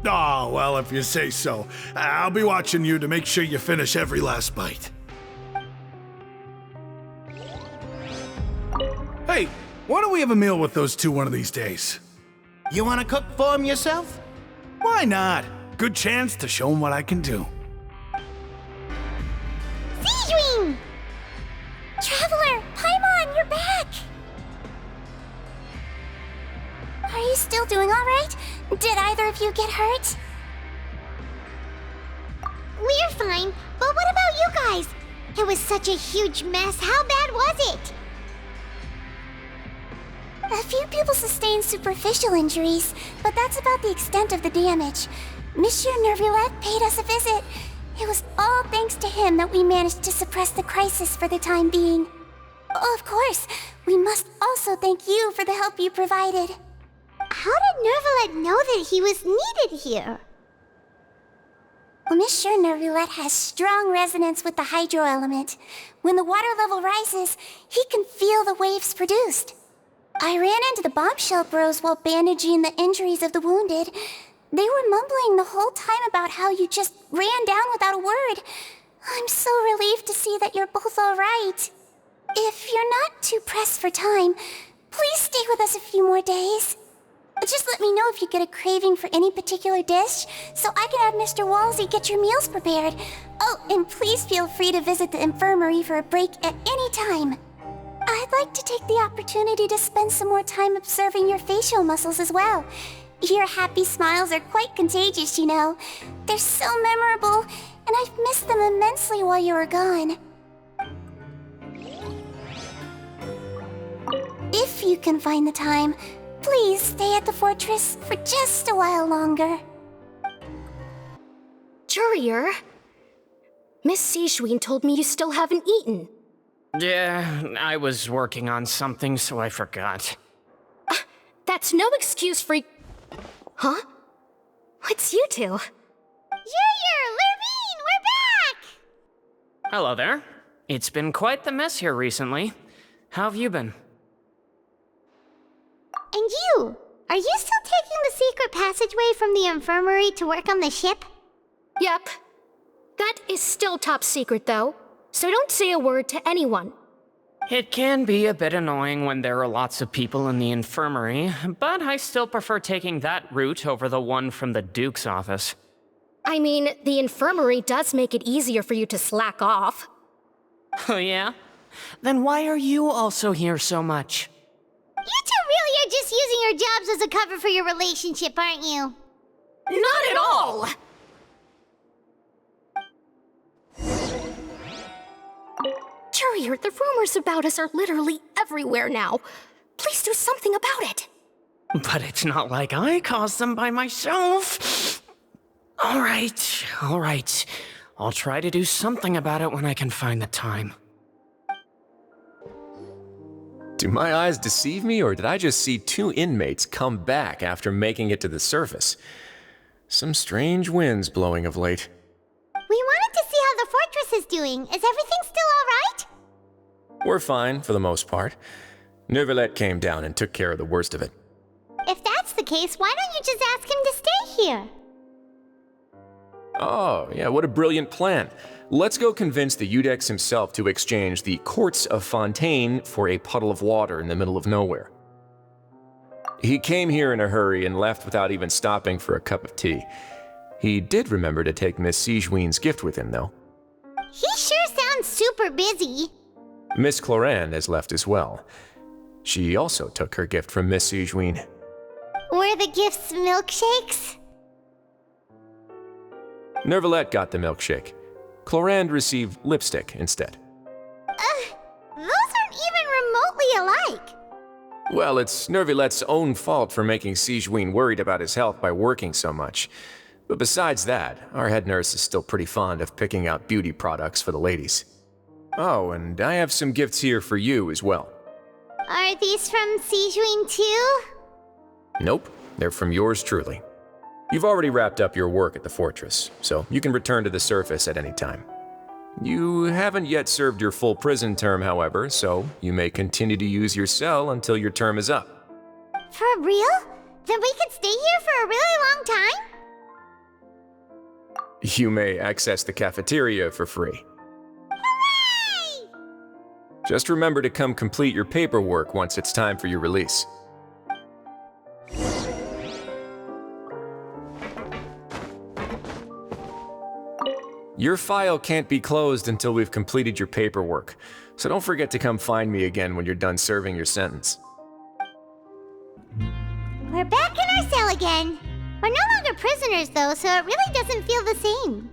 Oh, well, if you say so. I'll be watching you to make sure you finish every last bite. Hey, why don't we have a meal with those two one of these days? You want to cook for them yourself? Why not? Good chance to show them what I can do. Sijuin! Traveler, Paimon, you're back! Are you still doing all right? Did either of you get hurt? We're fine, but what about you guys? It was such a huge mess. How bad was it? A few people sustained superficial injuries, but that's about the extent of the damage. Monsieur Nervulette paid us a visit. It was all thanks to him that we managed to suppress the crisis for the time being. Oh, of course, we must also thank you for the help you provided. How did Nervulette know that he was needed here? Well, Monsieur Nervulette has strong resonance with the hydro element. When the water level rises, he can feel the waves produced. I ran into the bombshell bros while bandaging the injuries of the wounded. They were mumbling the whole time about how you just ran down without a word. I'm so relieved to see that you're both all right. If you're not too pressed for time, please stay with us a few more days. Just let me know if you get a craving for any particular dish, so I can have Mr. Wolsey get your meals prepared. Oh, and please feel free to visit the infirmary for a break at any time. I'd like to take the opportunity to spend some more time observing your facial muscles as well. Your happy smiles are quite contagious, you know. They're so memorable, and I've missed them immensely while you were gone. If you can find the time, please stay at the fortress for just a while longer. Courier, Miss Sijuin told me you still haven't eaten. Yeah, I was working on something, so I forgot. That's no excuse for... Huh? What's you two? Courier, Lurvine, we're back! Hello there. It's been quite the mess here recently. How have you been? And you? Are you still taking the secret passageway from the infirmary to work on the ship? Yep. That is still top secret, though. So don't say a word to anyone. It can be a bit annoying when there are lots of people in the infirmary, but I still prefer taking that route over the one from the Duke's office. I mean, the infirmary does make it easier for you to slack off. Oh yeah? Then why are you also here so much? You two really are just using your jobs as a cover for your relationship, aren't you? Not at all! Courier, the rumors about us are literally everywhere now. Please do something about it. But it's not like I caused them by myself. All right. I'll try to do something about it when I can find the time. Do my eyes deceive me, or did I just see two inmates come back after making it to the surface? Some strange winds blowing of late. We wanted to see how the fortress is doing. Is everything still all right? We're fine, for the most part. Nervulette came down and took care of the worst of it. If that's the case, why don't you just ask him to stay here? Oh, yeah, what a brilliant plan. let's go convince the Eudex himself to exchange the Courts of Fontaine for a puddle of water in the middle of nowhere. He came here in a hurry and left without even stopping for a cup of tea. He did remember to take Miss Sigewinne's gift with him, though. He sure sounds super busy. Miss Clorinde has left as well. She also took her gift from Miss Sigewinne. Were the gifts milkshakes? Nervalette got the milkshake. Clorinde received lipstick instead. Those aren't even remotely alike. Well, it's Nervalette's own fault for making Sigewinne worried about his health by working so much. But besides that, our head nurse is still pretty fond of picking out beauty products for the ladies. Oh, and I have some gifts here for you as well. Are these from Sigewinne too? Nope, they're from yours truly. You've already wrapped up your work at the fortress, so you can return to the surface at any time. You haven't yet served your full prison term, however, so you may continue to use your cell until your term is up. For real? Then we could stay here for a really long time? You may access the cafeteria for free. Hooray! Just remember to come complete your paperwork once it's time for your release. Your file can't be closed until we've completed your paperwork, so don't forget to come find me again when you're done serving your sentence. We're back in our cell again. We're no longer prisoners though, so it really doesn't feel the same.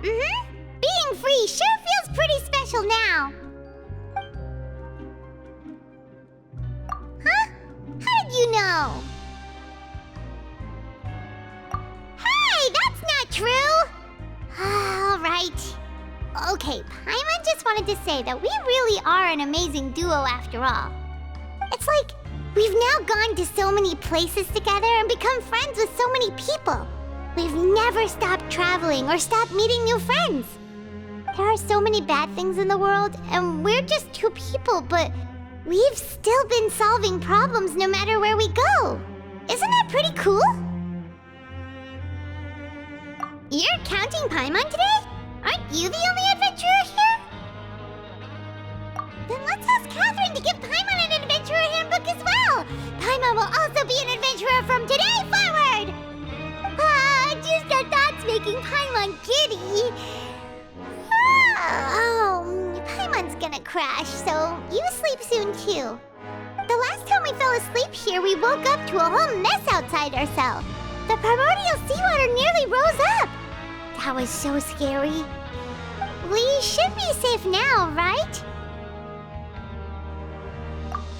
Being free sure feels pretty special now. Huh? How did you know? Hey, that's not true! Alright. Okay, Paimon just wanted to say that we really are an amazing duo after all. It's like we've now gone to so many places together and become friends with so many people. We've never stopped traveling or stopped meeting new friends. There are so many bad things in the world, and we're just two people, but we've still been solving problems no matter where we go. Isn't that pretty cool? You're counting Paimon today? Aren't you the only adventurer here? Then let's ask Catherine to give Paimon an adventurer handbook as well. Paimon will also be an adventurer from today forward. Just the thoughts making Paimon giddy. Paimon's gonna crash, so you sleep soon too. The last time we fell asleep here, we woke up to a whole mess outside our cell. The primordial seawater nearly rose up. That was so scary. We should be safe now, right?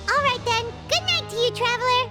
Alright then, good night to you, Traveler.